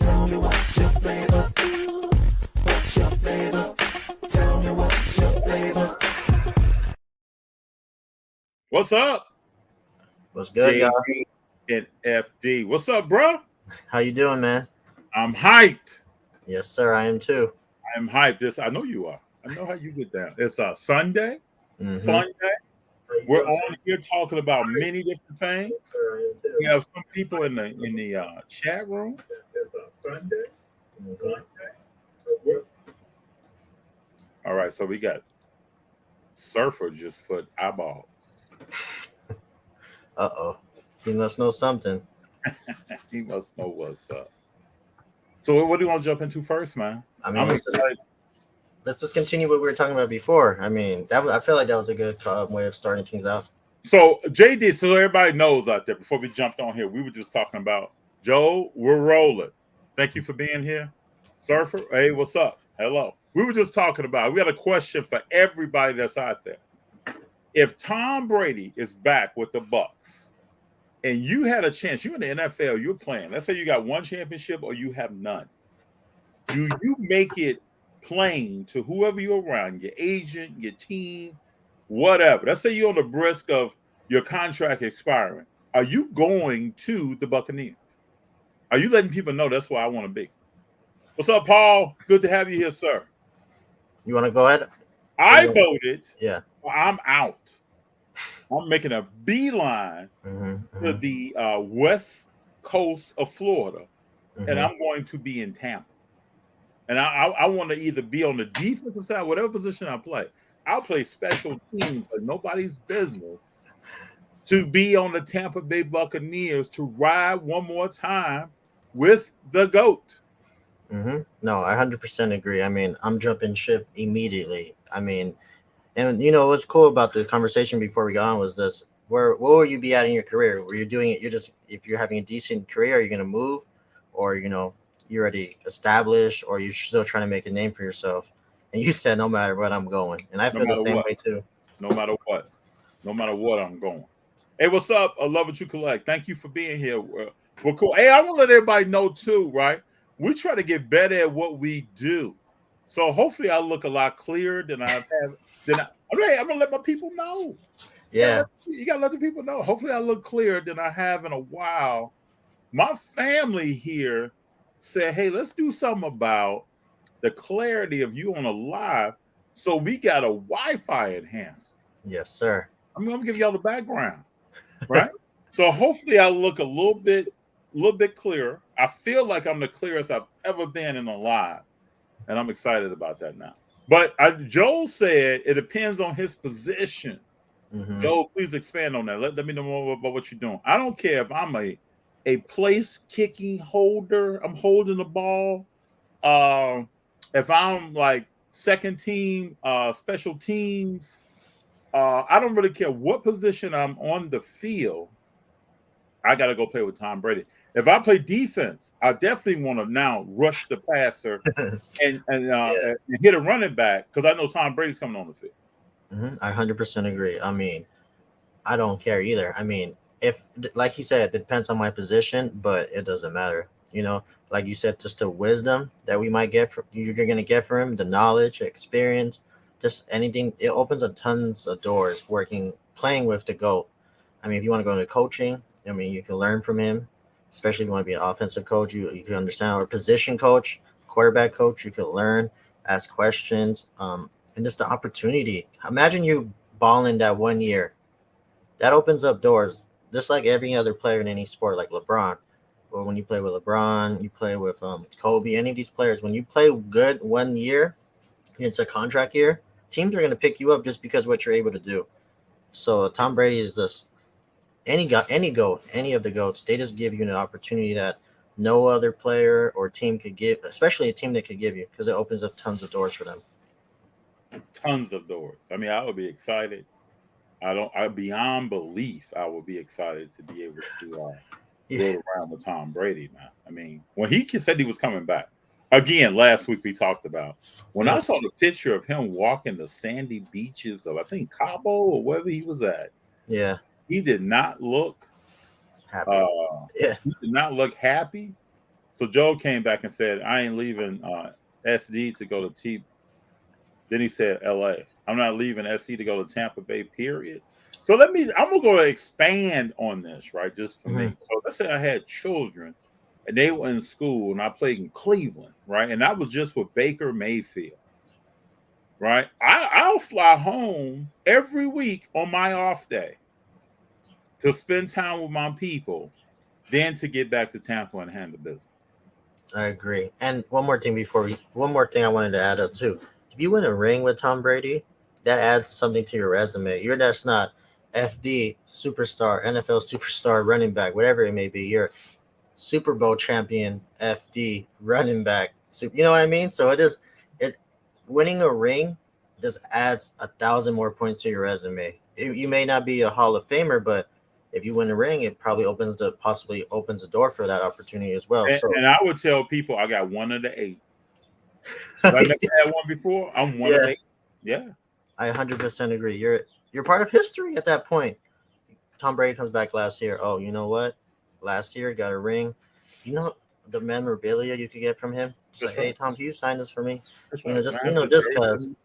Tell me what's your flavor? What's your flavor? Tell me what's your flavor? What's up? What's good, y'all? JD and FD. What's up, bro? How you doing, man? I'm hyped. Yes, sir. I am too. I'm hyped. I know you are. I know how you get down. It's a Sunday, fun day. We're on here talking about many different things. We have some people in the chat room. All right, so we got Surfer just put eyeballs. Uh-oh. He must know something. He must know what's up. So what do you want to jump into first, man? I'm excited. Let's just continue what we were talking about before. I feel like that was a good way of starting things out. So JD, so everybody knows out there, before we jumped on here, we were just talking about Joe. We're rolling. Thank you for being here, Surfer. Hey, what's up? Hello. We were just talking about. We got a question for everybody that's out there. If Tom Brady is back with the Bucs, and you had a chance, you're in the NFL, you're playing. Let's say you got one championship or you have none. Do you make it plain to whoever you're around, your agent, your team, whatever? Let's say you're on the brisk of your contract expiring. Are you going to the Buccaneers? Are you letting people know that's where I want to be? What's up, Paul? Good to have you here, sir. You want to go ahead? I voted. Yeah. I'm out. I'm making a beeline to the west coast of Florida, and I'm going to be in Tampa. And I want to either be on the defensive side, whatever position I play. I'll play special teams like nobody's business to be on the Tampa Bay Buccaneers to ride one more time with the GOAT. No, I 100% agree. I'm jumping ship immediately. And you know what's cool about the conversation before we got on was this: where will you be at in your career? Where you're doing it, if you're having a decent career, are you going to move, or you're already established, or you're still trying to make a name for yourself? And you said no matter what, I'm going, and I feel the same way too. No matter what, I'm going. Hey, what's up? I love what you collect. Thank you for being here. We're cool. Hey, I want to let everybody know too, right? We try to get better at what we do. So hopefully I look a lot clearer than I have. I'm gonna let my people know. Yeah, you gotta let the people know. Hopefully I look clearer than I have in a while. My family here said, "Hey, let's do something about the clarity of you on a live." So we got a Wi-Fi enhancer. Yes, sir. I'm gonna give y'all the background, right? So hopefully I look a little bit clearer. I feel like I'm the clearest I've ever been in a live, and I'm excited about that now. But Joel said it depends on his position. Joel, please expand on that. Let me know more about what you're doing. I don't care if I'm a place kicking holder. I'm holding the ball. If I'm like second team, special teams, I don't really care what position I'm on the field. I got to go play with Tom Brady. If I play defense, I definitely want to now rush the passer and hit a running back because I know Tom Brady's coming on the field. I 100% agree. I don't care either. If, like he said, it depends on my position, but it doesn't matter. Like you said, just the wisdom that we might get from you're going to get from him, the knowledge, experience, just anything. It opens up tons of doors playing with the GOAT. If you want to go into coaching, you can learn from him, especially if you want to be an offensive coach. You can understand, or position coach, quarterback coach. You can learn, ask questions, and just the opportunity. Imagine you balling that 1 year. That opens up doors, just like every other player in any sport, like LeBron. Or when you play with LeBron, you play with Kobe, any of these players. When you play good 1 year, it's a contract year, teams are going to pick you up just because of what you're able to do. So Tom Brady is just any of the GOATs. They just give you an opportunity that no other player or team could give, especially a team that could give you, because it opens up tons of doors for them. Tons of doors. I would be excited. Beyond belief, I would be excited to be able to go around with Tom Brady, man. When he said he was coming back, again, last week we talked about, when I saw the picture of him walking the sandy beaches of, I think, Cabo or wherever he was at. Yeah. He did not look happy. He did not look happy. So Joe came back and said, "I ain't leaving SD to go to T." Then he said, "LA. I'm not leaving SD to go to Tampa Bay. Period." So I'm gonna expand on this, right? Just for Mhm. me. So let's say I had children, and they were in school, and I played in Cleveland, right? And that was just with Baker Mayfield, right? I'll fly home every week on my off day to spend time with my people, then to get back to Tampa and handle business. I agree. And one more thing I wanted to add up too. If you win a ring with Tom Brady, that adds something to your resume. You're just not FD superstar, NFL superstar, running back, whatever it may be. You're Super Bowl champion, FD running back. You know what I mean? So it winning a ring just adds 1,000 more points to your resume. You may not be a Hall of Famer, but if you win a ring, it probably possibly opens the door for that opportunity as well. So And I would tell people I got one of the eight. Because I never had one before. I'm one of yeah, the eight. Yeah. I 100% agree. You're part of history at that point. Tom Brady comes back last year. Oh, you know what? Last year got a ring. You know the memorabilia you could get from him. It's like, That's hey right. Tom, can you sign this for me? That's You know, right. Can just I have the just cause. jersey?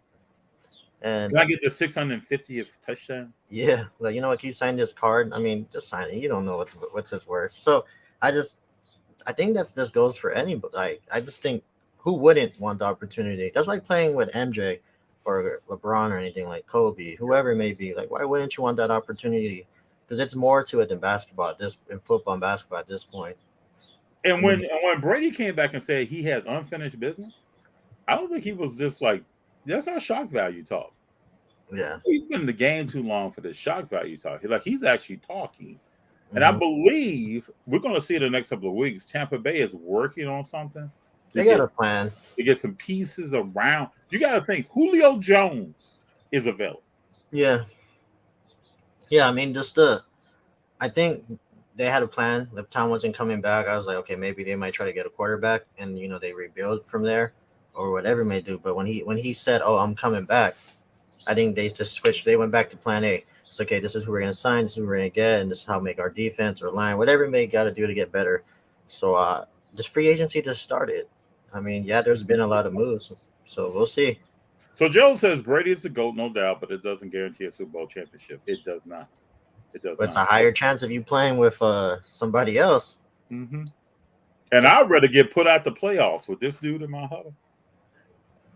And Can I get the 650th touchdown? yeah, like you know what? Can you sign this card? I mean, just sign it. You don't know what's its worth. So I just I think this goes for anybody. Like I just think who wouldn't want the opportunity? That's like playing with MJ or LeBron or anything like Kobe, whoever it may be. Like why wouldn't you want that opportunity? Because it's more to it than basketball in football and basketball at this point. I And mean, when Brady came back and said he has unfinished business, I don't think he was just like, that's not shock value talk. yeah. He's been in the game too long for this shock value talk. He's actually talking. And I Hmm. believe we're going to see in the next couple of weeks. Tampa Bay is working on something to They got get a plan. some pieces around. You got to think Julio Jones is available. Yeah. Yeah. I mean, I think they had a plan. If Tom wasn't coming back, I was like, okay, maybe they might try to get a quarterback, and they rebuild from there, or whatever they may do. But when he said, "Oh, I'm coming back," I think they just switched. They went back to Plan A. It's okay. This is who we're gonna sign. This is who we're gonna get, and this is how we make our defense or line, whatever they got to do to get better. So this free agency just started. I mean, yeah, there's been a lot of moves, so we'll see. So Joe says Brady is the GOAT, no doubt, but it doesn't guarantee a Super Bowl championship. It does not. It does But it's a not. higher chance of you playing with somebody else. Mm-hmm. And Just I'd rather get put out the playoffs with this dude in my huddle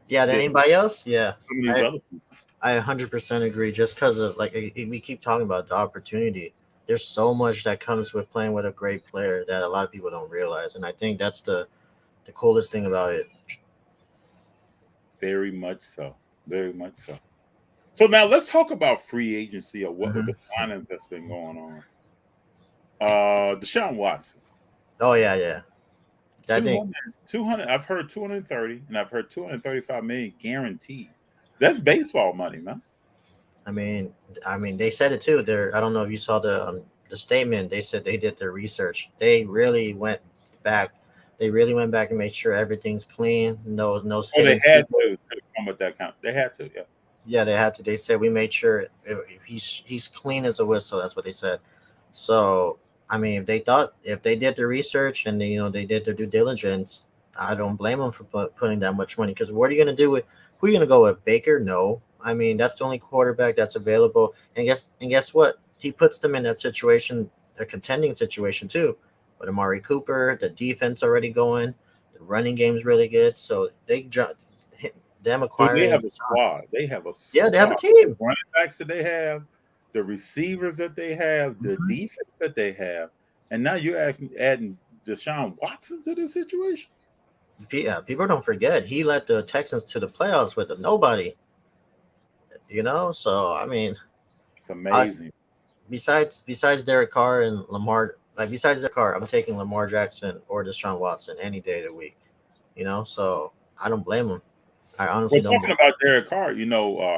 yeah, than than anybody else. Yeah, some of these I other people. I 100% agree. Just because of like we keep talking about the opportunity, there's so much that comes with playing with a great player that a lot of people don't realize, and I think that's the coolest thing about it. Very much so. Very much so. So now let's talk about free agency or what with the Hmm. signings that's been going on. Deshaun Watson, Oh yeah, yeah. I think 200, 200. I've heard 230, and I've heard 235 million guaranteed. That's baseball money, man. I mean they said it too. There, I don't know if you saw the statement. They said they did their research. Back. They really went back and made sure everything's clean. No Oh, they hidden had secrets. to come with that count. They had to, yeah. Yeah, they had to. They said we made sure if he's clean as a whistle. That's what they said. So I mean, if they did the research and they did their due diligence, I don't blame them for putting that much money. Because what are you gonna do with who are you gonna go with? Baker? No. I mean, that's the only quarterback that's available. And guess what? He puts them in that situation, a contending situation too. With Amari Cooper, the defense already going, the running game's really good. So them So they acquiring. have a squad. They have a Yeah, they have a squad. The team. running backs that they have, the receivers that they have, the Mhm. defense that they have, and now you're adding Deshaun Watson to this situation. Yeah, people don't forget he led the Texans to the playoffs with nobody. So I mean, It's us amazing. besides Derek Carr and Lamar, like besides Derek Carr, I'm taking Lamar Jackson or Deshaun Watson any day of the week. So I don't blame him. I honestly Well, don't talking blame. about Derek Carr,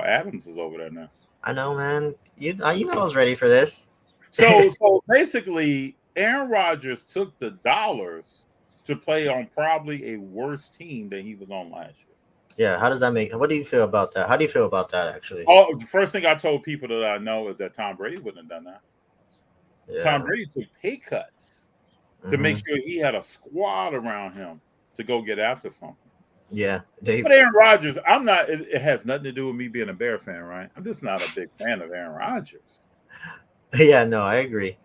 Adams is over there now. I know, man. I was ready for this. So basically, Aaron Rodgers took the dollars to play on probably a worse team than he was on last year. Yeah, how does that make? What do you feel about that? How do you feel about that actually? Oh, the first thing I told people that I know is that Tom Brady wouldn't have done that. Tom Yeah. Brady took pay cuts to make sure he had a squad around him to go get after something. Yeah, But Aaron Rodgers, I'm not. It has nothing to do with me being a Bear fan, right? I'm just not a big fan of Aaron Rodgers. Yeah, no, I agree.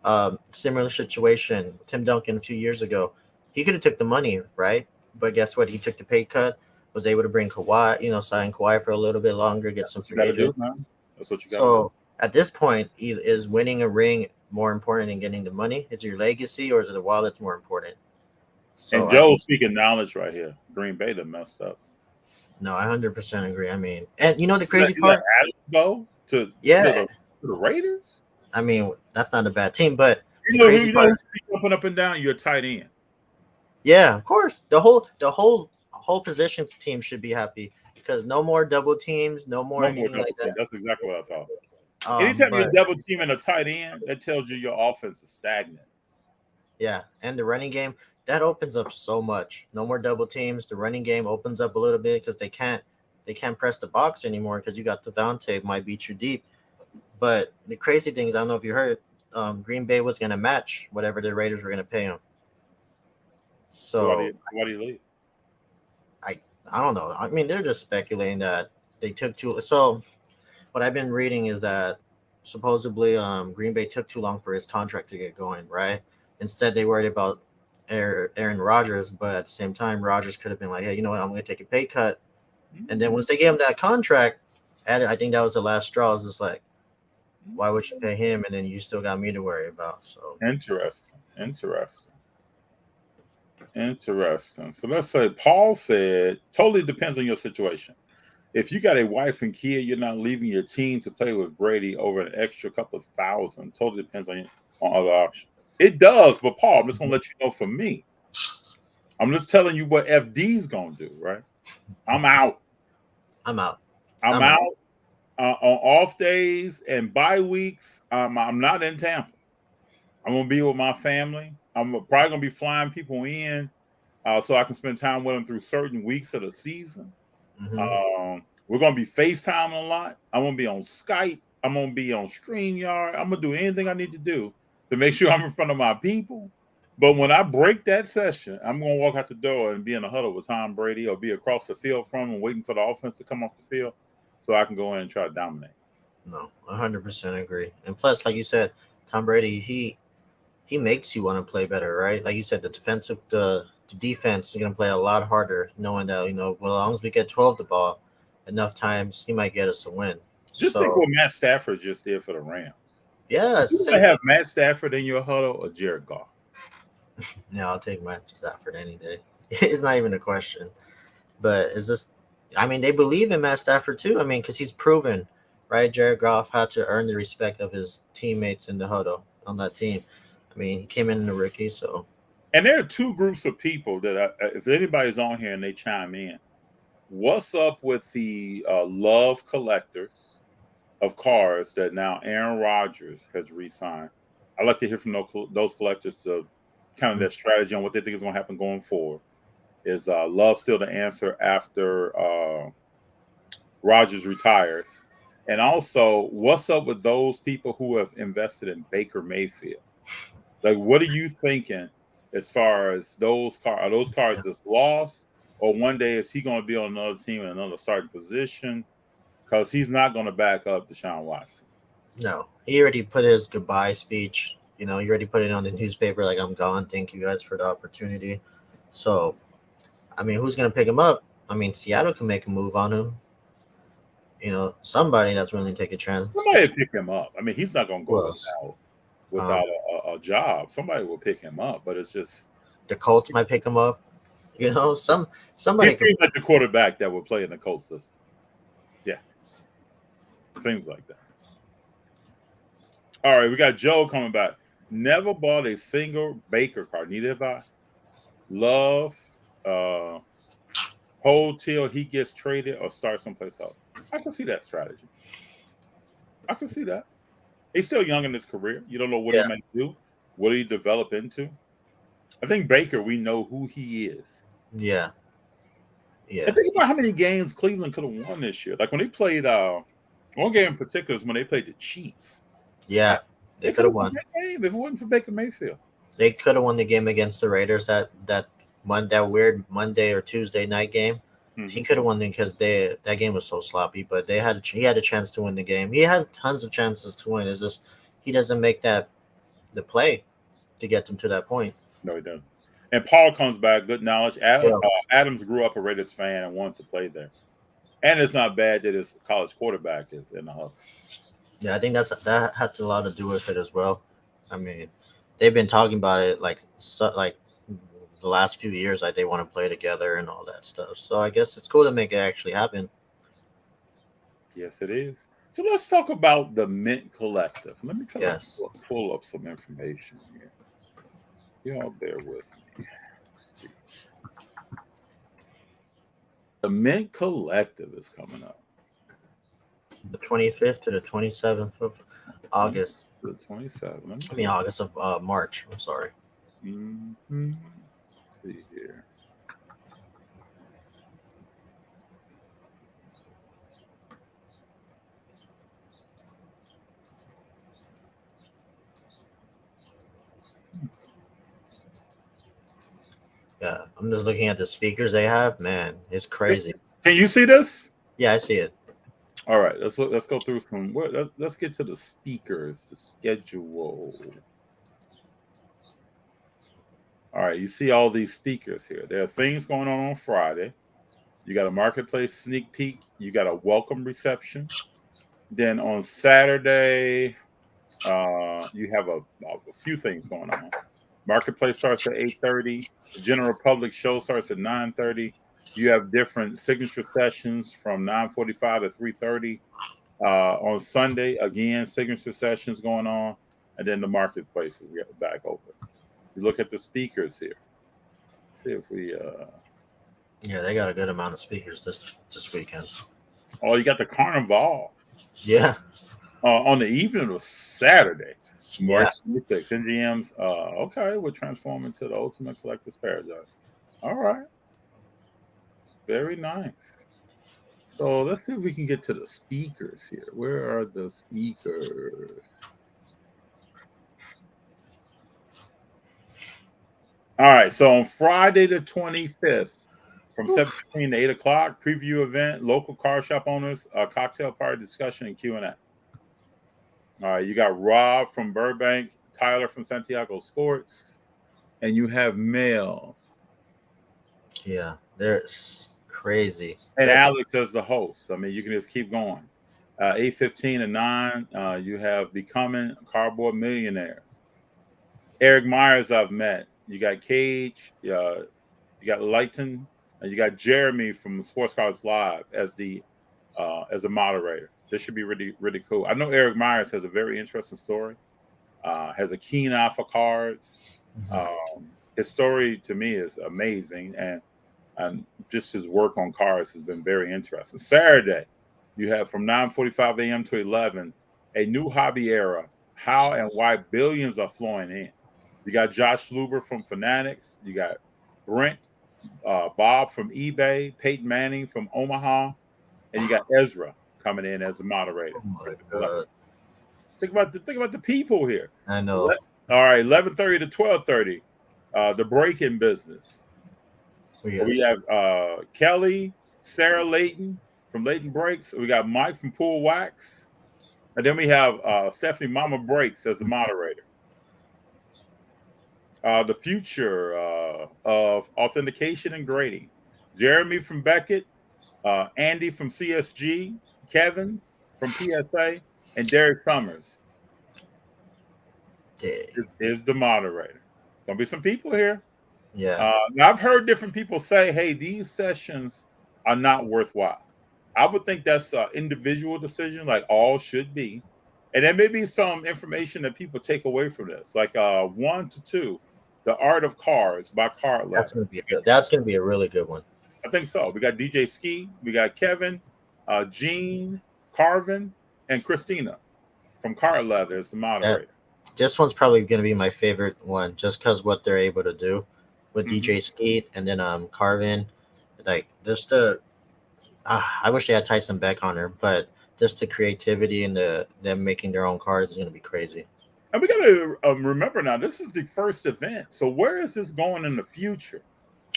Similar situation. Tim Duncan a few years ago, he could have took the money, right? But guess what? He took the pay cut. Was able to bring Kawhi, sign Kawhi for a little bit longer, get some free agents. That's what you got to do. So at this point, is winning a ring more important than getting the money? Is your legacy, or is it the wallet's more important? So and Joe's speaking knowledge right here. Green Bay done messed up. No, I 100% agree. I mean, and the crazy part, go to the Raiders. I mean, that's not a bad team, but you know who's jumping up and down? You're a tight end. Yeah, of course. The whole positions team should be happy because no more double teams, no more anything like that. That's exactly what I thought. Anytime you're double teaming a tight end, that tells you your offense is stagnant. Yeah, and the running game, that opens up so much. No more double teams. The running game opens up a little bit because they can't press the box anymore because you got Devontae might beat you deep. But the crazy thing is, I don't know if you heard, Green Bay was going to match whatever the Raiders were going to pay him. So why do you leave? I don't know. I mean, they're just speculating that they took too. So what I've been reading is that supposedly Green Bay took too long for his contract to get going, right? Instead, they worried about Aaron Rodgers, but at the same time, Rodgers could have been like, hey, you know what? I'm going to take a pay cut. And then once they gave him that contract, I think that was the last straw. It's just like, why would you pay him? And then you still got me to worry about. So Interesting. So let's say Paul said, totally depends on your situation. If you got a wife and kid, you're not leaving your team to play with Brady over an extra couple of $1,000. Totally depends on other options. It does, but Paul, I'm just gonna let you know for me. I'm just telling you what FD's gonna do, right? I'm out. I'm out. On off days and bye weeks, I'm not in Tampa. I'm gonna be with my family. I'm probably gonna be flying people in so I can spend time with them through certain weeks of the season. We're gonna be FaceTiming a lot. I'm gonna be on Skype. I'm gonna be on StreamYard. I'm gonna do anything I need to do to make sure I'm in front of my people. But when I break that session, I'm gonna walk out the door and be in a huddle with Tom Brady or be across the field from him, waiting for the offense to come off the field so I can go in and try to dominate. No, 100% agree. And plus, like you said, Tom Brady, he makes you want to play better, right? Like you said, the defense is going to play a lot harder, knowing that, as long as we get 12 the ball enough times, he might get us a win. Just think what Matt Stafford just did for the Rams. Yeah. You want to have Matt Stafford in your huddle or Jared Goff? No, I'll take Matt Stafford any day. It's not even a question. But it's just, I mean, they believe in Matt Stafford too. I mean, because he's proven, right? Jared Goff had to earn the respect of his teammates in the huddle on that team. I mean, he came in the rookie, so. And there are two groups of people that, if anybody's on here and they chime in, what's up with the love collectors of cars that now Aaron Rodgers has re-signed? I'd like to hear from those collectors to kind of their strategy on what they think is going to happen going forward. Is love still the answer after Rodgers retires? And also, what's up with those people who have invested in Baker Mayfield? Like, what are you thinking as far as those cars? Are those cars just lost? Or one day is he going to be on another team in another starting position? Because he's not going to back up Deshaun Watson. No, he already put his goodbye speech. He already put it on the newspaper like, I'm gone. Thank you guys for the opportunity. So, I mean, who's going to pick him up? I mean, Seattle can make a move on him. Somebody that's willing to take a chance. Somebody will pick him up. I mean, he's not going to go without a job. Somebody will pick him up, but it's just the Colts might pick him up. Somebody. He seems like the quarterback that would play in the Colts system. Yeah, seems like that. All right, we got Joe coming back. Never bought a single Baker car. Neither have I. Love, hold till he gets traded or start someplace else. I can see that strategy. I can see that. He's still young in his career. You don't know what he might do. What he develop into? I think Baker, we know who he is. Yeah. And think about how many games Cleveland could have won this year. Like when they played, one game in particular is when they played the Chiefs. Yeah, they could have won that game if it wasn't for Baker Mayfield. they could have won the game against the Raiders that weird Monday or Tuesday night game. He could have won them because that game was so sloppy. But he had a chance to win the game. He has tons of chances to win. It's just he doesn't make the play to get them to that point. No, he doesn't. And Paul comes back, good knowledge. Yeah. Adams grew up a Raiders fan and wanted to play there. And it's not bad that his college quarterback is in the hub. Yeah, I think that has a lot to do with it as well. I mean, they've been talking about it like the last few years, like they want to play together and all that stuff. So I guess it's cool to make it actually happen. Yes, it is. So let's talk about the Mint Collective. Let me pull up some information here. Y'all bear with me. Let's see. The Mint Collective is coming up. The 25th to the 27th of August. The 27th. I mean, August of March. I'm sorry. Mm-hmm. Let's see here. Yeah, I'm just looking at the speakers they have. Man, it's crazy. Can you see this? Yeah, I see it. All right, let's go through some. Let's get to the speakers, the schedule. All right, you see all these speakers here. There are things going on Friday. You got a marketplace sneak peek. You got a welcome reception. Then on Saturday, you have a few things going on. Marketplace starts at 8:30. The general public show starts at 9:30. You have different signature sessions from 9:45 to 3:30. On Sunday, again, signature sessions going on, and then the marketplace is getting back open. You look at the speakers here. See if we. Yeah, they got a good amount of speakers this weekend. Oh, you got the Carnival. Yeah. On the evening of Saturday, March Yeah. 26th. NGM's. Okay, we're transforming to the ultimate collector's paradise. All right. Very nice. So let's see if we can get to the speakers here. Where are the speakers? All right. So on Friday the 25th, from 7:15 to 8 o'clock, preview event, local car shop owners, cocktail party discussion, and Q&A. All right. You got Rob from Burbank, Tyler from Santiago Sports, and you have Mel. Yeah, they're crazy. And Alex as the host. I mean, you can just keep going. 8:15 and 9, you have Becoming Cardboard Millionaires. Eric Myers I've met. You got Cage, you got Lighton, and you got Jeremy from Sports Cards Live as a moderator. This should be really, really cool. I know Eric Myers has a very interesting story. Has a keen eye for cards. His story to me is amazing, and just his work on cars has been very interesting. Saturday, you have from 9:45 a.m. to 11, a new hobby era, how and why billions are flowing in. You got Josh Luber from Fanatics. You got Brent, Bob from eBay, Peyton Manning from Omaha, and you got Ezra coming in as the moderator. Think about the people here. I know. All right, 11:30 to 12:30, the break-in business. We have Kelly, Sarah Layton from Layton Breaks. We got Mike from Pool Wax. And then we have Stephanie Mama Breaks as the moderator. The future of authentication and grading. Jeremy from Beckett, Andy from CSG, Kevin from PSA, and Derek Summers is the moderator. There's going to be some people here. Yeah. Now I've heard different people say, hey, these sessions are not worthwhile. I would think that's an individual decision, like all should be. And there may be some information that people take away from this, like 1 to 2, The Art of Cars by Card Lab. That's gonna be a really good one. I think so. We got DJ Ski, we got Kevin, Gene, Carvin, and Christina from Card Lab as the moderator. This one's probably gonna be my favorite one, just because what they're able to do with DJ Ski and then Carvin, like just I wish they had Tyson Beck on her, but just the creativity and them making their own cards is gonna be crazy. And we got to remember now, this is the first event. So where is this going in the future?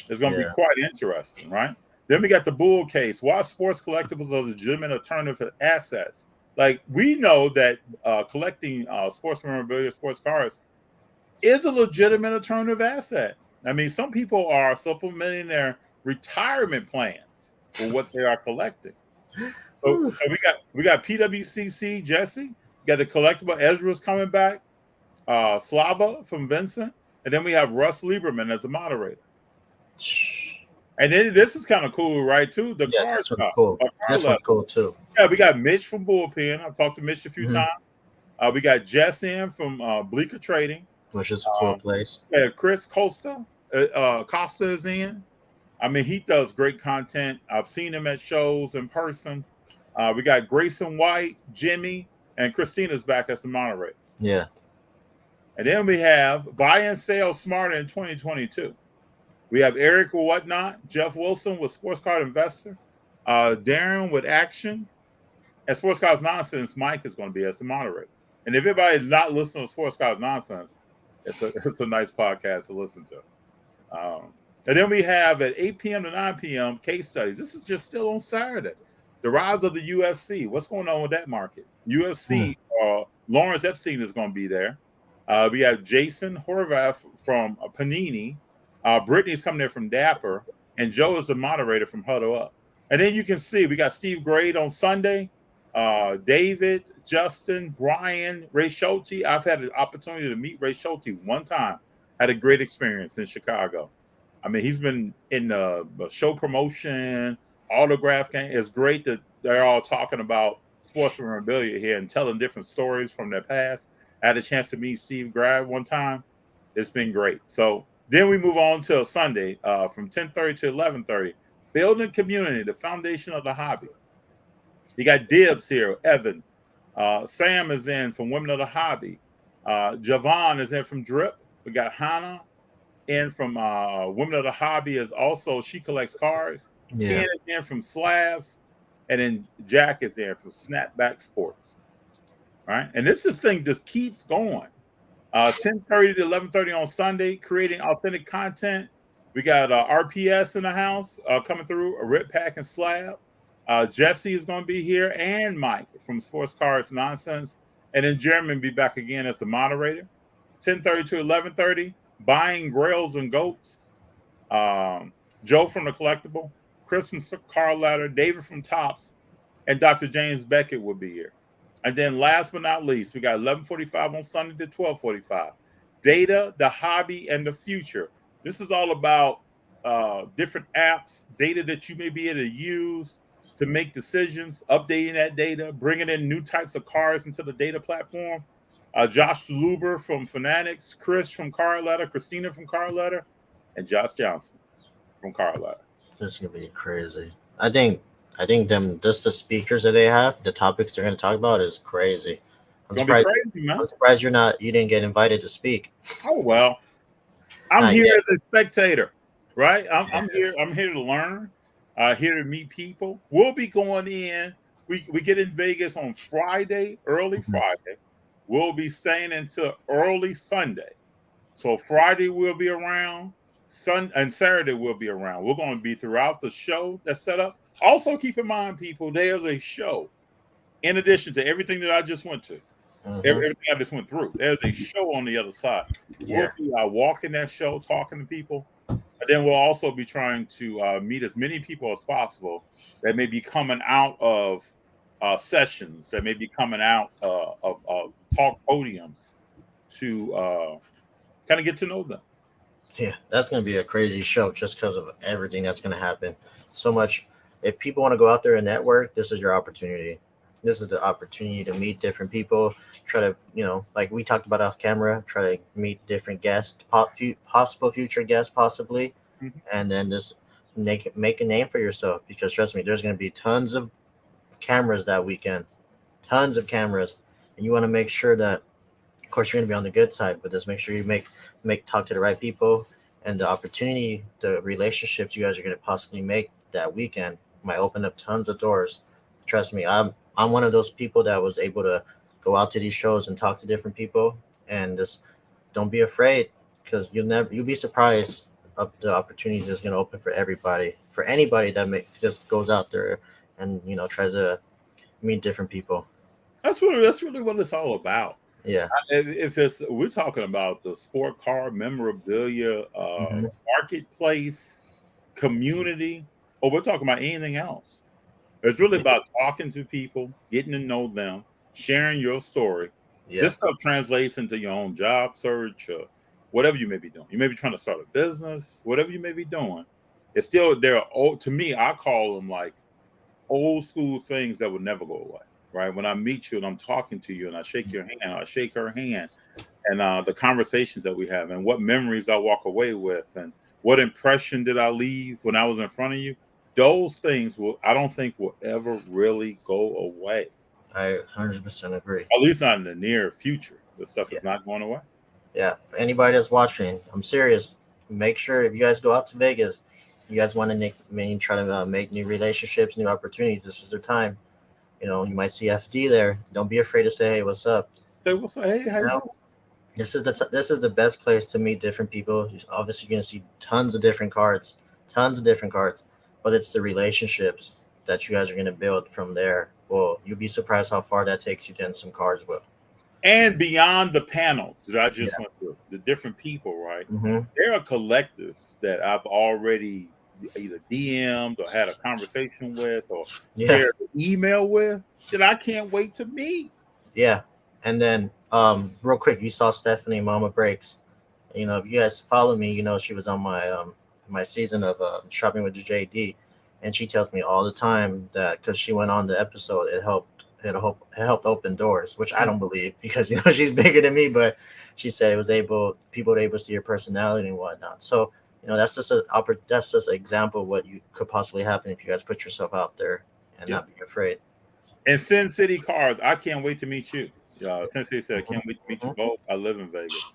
It's going to be Yeah. quite interesting, right? Then we got the Bull case. Why sports collectibles are legitimate alternative assets? Like we know that collecting sports memorabilia, sports cards is a legitimate alternative asset. I mean, some people are supplementing their retirement plans for what they are collecting. So we got PWCC Jesse. We got the collectible Ezra's coming back. Slava from Vincent, and then we have Russ Lieberman as the moderator. And then this is kind of cool, right? Too the Yeah, card this one's shop. cool. Card This one's cool too. Yeah, we got Mitch from Bullpen. I've talked to Mitch a few Mhm. times. We got Jess in from Bleecker Trading. Which is a cool place. Yeah, Chris Costa is in. I mean, he does great content. I've seen him at shows in person. We got Grayson White, Jimmy, and Christina's back as the moderator. Yeah. And then we have Buy and Sell Smarter in 2022. We have Eric with Whatnot, Jeff Wilson with Sports Card Investor, Darren with Action, and Sports Cards Nonsense. Mike is going to be as the moderator. And if everybody's not listening to Sports Cards Nonsense, it's a nice podcast to listen to. And then we have at 8 p.m. to 9 p.m. case studies. This is just still on Saturday. The rise of the UFC. What's going on with that market? UFC, Lawrence Epstein is going to be there. We have Jason Horvath from Panini. Brittany's coming there from Dapper. And Joe is the moderator from Huddle Up. And then you can see we got Steve Grade on Sunday. David, Justin, Brian, Ray Schulte. I've had the opportunity to meet Ray Schulte one time. Had a great experience in Chicago. I mean, he's been in the show promotion, autograph game. It's great that they're all talking about sports memorabilia here and telling different stories from their past. I had a chance to meet Steve Grad one time. It's been great. So then we move on to Sunday from 10:30 to 11:30. Building community, the foundation of the hobby. You got Dibs here, Evan. Sam is in from Women of the Hobby. Javon is in from Drip. We got Hannah in from Women of the Hobby is also, she collects cars. Yeah. Ken is in from Slabs. And then Jack is in from Snapback Sports. Right? And this thing just keeps going. 10:30 to 11:30 on Sunday, creating authentic content. We got RPS in the house coming through, a Rip Pack and Slab. Jesse is going to be here, and Mike from Sports Cards Nonsense. And then Jeremy will be back again as the moderator. 10:30 to 11:30, Buying Grails and Goats. Joe from The Collectible, Chris from Car Ladder, David from Tops, and Dr. James Beckett will be here. And then last but not least, we got 11:45 on Sunday to 12:45. Data, the hobby, and the future. This is all about different apps, data that you may be able to use to make decisions, updating that data, bringing in new types of cars into the data platform. Josh Luber from Fanatics, Chris from Car Ladder, Christina from Car Ladder, and Josh Johnson from Car Ladder. This is gonna be crazy. I think them just the speakers that they have, the topics they're gonna talk about is crazy. It's gonna be crazy, man. I'm surprised you didn't get invited to speak. Oh well. I'm Not here yet. as a spectator, right? I'm here to learn, here to meet people. We'll be going in. We get in Vegas on Friday, early Friday. We'll be staying until early Sunday. So Friday we'll be around, and Saturday we'll be around. We're going to be throughout the show that's set up. Also keep in mind, people, there's a show in addition to everything that I just went to. Everything I just went through. There's a show on the other side. Yeah. We'll be walking that show, talking to people. And then we'll also be trying to meet as many people as possible that may be coming out of sessions, that may be coming out of talk podiums to kind of get to know them. Yeah, that's going to be a crazy show just because of everything that's going to happen. So much. If people want to go out there and network, this is your opportunity. This is the opportunity to meet different people. Try to, like we talked about off camera, try to meet different guests, possible future guests, possibly, and then just make a name for yourself. Because trust me, there's going to be tons of cameras that weekend, tons of cameras, and you want to make sure that, of course, you're going to be on the good side, but just make sure you talk to the right people, and the opportunity, the relationships you guys are going to possibly make that weekend might open up tons of doors. Trust me, I'm one of those people that was able to go out to these shows and talk to different people, and just don't be afraid, because you'll be surprised of the opportunities that's going to open for everybody, for anybody that just goes out there and tries to meet different people. That's really what it's all about. Yeah. If it's we're talking about the sport car memorabilia, Hmm. marketplace, community, or we're talking about anything else. It's really about talking to people, getting to know them, sharing your story. Yeah. This stuff translates into your own job search or whatever you may be doing. You may be trying to start a business, whatever you may be doing. It's still there. To me, I call them like old school things that would never go away. Right? When I meet you and I'm talking to you and I shake your hand, I shake her hand, and the conversations that we have and what memories I walk away with and what impression did I leave when I was in front of you. Those things will I don't think will ever really go away. I 100% agree. At least not in the near future. This stuff Yeah. is not going away. Yeah. For anybody that's watching, I'm serious. Make sure if you guys go out to Vegas, you guys want to try to make new relationships, new opportunities. This is their time. You might see FD there. Don't be afraid to say, "Hey, what's up?" Say what's up? Hey, how you You doing? know, this is the best place to meet different people. Obviously, you're gonna see tons of different cards, but it's the relationships that you guys are gonna build from there. Well, you'll be surprised how far that takes you. Then some cards will. And beyond the panels that I Yeah. just went through, the different people, right? Hmm. There are collectives that I've already either DM'd or had a conversation with or Yeah. shared an email with that I can't wait to meet. Yeah. And then, real quick, you saw Stephanie Mama Breaks. If you guys follow me, she was on my season of shopping with the JD, and she tells me all the time that because she went on the episode, it helped open doors, which I don't believe, because she's bigger than me, but she said people were able to see her personality and whatnot. So that's just an example of what you could possibly happen if you guys put yourself out there and Yeah. not be afraid. And Sin City Cars, I can't wait to meet you. Sin City said, I Mhm. can't wait to meet you Mhm. both. I live in Vegas.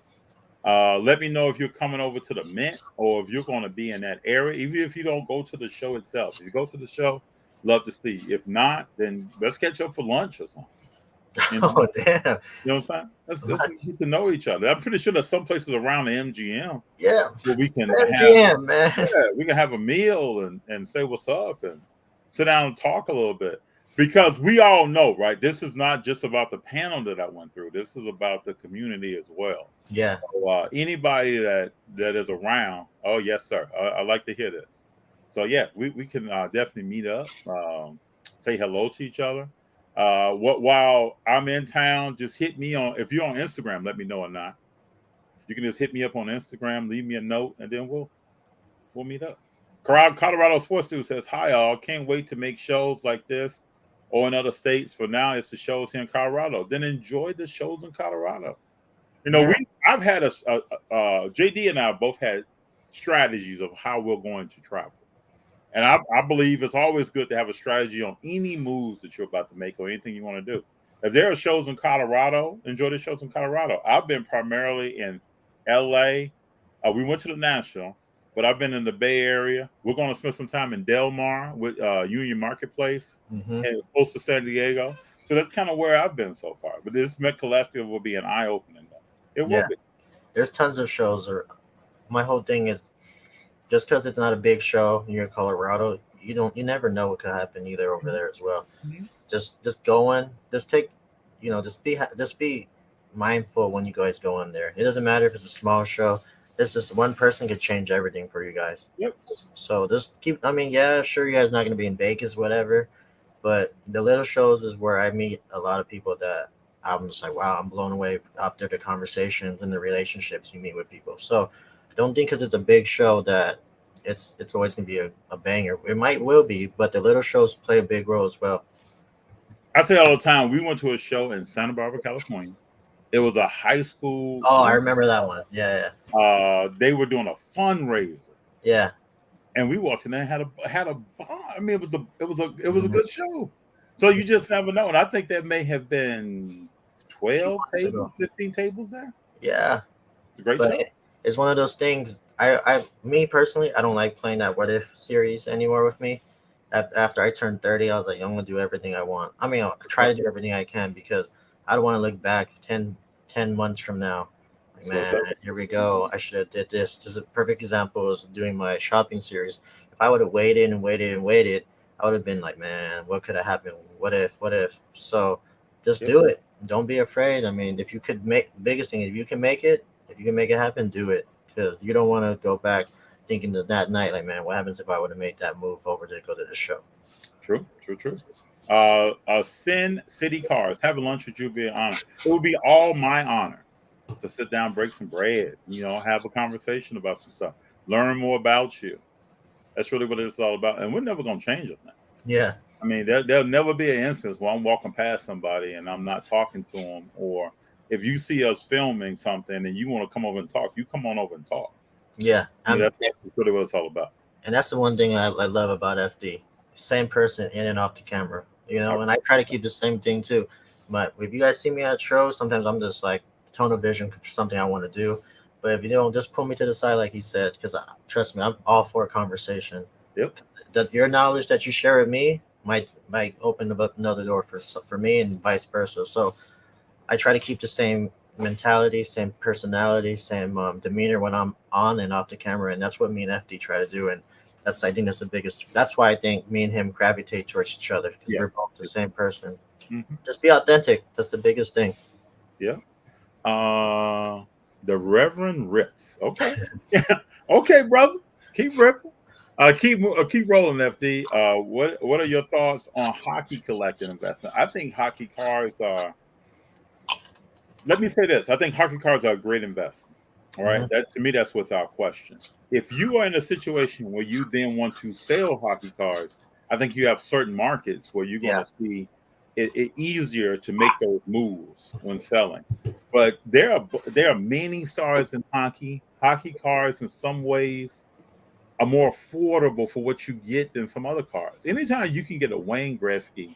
Let me know if you're coming over to the Mint or if you're going to be in that area, even if you don't go to the show itself. If you go to the show, love to see you. If not, then let's catch up for lunch or something. You know, Oh damn! you know what I'm saying? Let's just get to know each other. I'm pretty sure there's some places around the MGM Yeah, where we it's can have MGM, man. we can have a meal and say what's up and sit down and talk a little bit. Because we all know, right? This is not just about the panel that I went through. This is about the community as well. Yeah, So, anybody that is around, oh yes, sir. I like to hear this. So yeah, we can definitely meet up, say hello to each other. While I'm in town, just hit me on if you're on Instagram. Let me know or not. You can just hit me up on Instagram, leave me a note, and then we'll meet up. Colorado Sports News says, "Hi all, can't wait to make shows like this or in other states. For now, it's the shows here in Colorado. Then enjoy the shows in Colorado. yeah, I've had JD and I both had strategies of how we're going to travel, and I believe it's always good to have a strategy on any moves that you're about to make or anything you want to do. If there are shows in Colorado, enjoy the shows in Colorado. I've been primarily in LA. We went to the National, but I've been in the Bay Area. We're going to spend some time in Del Mar with Union Marketplace hmm and close to San Diego. So that's kind of where I've been so far. But this Met Collective will be an eye opening, though. It will yeah. be. There's tons of shows. Or my whole thing is, just because it's not a big show near Colorado, you never know what could happen either over there as well. Mhm. Just go in, just take, just be mindful when you guys go in there. It doesn't matter if it's a small show. It's just one person could change everything for you guys. Yep. So just keep. I mean, yeah, sure, you guys not gonna be in Vegas, whatever. But the little shows is where I meet a lot of people that I'm just like, wow, I'm blown away after the conversations and the relationships you meet with people. So don't think because it's a big show that it's always gonna be a banger. It will be, but the little shows play a big role as well. I say all the time, we went to a show in Santa Barbara, California. It was a high school. Oh, I remember that one. Yeah, They were doing a fundraiser, yeah, and we walked in there and had a bar. I mean, it was a Mhm. good show. So you just never know. And I think there may have been A few 12 months tables, ago. 15 tables there. Yeah, It's a great but show. it's one of those things. Me personally, I don't like playing that what if series anymore with me. After I turned 30, I was like, I'm gonna do everything I want. I mean, I'll try to do everything I can because I don't want to look back 10 months from now. Like, So man, here we go. I should have did this. This is a perfect example of doing my shopping series. If I would have waited and waited and waited, I would have been like, man, what could have happened? What if? What if? So just yep, do it. Don't be afraid. I mean, if you could make biggest thing, if you can make it, if you can make it happen, do it. Because you don't want to go back thinking that night, like, man, what happens if I would have made that move over to go to the show? true, true, true. Sin City Cars. Having lunch with you would be an honor. It would be all my honor to sit down, break some bread, have a conversation about some stuff, learn more about you. That's really what it's all about. And we're never going to change on that. Yeah. I mean, there'll never be an instance where I'm walking past somebody and I'm not talking to them. Or if you see us filming something and you want to come over and talk, you come on over and talk. Yeah. That's really what it's all about. And that's the one thing I love about FD. Same person in and off the camera, and I try to keep the same thing too. But if you guys see me at shows, sometimes I'm just like tunnel vision for something I want to do. But if you don't, just pull me to the side, like he said, because trust me, I'm all for a conversation. Yep. That your knowledge that you share with me might open up another door for me and vice versa. So I try to keep the same mentality, same personality, same demeanor when I'm on and off the camera, and that's what me and FD try to do. And I think that's the biggest. That's why I think me and him gravitate towards each other because we're both the same person. Mm-hmm. Just be authentic. That's the biggest thing. Yeah. The Reverend Rips. Okay. Okay, brother. Keep ripping. Keep rolling, FD. What are your thoughts on hockey collecting investment? I think hockey cards are. Let me say this. I think hockey cards are a great investment. All right. Mhm. That to me, that's without question. If you are in a situation where you then want to sell hockey cards, I think you have certain markets where you're going to see it easier to make those moves when selling. But there are many stars in hockey. Hockey cards in some ways are more affordable for what you get than some other cards. Anytime you can get a Wayne Gretzky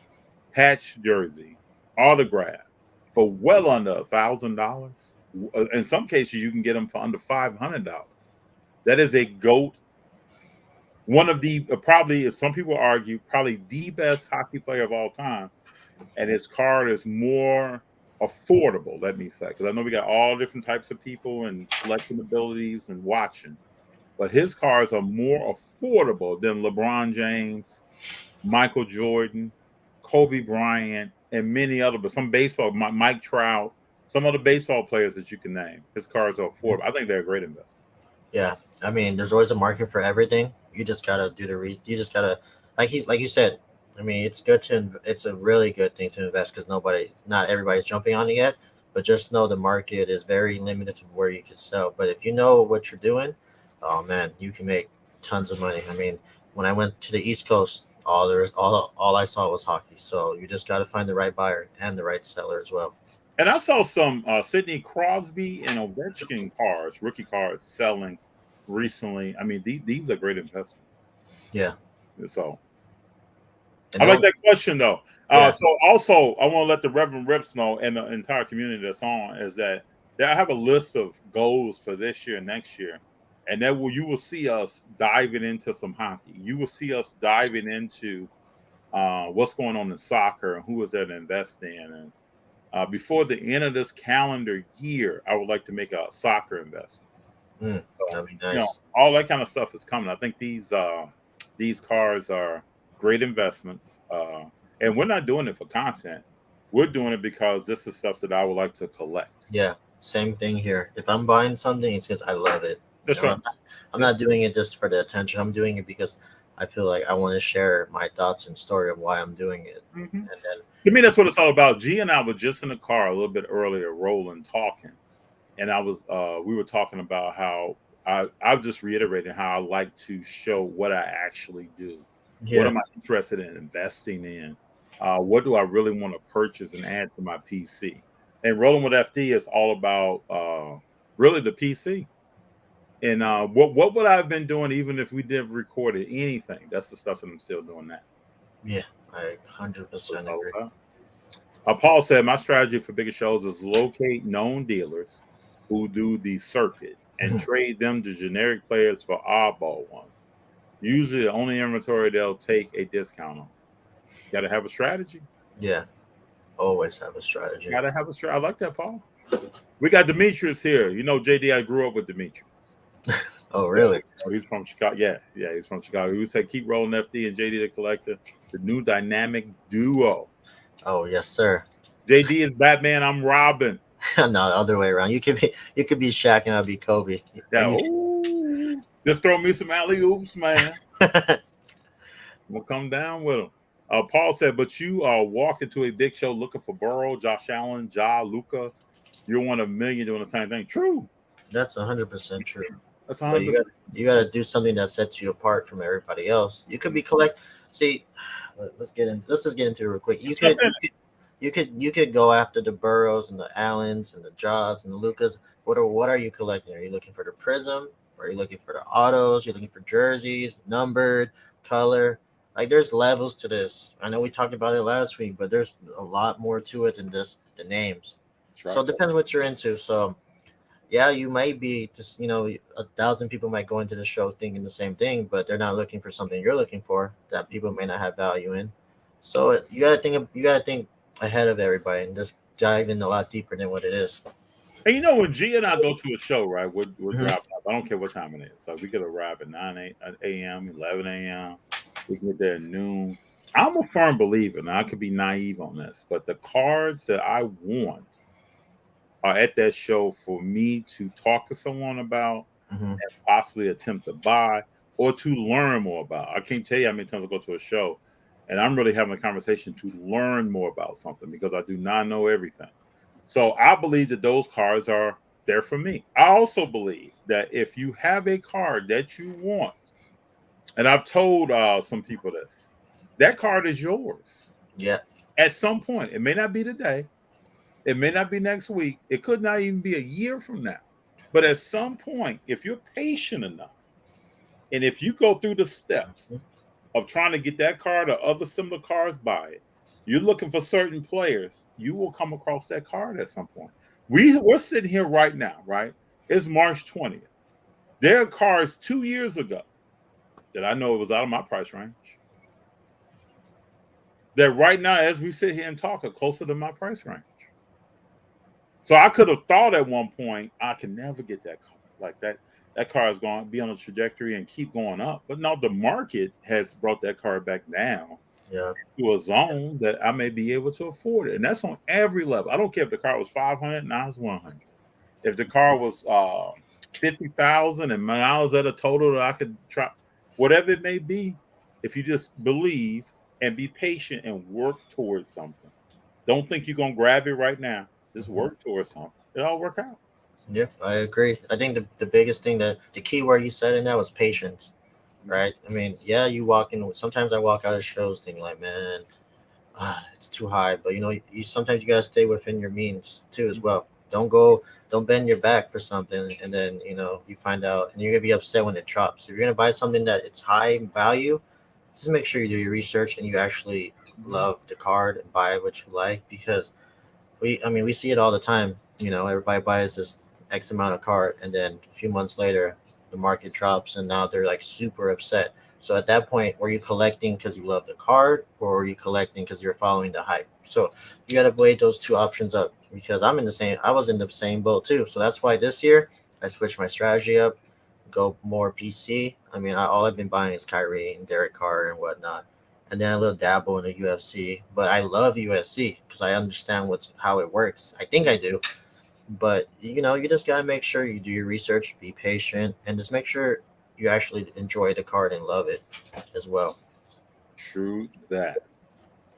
patch jersey autograph for well under $1,000. In some cases, you can get them for under $500. That is a GOAT. One of the probably, if some people argue, probably the best hockey player of all time. And his card is more affordable, let me say, because I know we got all different types of people and collecting abilities and watching. But his cards are more affordable than LeBron James, Michael Jordan, Kobe Bryant, and many other. But some baseball, Mike Trout, some other baseball players that you can name. His cards are affordable. I think they're a great investment. Yeah, I mean, there's always a market for everything. You just gotta do you just gotta, like you said. I mean, it's good it's a really good thing to invest because not everybody's jumping on it yet. But just know the market is very limited to where you can sell. But if you know what you're doing, oh man, you can make tons of money. I mean, when I went to the East Coast, all I saw was hockey. So you just gotta find the right buyer and the right seller as well. And I saw some Sidney Crosby and Ovechkin cards, rookie cards, selling recently. I mean, these are great investments. Yeah. So And I like that question though. Yeah. So also, I want to let the Reverend Rips know and the entire community that's on is that I have a list of goals for this year and next year, and you will see us diving into some hockey. You will see us diving into what's going on in soccer and who is there to invest in. And before the end of this calendar year, I would like to make a soccer investment. That'd be nice. All that kind of stuff is coming. I think these cards are great investments, and we're not doing it for content. We're doing it because this is stuff that I would like to collect. Yeah, same thing here. If I'm buying something, it's because I love it. That's right. I'm not doing it just for the attention. I'm doing it because I feel like I want to share my thoughts and story of why I'm doing it. Mm-hmm. And then, to me, that's what it's all about. G and I were just in the car a little bit earlier, rolling, talking, and we were talking about how I just reiterated how I like to show what I actually do. yeah, What am I interested in investing in? What do I really want to purchase and add to my PC? And rolling with FD is all about really the PC. And what would I have been doing even if we didn't record anything? That's the stuff that I'm still doing now. yeah, I 100% agree. Paul said, my strategy for bigger shows is locate known dealers who do the circuit and trade them to generic players for oddball ones. Usually the only inventory they'll take a discount on. Got to have a strategy. Yeah, always have a strategy. Got to have a strategy. I like that, Paul. We got Demetrius here. You know, JD, I grew up with Demetrius. Oh, So really? he's from Chicago. Yeah, he's from Chicago. He would say, keep rolling FD and JD the collector, the new dynamic duo. Oh, yes, sir. JD is Batman. I'm Robin. No, the other way around. You could be Shaq and I'll be Kobe. Are Yeah. you? Ooh, just throw me some alley oops, man. We'll come down with him. Paul said, but you are walking to a big show looking for Burrow, Josh Allen, Luca. You're one of a million doing the same thing. True. That's 100% true. That's But 100%. you gotta do something that sets you apart from everybody else. You could be collect. See, let's just get into it real quick. You could go after the Burrows and the Allens and the Jaws and the Lucas. What are you collecting? Are you looking for the prism? Are you looking for the autos? You're looking for jerseys, numbered, color. Like there's levels to this. I know we talked about it last week, but there's a lot more to it than just the names. That's So right. it depends what you're into. So yeah, you might be just 1,000 people might go into the show thinking the same thing, but they're not looking for something you're looking for that people may not have value in. So you gotta think ahead of everybody and just dive in a lot deeper than what it is. And you know, when G and I go to a show, right, we're Mhm. driving up. I don't care what time it is. So we could arrive at 9 a.m., 11 a.m. We can get there at noon. I'm a firm believer, now I could be naive on this, but the cards that I want are at that show for me to talk to someone about, Mhm. possibly attempt to buy, or to learn more about. I can't tell you how many times I go to a show and I'm really having a conversation to learn more about something because I do not know everything. So I believe that those cards are there for me. I also believe that if you have a card that you want, and I've told some people this, that card is yours Yeah. at some point. It may not be today, it may not be next week, it could not even be a year from now. But at some point, if you're patient enough, and if you go through the steps of trying to get that card or other similar cards by it, you're looking for certain players, you will come across that card at some point. We're sitting here right now, right? It's March 20th. There are cards 2 years ago that I know it was out of my price range. That right now, as we sit here and talk, are closer to my price range. So I could have thought at one point I can never get that card. Like that car is going to be on a trajectory and keep going up. But now the market has brought that car back down Yeah. to a zone that I may be able to afford it. And that's on every level. I don't care if the car was 500, now it's 100. If the car was 50,000 and miles at a total that I could try, whatever it may be, if you just believe and be patient and work towards something. Don't think you're gonna grab it right now. Just Mhm. work towards something. It'll all work out. Yeah, I agree. I think the biggest thing that the key word you said in that was patience, right? I mean, yeah, you walk in. Sometimes I walk out of shows thinking like, man, it's too high. But you sometimes you gotta stay within your means too as well. Don't bend your back for something, and then you find out, and you're gonna be upset when it drops. If you're gonna buy something that it's high value, just make sure you do your research and you actually Mhm. love the card and buy what you like because we see it all the time. Everybody buys this X amount of cart, and then a few months later, the market drops, and now they're like super upset. So at that point, were you collecting because you love the card, or were you collecting because you're following the hype? So you got to weigh those two options up because I was in the same boat too. So that's why this year I switched my strategy up, go more PC. I mean, all I've been buying is Kyrie and Derek Carr and whatnot, and then a little dabble in the UFC. But I love UFC because I understand how it works. I think I do, but you just gotta make sure you do your research, be patient, and just make sure you actually enjoy the card and love it as well. True that.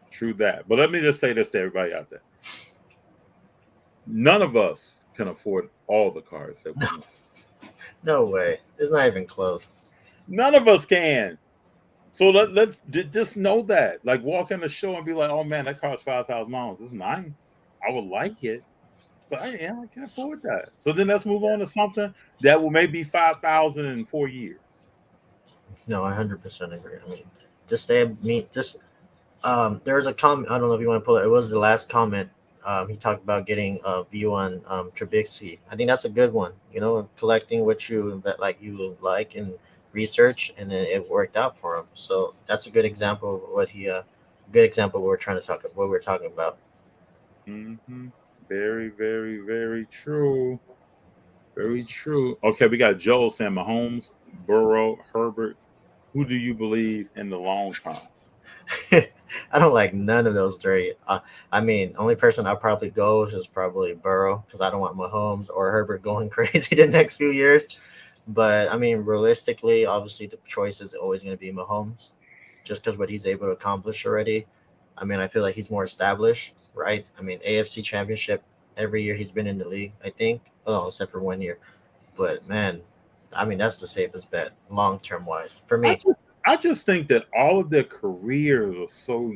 True that. But let me just say this to everybody out there. None of us can afford all the cars that we want. No way, it's not even close. None of us can. So let's just know that. Like walk in the show and be like, oh man, that car's $5,000. It's nice. I would like it. But I can't afford that. So then let's move on to something that will maybe 5,000 in 4 years. No, I 100% agree. I mean, just stay. Me, just there's a comment. I don't know if you want to pull it. It was the last comment. He talked about getting a view on Trubisky. I think that's a good one. Collecting what you like and research, and then it worked out for him. So that's a good example of what he. Good example of what we're trying to talk. What we're talking about. Mm-hmm. Very, very, very true. Very true. Okay, we got Joel saying Mahomes, Burrow, Herbert. Who do you believe in the long term? I don't like none of those three. I mean, only person I'll probably go is probably Burrow because I don't want Mahomes or Herbert going crazy the next few years. But I mean, realistically, obviously the choice is always going to be Mahomes, just because what he's able to accomplish already. I mean, I feel like he's more established, right? I mean, AFC Championship every year he's been in the league, I think. Oh, except for 1 year. But man, I mean, that's the safest bet long term wise for I me. just I just think that all of their careers are so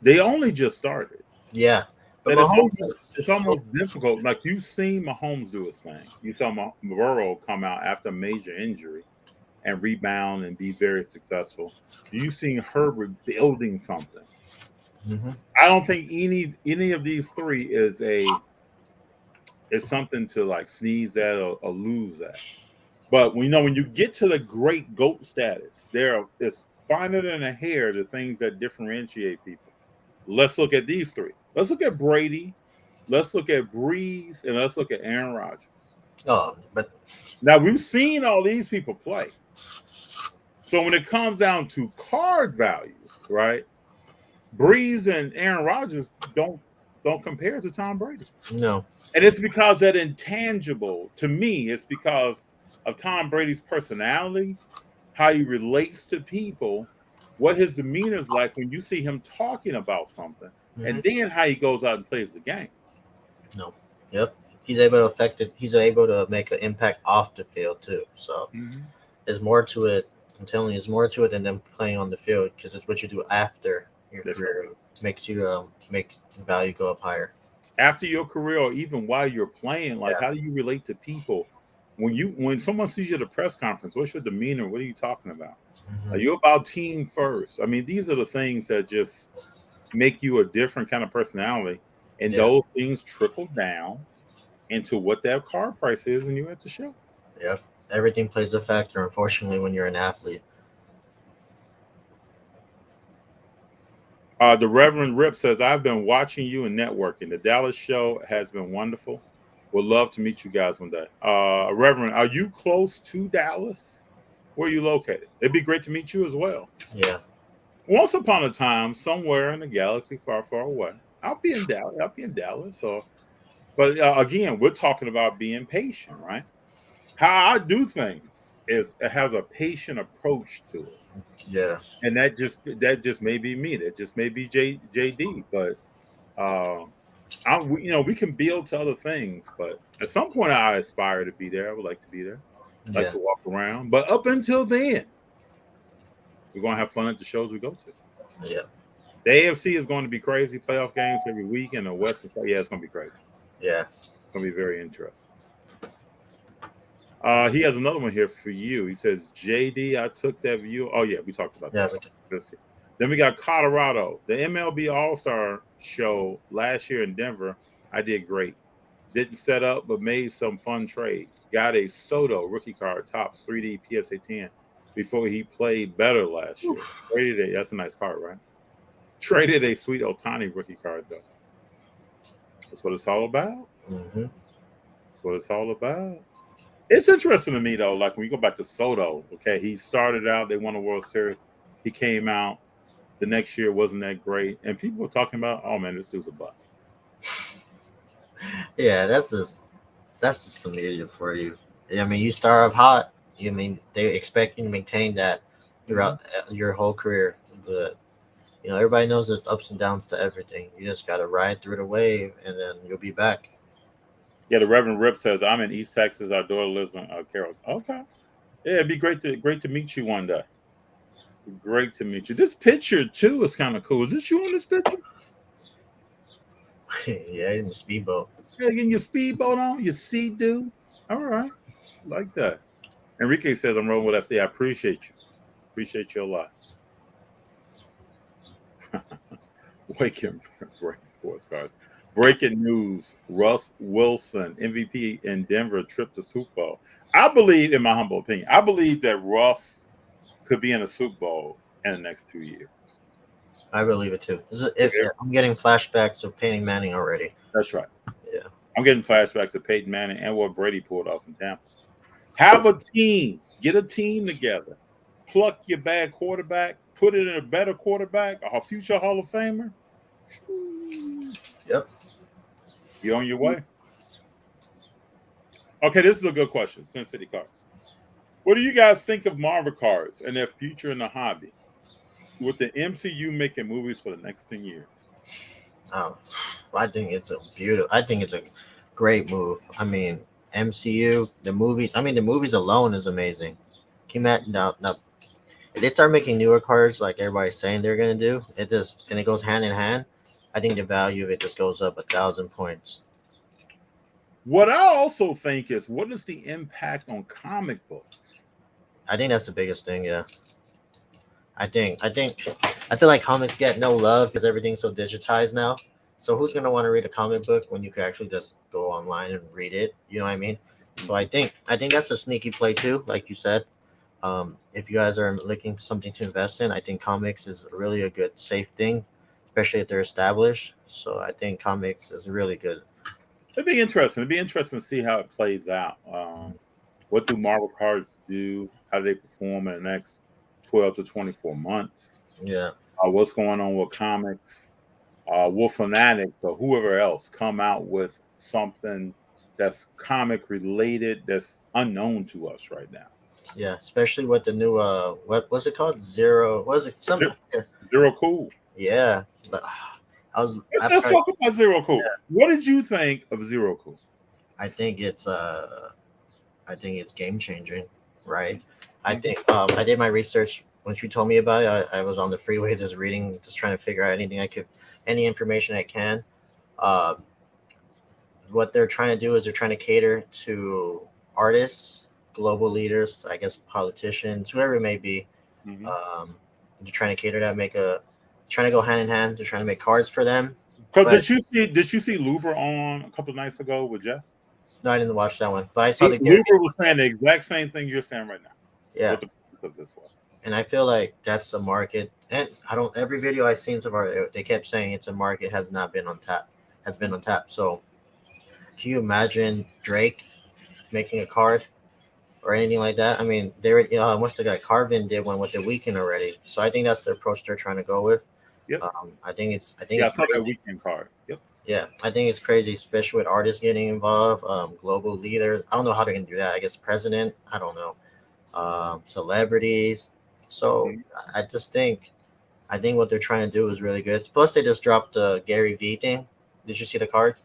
they only just started. Yeah, but That Mahomes. it's almost difficult. Like you've seen Mahomes do his thing. You saw Burrow come out after a major injury and rebound and be very successful. You've seen Herbert building something. Mhm. I don't think any of these three is something to like sneeze at or lose at. But we know when you get to the great GOAT status, it's finer than a hair the things that differentiate people. Let's look at these three. Let's look at Brady. Let's look at Breeze, and let's look at Aaron Rodgers. Oh, but Now we've seen all these people play. So when it comes down to card values, right? Breeze and Aaron Rodgers don't compare to Tom Brady. no. And it's because that intangible, to me, it's because of Tom Brady's personality, how he relates to people, what his demeanor is like when you see him talking about something, and Mhm. then how he goes out and plays the game. No. Yep. He's able to affect it. He's able to make an impact off the field too. So Mm-hmm. there's more to it. I'm telling you, there's more to it than them playing on the field because it's what you do after your That's career right. makes you make value go up higher. After your career, or even while you're playing, like Yeah. how do you relate to people? When someone sees you at a press conference, what's your demeanor? What are you talking about? Are Mhm. you about team first? I mean, these are the things that just make you a different kind of personality, and Yeah. those things trickle down into what that car price is when you're at the show. Yep. Everything plays a factor, unfortunately, when you're an athlete. The Reverend Rip says, I've been watching you and networking. The Dallas show has been wonderful. Would love to meet you guys one day. Reverend, are you close to Dallas? Where are you located? It'd be great to meet you as well. Yeah. Once upon a time, somewhere in the galaxy far, far away, I'll be in Dallas. I'll be in Dallas. But again, we're talking about being patient, right? How I do things is it has a patient approach to it, Yeah. and that just may be me. That just may be JD. But uh, we can build to other things. But at some point, I aspire to be there. I would like to be there. Like Yeah. to walk around. But up until then, we're gonna have fun at the shows we go to. Yeah. The AFC is going to be crazy. Playoff games every week, and the West is yeah, it's going to be crazy. Yeah. It's going to be very interesting. He has another one here for you. He says, JD, I took that view. Oh, yeah, we talked about Yeah. that. Then we got Colorado. The MLB All Star show last year in Denver. I did great. Didn't set up, but made some fun trades. Got a Soto rookie card, tops 3D PSA 10 before he played better last year. That's a nice card, right? Traded a sweet Otani rookie card, though. That's what it's all about. Mm-hmm. That's what it's all about. It's interesting to me though, like when you go back to Soto, okay, he started out, they won a World Series. He came out the next year, wasn't that great. And people were talking about, oh man, this dude's a bust. Yeah. That's the media for you. I mean, you start off hot. You mean they expect you to maintain that Mhm. throughout your whole career, but everybody knows there's ups and downs to everything. You just gotta ride through the wave, and then you'll be back. Yeah, the Reverend Rip says, I'm in East Texas. Our daughter lives in Carroll. Okay. Yeah, it'd be great to meet you one day. Great to meet you. This picture too is kind of cool. Is this you on this picture? Yeah, in the speedboat. Yeah, getting your speedboat on, your sea doo. All right. Like that. Enrique says I'm rolling with FD. I appreciate you. Appreciate you a lot. Waking break sports cards. Breaking news: Russ Wilson, MVP in Denver, trip to Super Bowl. I believe, in my humble opinion, I believe that Russ could be in a Super Bowl in the next 2 years. I believe it too. I'm getting flashbacks of Peyton Manning already. That's right. Yeah. I'm getting flashbacks of Peyton Manning and what Brady pulled off in Tampa. Have a team. Get a team together. Pluck your bad quarterback. Put it in a better quarterback, a future Hall of Famer. Yep. You're on your way. Okay, this is a good question. Sin City Cards. What do you guys think of Marvel cards and their future in the hobby? With the MCU making movies for the next 10 years. I think it's a great move. I mean, MCU, the movies. I mean, the movies alone is amazing. Can you imagine now? If they start making newer cards like everybody's saying they're gonna do, it goes hand in hand. I think the value of it just goes up 1,000 points. What I also think is, what is the impact on comic books? I think that's the biggest thing. Yeah. I feel like comics get no love because everything's so digitized now. So who's gonna want to read a comic book when you could actually just go online and read it? You know what I mean? So I think that's a sneaky play too, like you said. If you guys are looking for something to invest in, I think comics is really a good safe thing, especially if they're established. So I think comics is really good. It'd be interesting. It'd be interesting to see how it plays out. What do Marvel cards do? How do they perform in the next 12 to 24 months? Yeah. What's going on with comics? Will Fanatics or whoever else come out with something that's comic related that's unknown to us right now? Yeah, especially with the new what was it called? Zero. What was it? Something. Zero Cool. Yeah. Let's just talk about Zero Cool. Yeah. What did you think of Zero Cool? I think it's game changing, right? Mm-hmm. I think I did my research once you told me about it. I was on the freeway just reading, just trying to figure out any information I can. What they're trying to do is they're trying to cater to artists, global leaders, I guess politicians, whoever it may be. Mm-hmm. They're trying to cater that, trying to go hand in hand. They're trying to make cards for them. Because did you see Luber on a couple of nights ago with Jeff? No, I didn't watch that one, but I saw the Luber was saying the exact same thing you're saying right now. Yeah. What the purpose of this was. And I feel like that's the market. And every video I've seen so far, they kept saying it's a market has been untapped. So can you imagine Drake making a card or anything like that? I mean, once the guy Carvin did one with the Weeknd already. So I think that's the approach they're trying to go with. Yep. I think it's that Weeknd card. Yep. Yeah, I think it's crazy, especially with artists getting involved, global leaders. I don't know how they're gonna do that. I guess president. I don't know. Celebrities. So I think what they're trying to do is really good. Plus, they just dropped the Gary Vee thing. Did you see the cards?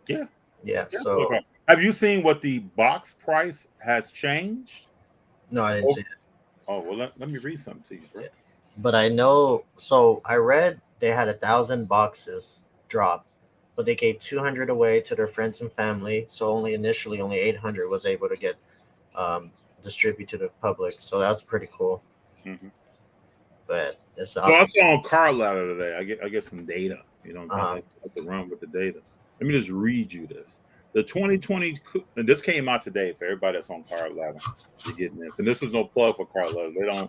Yeah. Yeah. So, have you seen what the box price has changed? No, I didn't see it. Oh well, let me read something to you, bro. Yeah. But I know. So I read they had 1,000 boxes drop, but they gave 200 away to their friends and family. So initially only 800 was able to get distributed to the public. So that was pretty cool. Mm-hmm. But I saw on Card Ladder today. I get some data. You know, I have to run with the data. Let me just read you this. The 2020, and this came out today for everybody that's on Card Ladder. You're getting this, and this is no plug for Card Ladder.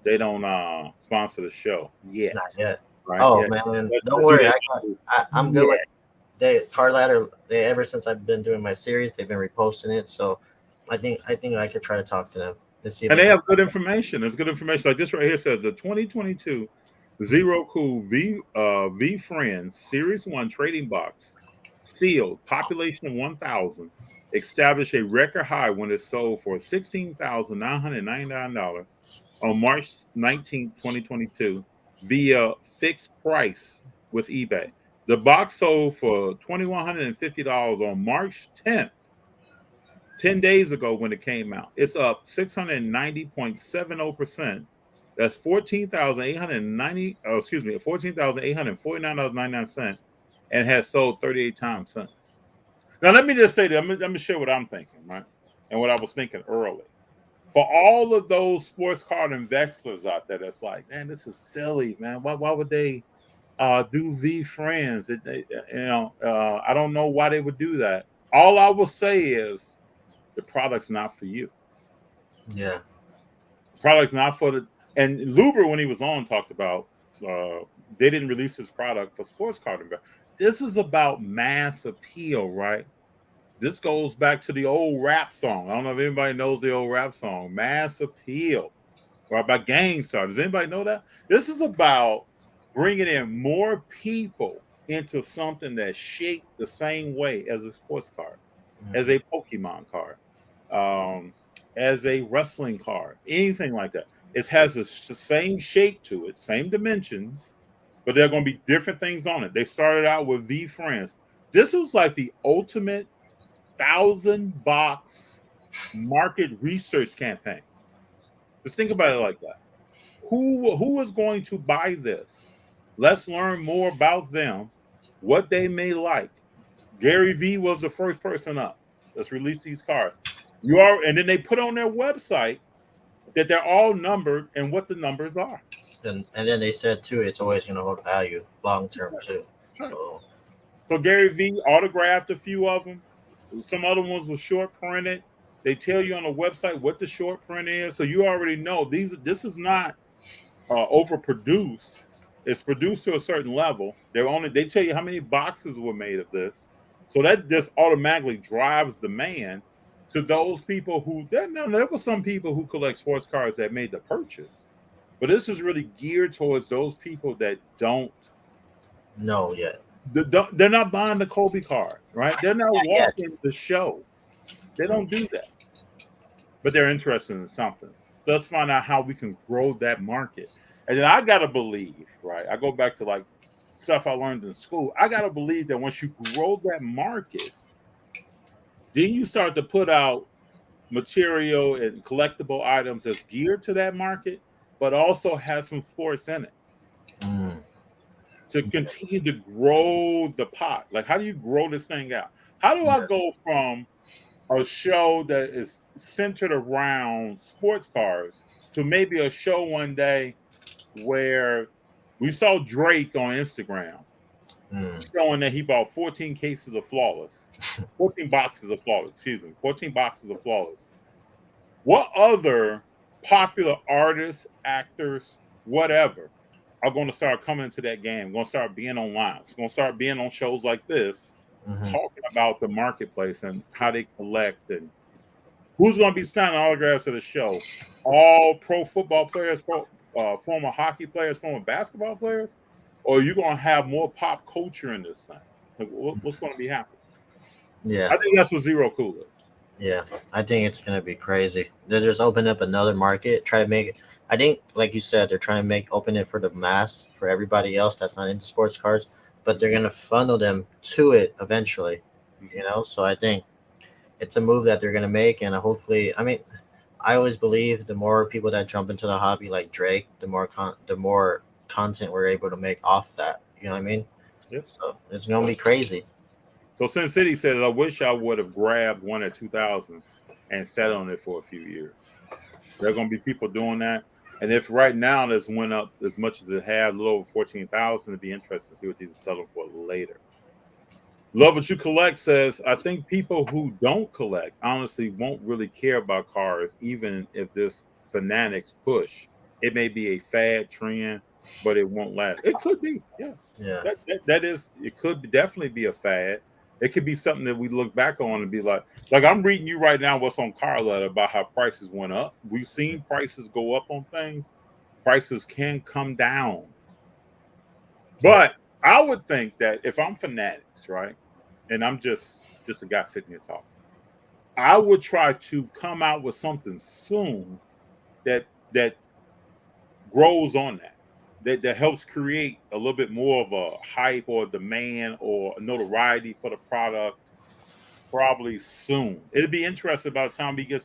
They don't sponsor the show yet. Not yet. Right? Oh yet. man, don't worry. I'm good with Card Ladder. Ever since I've been doing my series, they've been reposting it. So I think I could try to talk to them. And they have good information. There's good information. Like this right here says the 2022 Zero Cool V Friends Series 1 trading box sealed, population of 1,000, established a record high when it sold for $16,999 on March 19, 2022 via fixed price with eBay. The box sold for $2,150 on March 10th. 10 days ago when it came out. It's up 690.70%. That's $14,849.99 and has sold 38 times since. Now let me just say that let me share what I'm thinking, right? And what I was thinking early. For all of those sports card investors out there that's like, man, this is silly, man. Why would they do V Friends? I don't know why they would do that. All I will say is the product's not for you. Yeah. The product's not for the. And Luber, when he was on, talked about they didn't release this product for sports car. This is about mass appeal, right? This goes back to the old rap song. I don't know if anybody knows the old rap song, Mass Appeal, or about Gangstar. Does anybody know that? This is about bringing in more people into something that's shaped the same way as a sports car, as a Pokemon card, as a wrestling card, anything like that. It has the same shape to it, same dimensions, but there are going to be different things on it. They started out with V Friends. This was like the ultimate 1,000-box market research campaign. Just think about it like that. Who is going to buy this? Let's learn more about them, what they may like. Gary Vee was the first person up. Let's release these cars. And then they put on their website that they're all numbered and what the numbers are. And then they said too, it's always going to hold value long term too. Sure. So Gary Vee autographed a few of them. Some other ones were short printed. They tell you on the website what the short print is, so you already know this is not overproduced. It's produced to a certain level. They tell you how many boxes were made of this, so that just automatically drives demand to those people who. There were some people who collect sports cars that made the purchase, but this is really geared towards those people that don't know yet. They're not buying the Kobe card, right? They're not watching the show. They don't do that, but they're interested in something. So let's find out how we can grow that market. And then I gotta believe, right? I go back to like stuff I learned in school. I gotta believe that once you grow that market, then you start to put out material and collectible items that's geared to that market, but also has some sports in it. To continue to grow the pot. Like, how do you grow this thing out? How do I go from a show that is centered around sports cars to maybe a show one day where we saw Drake on Instagram showing that he bought 14 cases of Flawless, 14 boxes of Flawless, 14 boxes of Flawless. What other popular artists, actors, whatever, are going to start coming into that game, going to start being online. It's going to start being on shows like this, talking about the marketplace and how they collect and who's going to be signing autographs to the show. All pro football players, former hockey players, former basketball players, or are you going to have more pop culture in this thing? Like, what's going to be happening? Yeah. I think that's what Zero Cool is. Yeah, I think it's going to be crazy. They're just open up another market, try to make it. I think, like you said, they're trying to open it for the mass, for everybody else that's not into sports cars, but they're going to funnel them to it eventually, So I think it's a move that they're going to make, and hopefully, I mean, I always believe the more people that jump into the hobby, like Drake, the more content we're able to make off that. You know what I mean? Yep. So it's going to be crazy. So Sin City says, I wish I would have grabbed one at 2000 and sat on it for a few years. There are going to be people doing that. And if right now this went up as much as it had, a little over 14,000, it'd be interesting to see what these are selling for later. Love What You Collect says, I think people who don't collect honestly won't really care about cars, even if this fanatics push. It may be a fad trend, but it won't last. It could be, yeah. That is, it could definitely be a fad. It could be something that we look back on and be like I'm reading you right now what's on Car Letter about how prices went up. We've seen prices go up on things. Prices can come down. But I would think that if I'm Fanatics, right, and I'm just a guy sitting here talking, I would try to come out with something soon that grows on that helps create a little bit more of a hype or demand or notoriety for the product probably soon. It'll be interesting by the time we get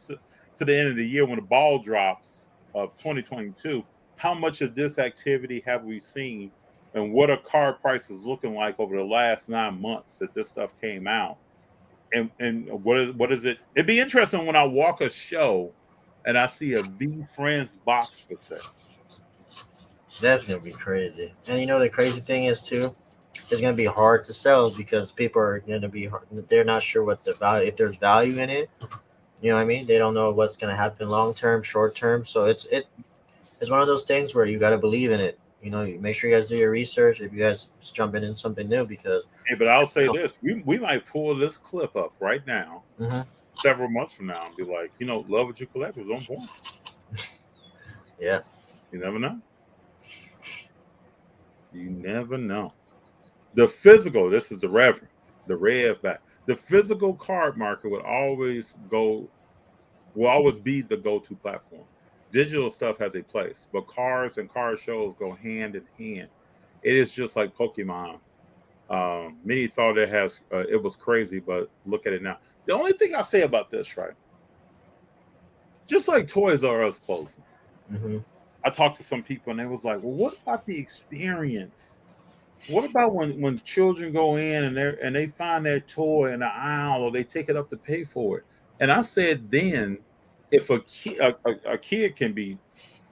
to the end of the year when the ball drops of 2022, how much of this activity have we seen and what are car prices looking like over the last 9 months that this stuff came out? And what is it? It'd be interesting when I walk a show and I see a V Friends box for sale. That's going to be crazy. And the crazy thing is too, it's going to be hard to sell because people are going to be, they're not sure what the value, if there's value in it, you know what I mean? They don't know what's going to happen long-term, short-term. So it's one of those things where you got to believe in it. you make sure you guys do your research if you guys just jumping in something new because Hey, but I'll you say know, this: we might pull this clip up right now, mhm, several months from now, and be like, love what you collect was on point. yeah, You never know. You never know. The physical. This is the Reverend, the Rev back. The physical card market will always be the go-to platform. Digital stuff has a place, but cars and car shows go hand in hand. It is just like Pokemon. Many thought it was crazy, but look at it now. The only thing I say about this, right? Just like Toys R Us closing, hmm I talked to some people and they was like, "Well, what about the experience? What about when children go in and they find their toy in the aisle or they take it up to pay for it?" And I said, then if a kid can be,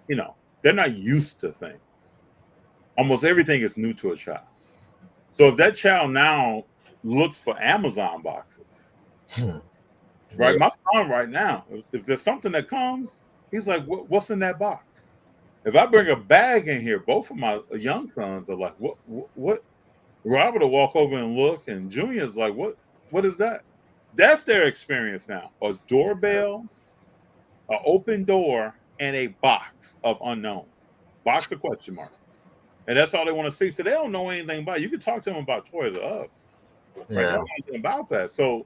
they're not used to things. Almost everything is new to a child. So if that child now looks for Amazon boxes, right? yeah, My son right now, if there's something that comes, he's like, "What's in that box?" If I bring a bag in here, both of my young sons are like, What?" Robert will walk over and look, and Junior's like, What is that?" That's their experience now. A doorbell, an open door, and a box of unknown, box of question marks, and that's all they want to see. So they don't know anything about it. You can talk to them about Toys R Us, right? They don't yeah. know anything about that. So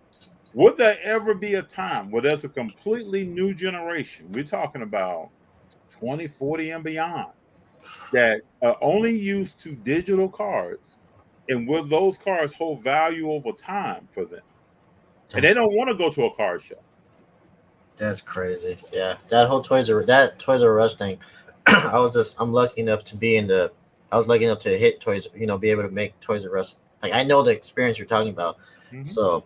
would there ever be a time where there's a completely new generation? We're talking about 2040 and beyond that are only used to digital cards, and will those cards hold value over time for them? And they That's don't want to go to a card show. that's crazy. Yeah, that Toys R Us thing. I'm lucky enough to be in the. I was lucky enough to hit Toys. Be able to make Toys R Us. Like I know the experience you're talking about. Hmm. So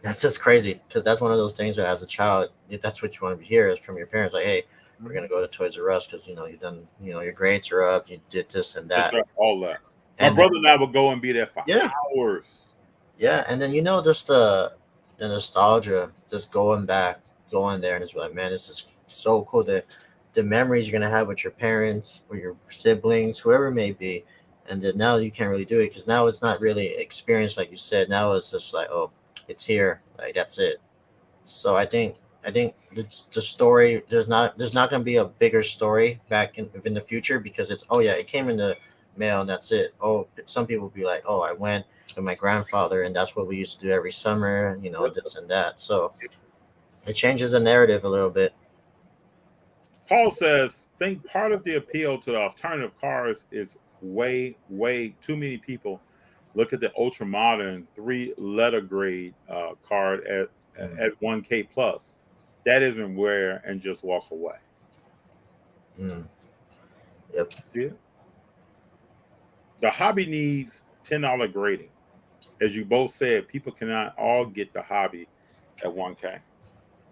that's just crazy because that's one of those things that as a child, that's what you want to hear is from your parents. Like, hey, we're Hmm. gonna go to Toys R Us because you've done, your grades are up, you did this and That's that, right, all that. My and then, brother and I would go and be there for yeah, hours. yeah, and then just the nostalgia, just going there, and it's like, man, this is so cool. The memories you're gonna have with your parents or your siblings, whoever it may be, and then now you can't really do it because now it's not really experience like you said. Now it's just like, oh, it's here, like that's it. So I think the story there's not going to be a bigger story back in the future because it's, oh yeah, it came in the mail and that's it. Oh, some people will be like, oh, I went with my grandfather and that's what we used to do every summer, this and that. So it changes the narrative a little bit. Paul says, think part of the appeal to the alternative cars is way, way too many people look at the ultra modern three-letter grade card Mm, at 1K plus. That isn't rare and just walk away. mm, yep. Yeah. The hobby needs $10 grading. As you both said, people cannot all get the hobby at 1K.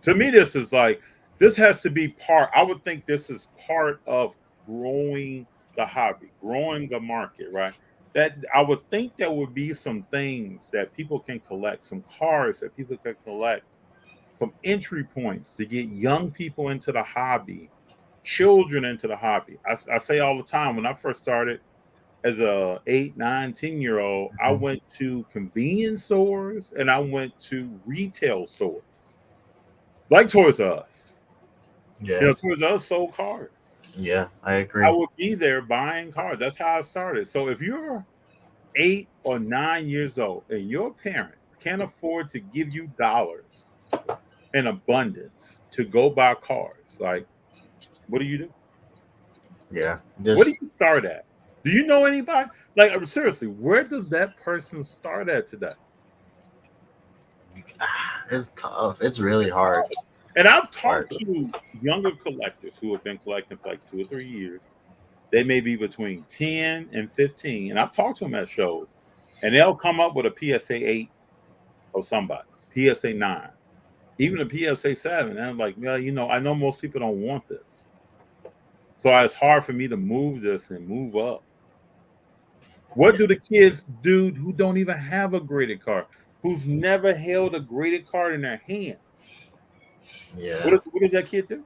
To me, this has to be part. I would think this is part of growing the hobby, growing the market, right? That I would think there would be some things that people can collect, some cards that people can collect, some entry points to get young people into the hobby, children into the hobby. I say all the time when I first started as a 8, 9, 10 year old, I Mhm. went to convenience stores and I went to retail stores like Toys R Us. Yeah, Toys R Us sold cards. yeah, I I agree. would be there buying cards. That's how I started. So if you're 8 or 9 years old and your parents can't afford to give you dollars in abundance to go buy cards, like, what do you do? Yeah, What do just you start at? Do you know anybody? Like, seriously, where does that person start at today? it's tough. It's really hard. And I've Hard. talked to younger collectors who have been collecting for like 2 or 3 years. They may be between 10 and 15. And I've talked to them at shows, and they'll come up with a PSA 8 or somebody, PSA 9, even a PSA 7. And I'm like, well, I know most people don't want this. So it's hard for me to move this and move up. What Yeah, do the kids do who don't even have a graded card, who's never held a graded card in their hand? yeah. What does that kid do?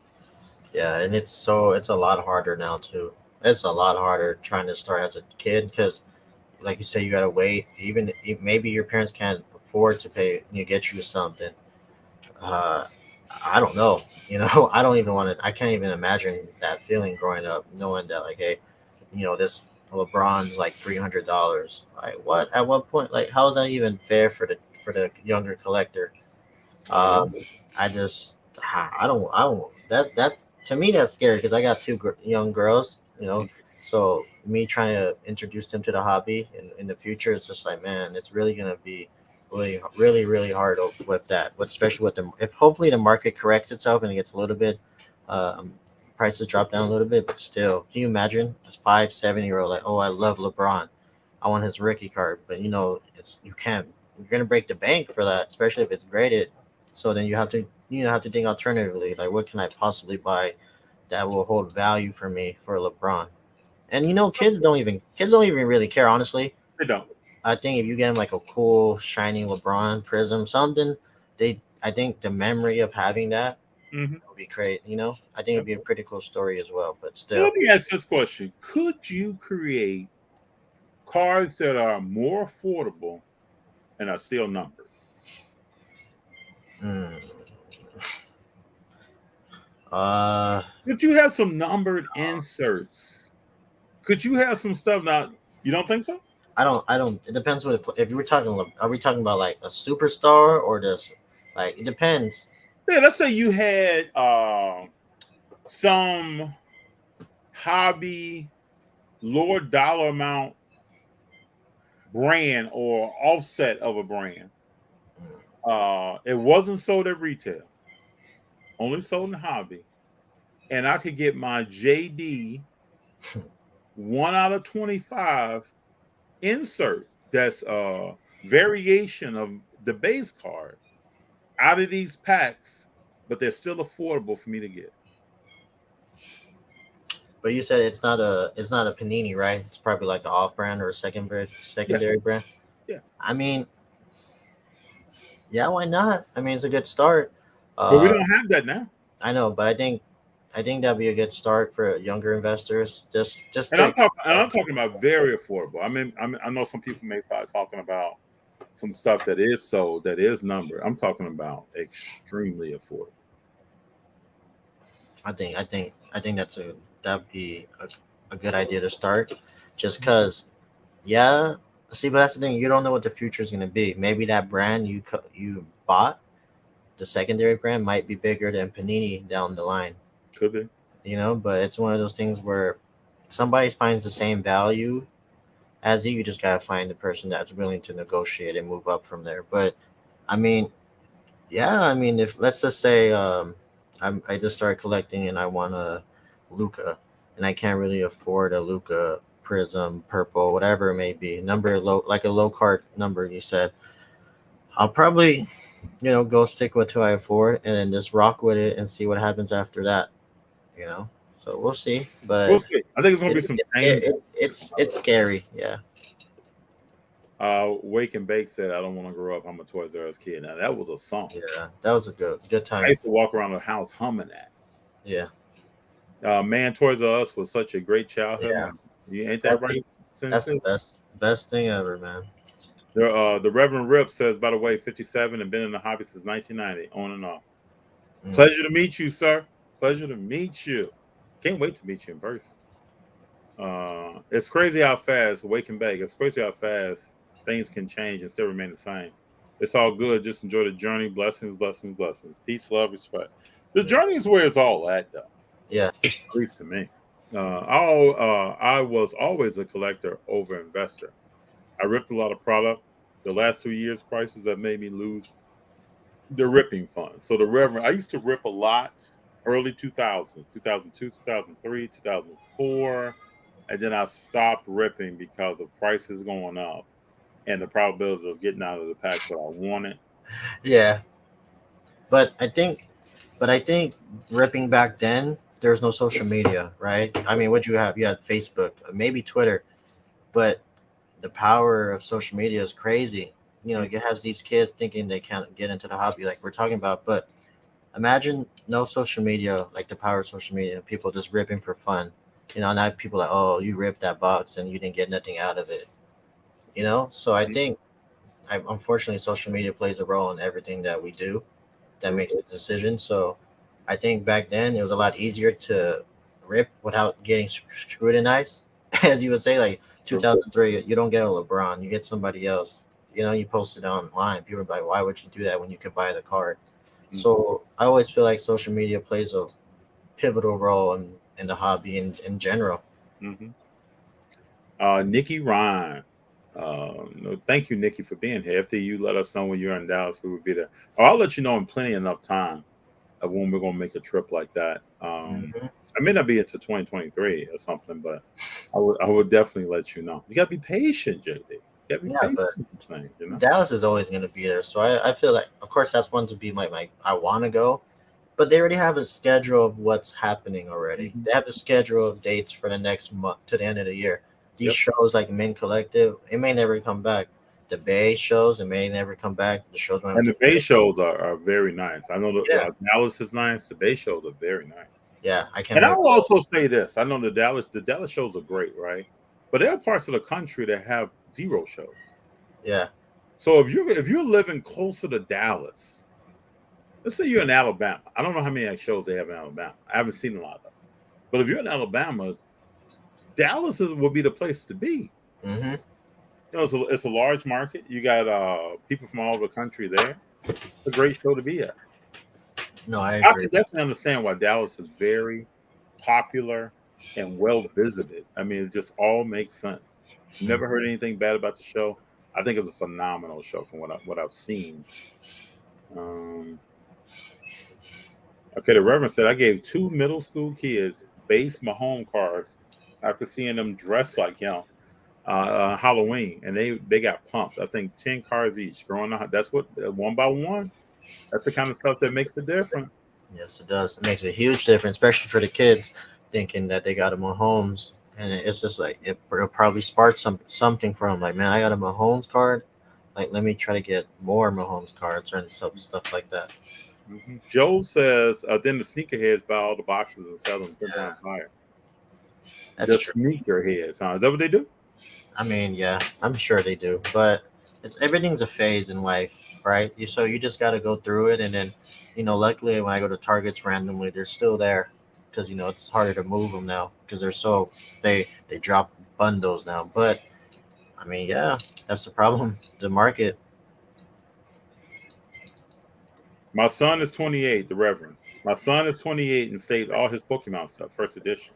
Yeah, and it's a lot harder now too. it's a lot harder trying to start as a kid because, like you say, you gotta wait. Even if maybe your parents can't afford to pay, get you something. Uh, I don't know. I don't even want to. I can't even imagine that feeling growing up, knowing that like, hey, this LeBron's like $300. Like what? At what point? Like, how is that even fair for the younger collector? Not at all. I just, I don't. That's to me that's scary because I got two young girls. So me trying to introduce them to the hobby in the future, it's just like, man, it's really gonna be really, really, really hard with that. Especially with the if hopefully the market corrects itself and it gets a little bit, um, prices drop down a little bit, but still, can you imagine a 5, 7 year old like, oh, I love LeBron, I want his rookie card, but it's you can't. You're gonna break the bank for that, especially if it's graded. So then you have to think alternatively, like what can I possibly buy that will hold value for me for LeBron? And kids don't even really care, honestly. They don't. I think if you get them like a cool shiny LeBron prism something, I think the memory of having that Hmm. would be great. I think it'd be a pretty cool story as well. But So let still, me ask this question: could you create cards that are more affordable and are still numbered? mm, uh, Could you have some numbered inserts? Could you have some stuff now? You don't think so? I don't. It depends what if you were talking. Are we talking about like a superstar or just like it depends. Yeah, let's say you had some hobby lower dollar amount brand or offset of a brand. It wasn't sold at retail, only sold in hobby, and I could get my JD 1 out of 25 insert that's a variation of the base card out of these packs, but they're still affordable for me to get. But you said it's not a Panini, right? It's probably like an off brand or a Yes, secondary brand. yeah, I mean, yeah, why not? I mean, it's a good start. but we Uh, don't have that now. I know, but I think that'd be a good start for younger investors. Just And to I'm talking about very affordable. I know some people may start talking about some stuff that is sold that is numbered. I'm talking about extremely affordable. I think that'd be a good idea to start. Just cause, yeah. See, but that's the thing. You don't know what the future is gonna be. Maybe that brand you bought, the secondary brand, might be bigger than Panini down the line. Could be. But it's one of those things where somebody finds the same value as you just gotta find the person that's willing to negotiate and move up from there. But I mean, yeah, I mean, if let's just say I just started collecting and I want a Luca, and I can't really afford a Luca Prism Purple, whatever it may be, number low like a low card number. You said I'll probably go stick with who I afford and then just rock with it and see what happens after that. You know, so we'll see, We'll but see. I think it's going to it, be some it's change. it's scary. Yeah. Wake and Bake said, "I don't want to grow up. I'm a Toys R Us kid." Now that was a song. Yeah, that was a good I time. used to walk around the house humming that. Yeah, Man, Toys R Us was such a great childhood yeah. memory. You ain't that That's right, that's the Sensei? best thing ever, man. The Reverend Rip says, by the way, 57 and been in the hobby since 1990, on and off. Mm. Pleasure to meet you, sir. Pleasure to meet you. Can't wait to meet you in person. It's crazy how fast Wake and Bake. It's crazy how fast things can change and still remain the same. It's all good. Just enjoy the journey. Blessings, blessings, blessings. Peace, love, respect. The Yeah, journey is where it's all at, though. yeah, At least to me. I was always a collector over investor. I ripped a lot of product. The last 2 years, prices have made me lose the ripping fund. So the Reverend, I used to rip a lot early 2000s, 2002, 2003, 2004, and then I stopped ripping because of prices going up and the probability of getting out of the packs that I wanted. yeah. But I think ripping back then, there was no social media, right? I mean, what you have? You had Facebook, maybe Twitter, but the power of social media is crazy. It has these kids thinking they can't get into the hobby, like we're talking about. But imagine no social media, like the power of social media, people just ripping for fun. You know, now people are like, oh, you ripped that box and you didn't get nothing out of it. You know, so I think, unfortunately, social media plays a role in everything that we do that makes the decision. So I think back then it was a lot easier to rip without getting scrutinized, as you would say, like True. 2003. You don't get a LeBron, you get somebody else. You know, you post it online. People are like, why would you do that when you could buy the card? So I always feel like social media plays a pivotal role in the hobby in general. Mm-hmm. Nikki Ryan. No, thank you, Nikki, for being here. After you let us know when you're in Dallas, we will be there. Or I'll let you know in plenty enough time of when we're gonna make a trip like that. Hmm. I may not be into 2023 or something, but I would definitely let you know. You gotta be patient, JD. You gotta be Yeah, patient but with these things, you know. Dallas is always going to be there. So I feel like, of course, that's one to be my I want to go, but they already have a schedule of what's happening already. Mhm. They have a schedule of dates for the next month to the end of the year. These Yep. shows like Min Collective, it may never come back. The Bay shows, it may never come back. The shows might And the get Bay shows are very nice. I know that yeah, Dallas is nice. The Bay shows are very nice. yeah. I can't And wait. I'll also say this: I know the Dallas shows are great, right? But there are parts of the country that have zero shows. Yeah, So if you're living closer to Dallas, let's say you're in Alabama. I don't know how many shows they have in Alabama. I haven't seen a lot of them. But if you're in Alabama, will be the place to be. hmm, It's a large market. You got people from all over the country there. It's a great show to be at. no, I I agree. can definitely understand why Dallas is very popular and well visited. I mean, it just all makes sense. Never Mhm. heard anything bad about the show. I think it's a phenomenal show from what I've seen. Um, okay, the Reverend said I gave two middle school kids base Mahone cars after seeing them dressed like him Halloween, and they got pumped. I think 10 cars each. Growing up, that's what one by one. That's the kind of stuff that makes a difference. Yes, it does. It makes a huge difference, especially for the kids thinking that they got a Mahomes, and it's just like it'll probably spark something for them. Like, man, I got a Mahomes card. Like, let me try to get more Mahomes cards and stuff like that. Joe says, then the sneakerheads buy all the boxes and sell them 10 Yeah, times higher. that's The true. sneakerheads, huh? Is that what they do? I mean, yeah, I'm sure they do, but it's everything's a phase in life, right? So you just got to go through it, and then, luckily when I go to Targets randomly, they're still there because it's harder to move them now because they drop bundles now. But I mean, yeah, that's the problem. The market. My son is 28, the Reverend. My son is 28 and saved all his Pokemon stuff, first edition.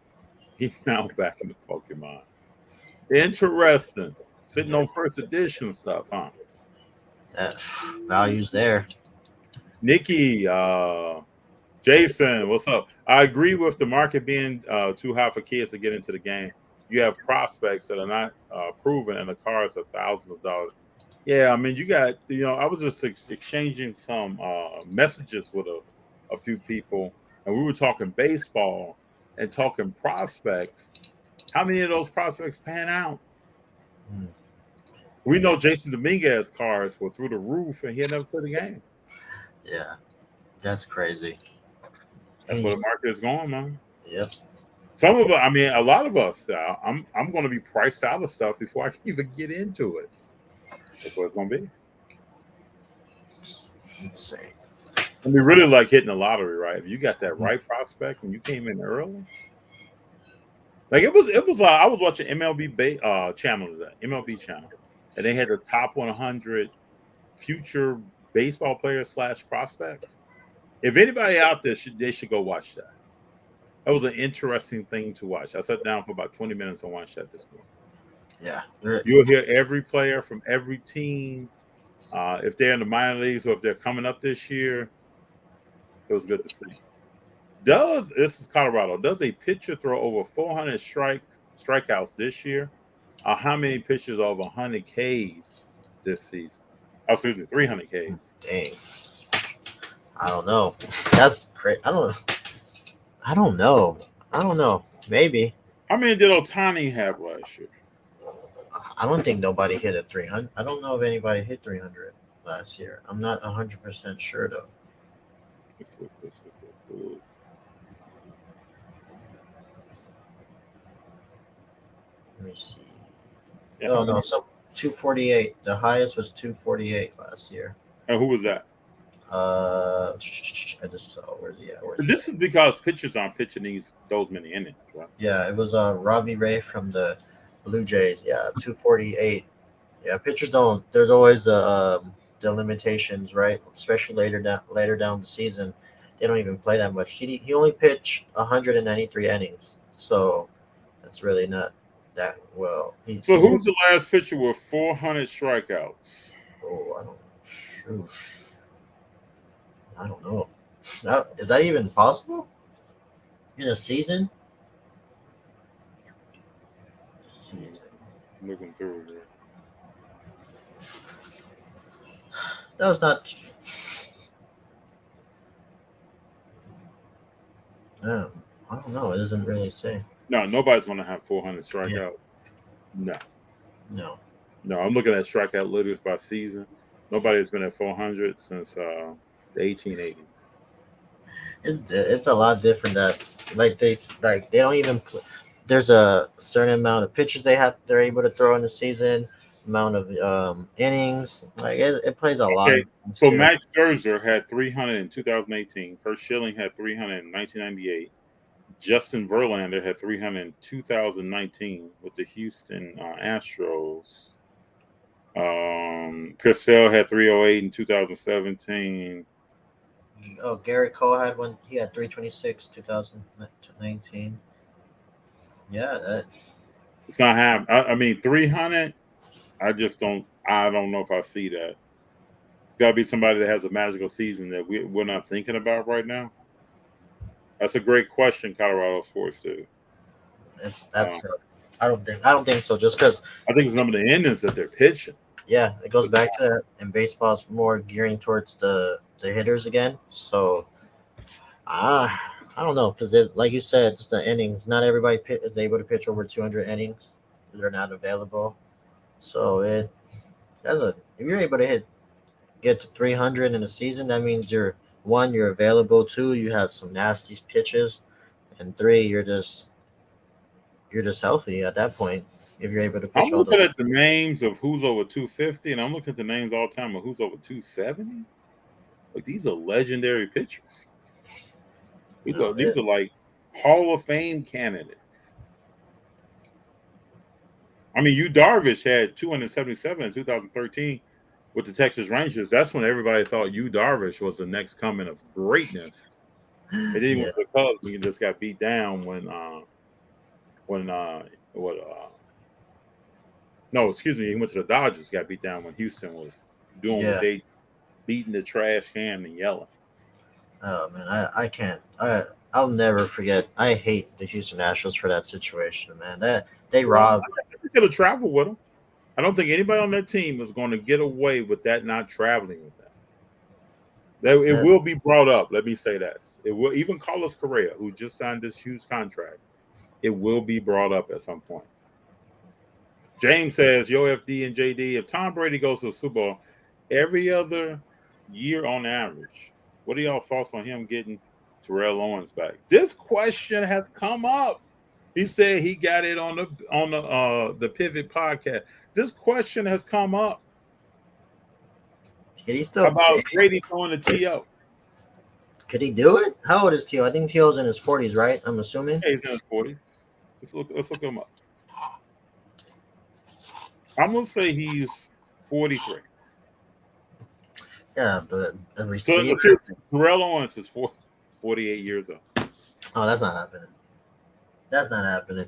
He's now back into Pokemon. Interesting. Sitting Yeah, on first edition stuff, huh? that values there. Nikki, Jason, what's up? I agree with the market being too high for kids to get into the game. You have prospects that are not proven, and the cars are thousands of dollars. Yeah, I mean, I was just exchanging some messages with a few people, and we were talking baseball and talking prospects. How many of those prospects pan out? Mm, We know Jason Dominguez cars were through the roof, and he had never played a game. yeah, that's crazy. That's And where the market is going, man. yep, Some of us, I mean, a lot of us, I'm going to be priced out of stuff before I can even get into it. That's what it's going to be. insane. I mean, really like hitting the lottery, right? If you got that right prospect and you came in early, like it was. I was watching channel today, MLB channel, and they had the top 100 future baseball players / prospects. If anybody out there they should go watch that. That was an interesting thing to watch. I sat down for about 20 minutes and watched that this morning. Yeah, You'll hear every player from every team. If they're in the minor leagues or if they're coming up this year, it was good to see. This is Colorado? Does a pitcher throw over 400 strikeouts this year? How many pitchers over 100 Ks this season? Oh, excuse me, 300 Ks. dang. I don't know. That's great. I don't know. I don't know. Maybe. How many did Otani have last year? I don't think nobody hit a 300. I don't know if anybody hit 300 last year. I'm not 100% sure though. Let's look. Let me see. Yeah, Oh no, so 248. The highest was 248 last year. And who was that? I just saw. Where's he at? Where's he This at? is because pitchers aren't pitching those many innings, right? Yeah, it was Robbie Ray from the Blue Jays. Yeah, 248. Yeah, pitchers don't. There's always the limitations, right? Especially later down the season, they don't even play that much. He only pitched 193 innings, so that's really not that well. So who's the last pitcher with 400 strikeouts? Oh, I don't know. Is that even possible in a season? Looking through here. That was not. I don't know. It doesn't really say. No, nobody's going to have 400 strikeouts. Yeah. No. No. I'm looking at strikeout leaders by season. Nobody has been at 400 since the 1880s. It's a lot different. That they don't even. There's a certain amount of pitches they're able to throw in the season. Amount of innings. Like it plays a lot. Okay, so Max Scherzer had 300 in 2018. Kurt Schilling had 300 in 1998. Justin Verlander had 300 in 2019 with the Houston Astros. Chris Sale had 308 in 2017. Oh, Garrett Cole had one. He had 326 2019. Yeah, It's not happening. I mean, 300. I don't know if I see that. It's got to be somebody that has a magical season that we're not thinking about right now. That's a great question, Colorado Sports too. That's I don't think so. Just because I think it's some of the innings that they're pitching. Yeah, it goes back to that. And baseball's more gearing towards the hitters again. So, I don't know because like you said, just the innings. Not everybody is able to pitch over 200 innings. They're not available. So if you're able to get to 300 in a season, that means you're available. Two, you have some nasty pitches, and three, you're just healthy at that point. If you're able to pitch I'm all looking those. at the names of who's over 250, and I'm looking at the names all the time of who's over 270. Like these are legendary pitchers. These are like Hall of Fame candidates. I mean, Darvish had 277 in 2013 with the Texas Rangers. That's when everybody thought Darvish was the next coming of greatness. And then with the Cubs, he just got beat down he went to the Dodgers, got beat down when Houston was doing what they beating the trash can and yelling. Oh man, I can't. I'll never forget. I hate the Houston Astros for that situation, man. That they robbed. I could have traveled with them. I don't think anybody on that team is going to get away with that not traveling with them. It will be brought up. Let me say that. It will, even Carlos Correa, who just signed this huge contract, it will be brought up at some point. James says, Yo, FD and JD, if Tom Brady goes to the Super Bowl every other year on average, what are y'all thoughts on him getting Terrell Owens back? This question has come up. He said he got it on the Pivot podcast. This question has come up. Could he still about Brady going to T.O.? Could he do it? How old is T.O.? I think T.O.'s in his 40s, right? I'm assuming. Yeah, he's in his 40s. Let's look him up. I'm gonna say he's 43. Yeah, but a receiver. So Terrell Owens is 48 years old. Oh, that's not happening. That's not happening.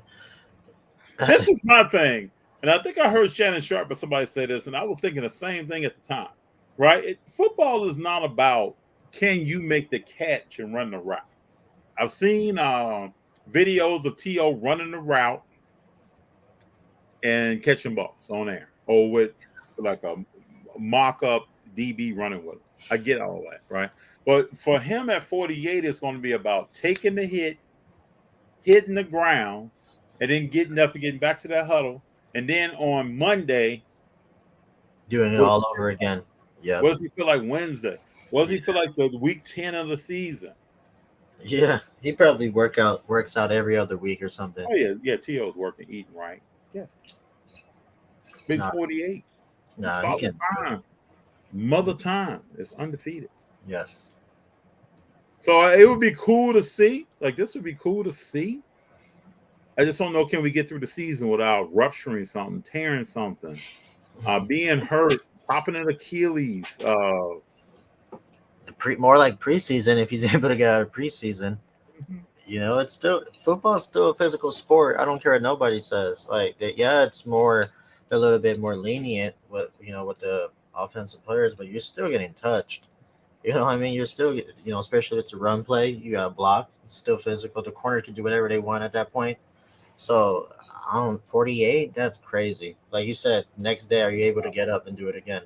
This is my thing, and I think I heard Shannon Sharp or somebody say this, and I was thinking the same thing at the time. Right? Football is not about can you make the catch and run the route. I've seen videos of T.O. running the route and catching balls on air, or with like a mock-up DB running with him. I get all that, right? But for him at 48, it's going to be about taking the hit, hitting the ground, and then getting up and getting back to that huddle. And then on Monday, doing it all over again. Yeah. What does he feel like Wednesday? What does he feel like the week 10 of the season? Yeah, he probably works out every other week or something. Oh yeah, T.O.'s working, eating right. Yeah. Big Nah, 48. nah, he Father can do it. Time. Mother Time is undefeated. Yes. So it would be cool to see. Like, this would be cool to see. I just don't know, can we get through the season without rupturing something, tearing something, being hurt, popping an Achilles. More like preseason if he's able to get out of preseason. Mhm. You know, it's still football's still a physical sport. I don't care what nobody says. Like that, yeah, it's more a little bit more lenient with with the offensive players, but you're still getting touched. You know what I mean? You're still especially if it's a run play, you got to block. It's still physical. The corner can do whatever they want at that point. So I don't 48, that's crazy. Like you said, next day are you able to get up and do it again?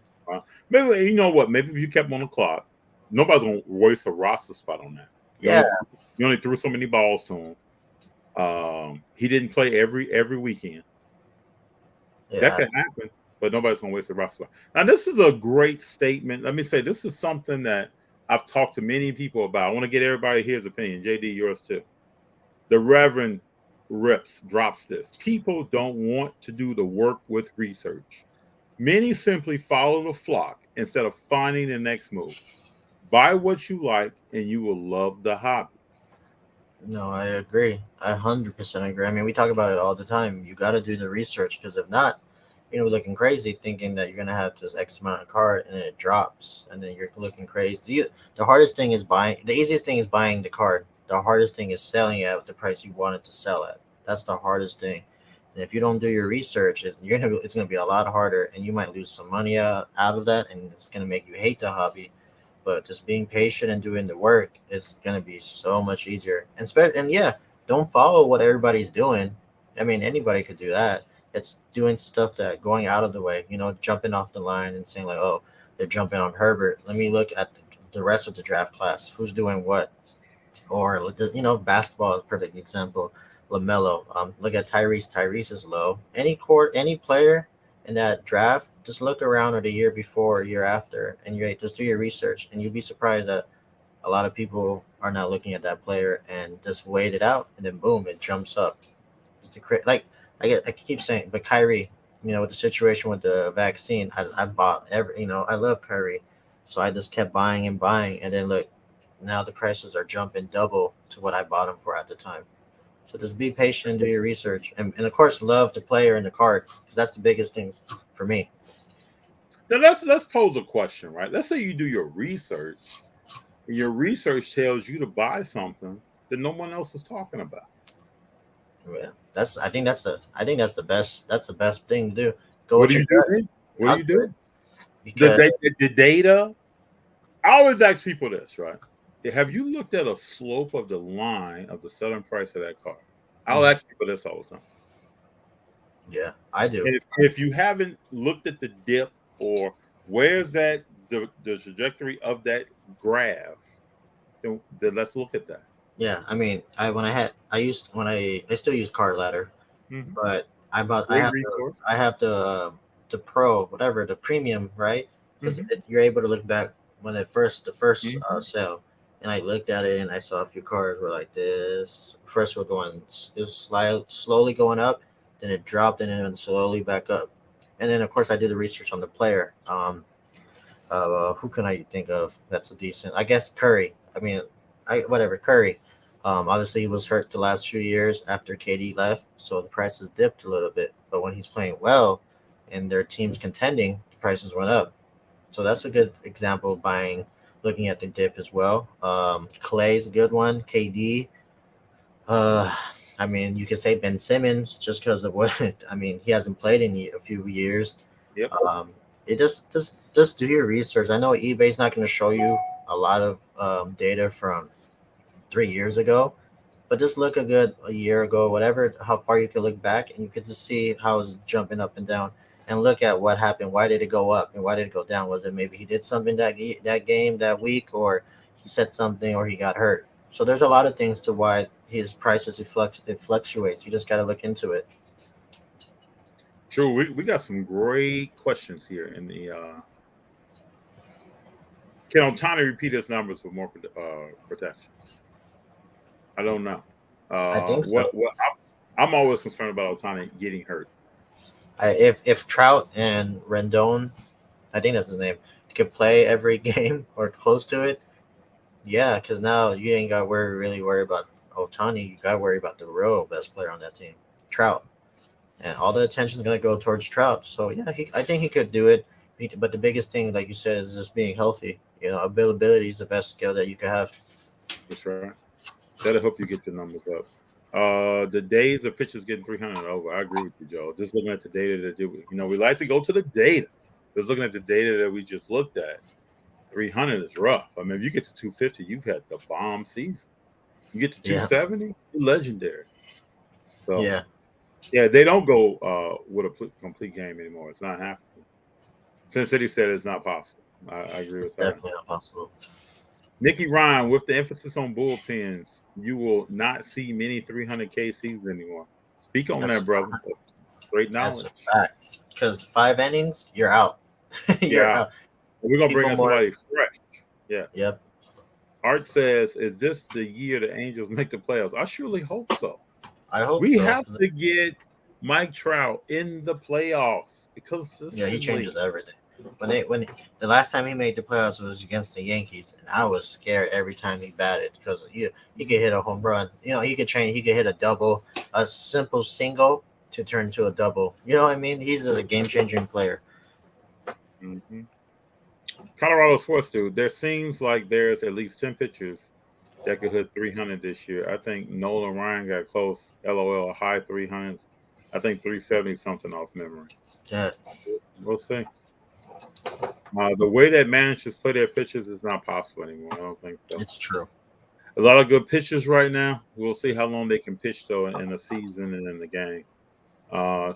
Maybe, you know what? Maybe if you kept him on the clock, nobody's gonna waste a roster spot on that. Yeah. You only threw so many balls to him. He didn't play every weekend. That Yeah. could happen, but nobody's gonna waste a roster spot. Now, this is a great statement. Let me say, this is something that I've talked to many people about. I want to get everybody here's opinion. JD, yours too. The Reverend Rips drops this. People don't want to do the work with research. Many simply follow the flock instead of finding the next move. Buy what you like, and you will love the hobby. No, I agree. I 100% agree. I mean, we talk about it all the time. You got to do the research because if not, we're looking crazy thinking that you're going to have this X amount of card and then it drops and then you're looking crazy. The hardest thing is buying, the easiest thing is buying the card. The hardest thing is selling it at the price you want it to sell at. That's the hardest thing. And if you don't do your research, it's going to be a lot harder and you might lose some money out of that and it's going to make you hate the hobby, but just being patient and doing the work is gonna be so much easier. And yeah, don't follow what everybody's doing. I mean, anybody could do that. It's doing stuff that going out of the way, jumping off the line and saying like, oh, they're jumping on Herbert. Let me look at the rest of the draft class. Who's doing what? Or basketball is a perfect example. LaMelo. Look at Tyrese. Tyrese is low. Any player in that draft, just look around or the year before or year after, and you just do your research, and you'll be surprised that a lot of people are not looking at that player and just wait it out, and then boom, it jumps up. Like I keep saying, but Kyrie, with the situation with the vaccine, I bought I love Kyrie, so I just kept buying and buying, and then look, now the prices are jumping double to what I bought them for at the time. So just be patient and do your research, and of course, love the player and the card because that's the biggest thing for me. Now, let's pose a question, right? Let's say you do your research, and your research tells you to buy something that no one else is talking about. Yeah, I think that's the best thing to do. Go What with do your you do gut. then? What do I'll you do it do? because The data. I always ask people this, right? Have you looked at a slope of the line of the selling price of that car? I'll mm, ask people this all the time. yeah, I do. And if you haven't looked at the dip or where's the trajectory of that graph, then let's look at that. Yeah, I mean, I still use Card Ladder, Hmm. but I bought Great resource. I have the Pro, whatever, the premium, right? Because Hmm. you're able to look back when the first Hmm. sale, and I looked at it and I saw a few cars were like this. First, it was slowly going up, then it dropped and then slowly back up, and then of course I did the research on the player. Who can I think of that's a decent? I guess Curry. I mean, I whatever Curry. Obviously he was hurt the last few years after KD left, so the prices dipped a little bit. But when he's playing well, and their team's contending, the prices went up. So that's a good example of buying, looking at the dip as well. Clay's a good one. KD. Uh, I mean, you could say Ben Simmons just because of what I mean. He hasn't played in a few years. Yep. um, it just do your research. I know eBay's not going to show you a lot of data from 3 years ago, but just look a year ago, whatever, how far you can look back, and you can just see how it's jumping up and down, and look at what happened. Why did it go up and why did it go down? Was it maybe he did something that game that week, or he said something, or he got hurt? So there's a lot of things to why his prices it fluctuates. You just got to look into it. True. We got some great questions here in the. Can Otani repeat his numbers for more protection? I don't know. I think so. What I'm always concerned about Otani getting hurt. If Trout and Rendon, I think that's his name, could play every game or close to it, yeah, because now you ain't got to really worry about Otani. You got to worry about the real best player on that team, Trout, and all the attention is gonna go towards Trout. So yeah, I think he could do it. But the biggest thing, like you said, is just being healthy. You know, availability is the best skill that you could have. That's right. That'll help you get your numbers up. The days of pitchers getting 300 and over. I agree with you, Joe. Just looking at the data that we like to go to the data. Just looking at the data that we just looked at, 300 is rough. I mean, if you get to 250, you've had the bomb season. You get to Yeah, 270, legendary. So yeah, yeah, they don't go with a complete game anymore. It's not happening. Sin City said it's not possible. I agree it's with her. definitely not possible. Nikki Ryan, with the emphasis on bullpens, you will not see many 300K seasons anymore. Speak on That's that, brother. Great that's knowledge. a fact. Because 5 innings, you're out. You're Yeah. out. We're going to bring People in more. somebody fresh. Yeah. Yep. Art says, is this the year the Angels make the playoffs? I surely hope so. I hope We so. have to get Mike Trout in the playoffs consistently. Yeah, he changes everything. When the last time he made the playoffs was against the Yankees, and I was scared every time he batted because he could hit a home run. You know, he could hit a double, a simple single to turn to a double. You know what I mean? He's just a game changing player. Mm-hmm. Colorado sports dude. There seems like there's at least 10 pitchers that could hit 300 this year. I think Nolan Ryan got close. LOL, high 300s. I think 370 something off memory. Yeah, We'll see. The way that managers play their pitches is not possible anymore. I don't think so. it's true. A lot of good pitchers right now. We'll see how long they can pitch though in the season and in the game.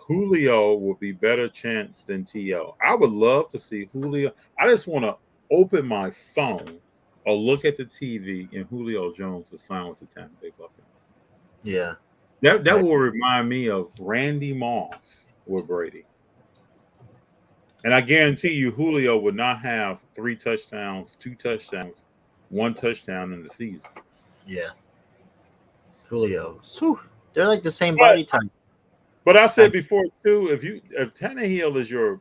Julio will be better chance than TL. I would love to see Julio. I just want to open my phone or look at the TV and Julio Jones to sign with the Tampa Bay Buccaneers. Yeah, That right. will remind me of Randy Moss with Brady. And I guarantee you, Julio would not have 3 touchdowns, 2 touchdowns, 1 touchdown in the season. Yeah, Julio. Whew, they're like the same But body type. but I said before too, if Tannehill is your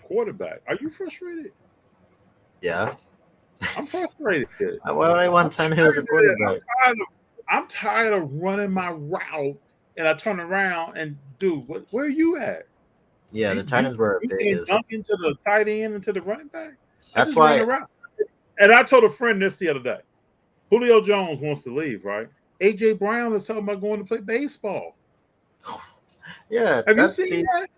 quarterback, are you frustrated? Yeah. I'm frustrated. Why would I want Tannehill as a quarterback? I'm tired of running my route and I turn around and dude, where are you at? Yeah, the Titans were You big. can't dunk into the tight end and to the running back. I That's just ran why. the route. And I told a friend this the other day. Julio Jones wants to leave, right? AJ Brown is talking about going to play baseball. Yeah, Have you seen that?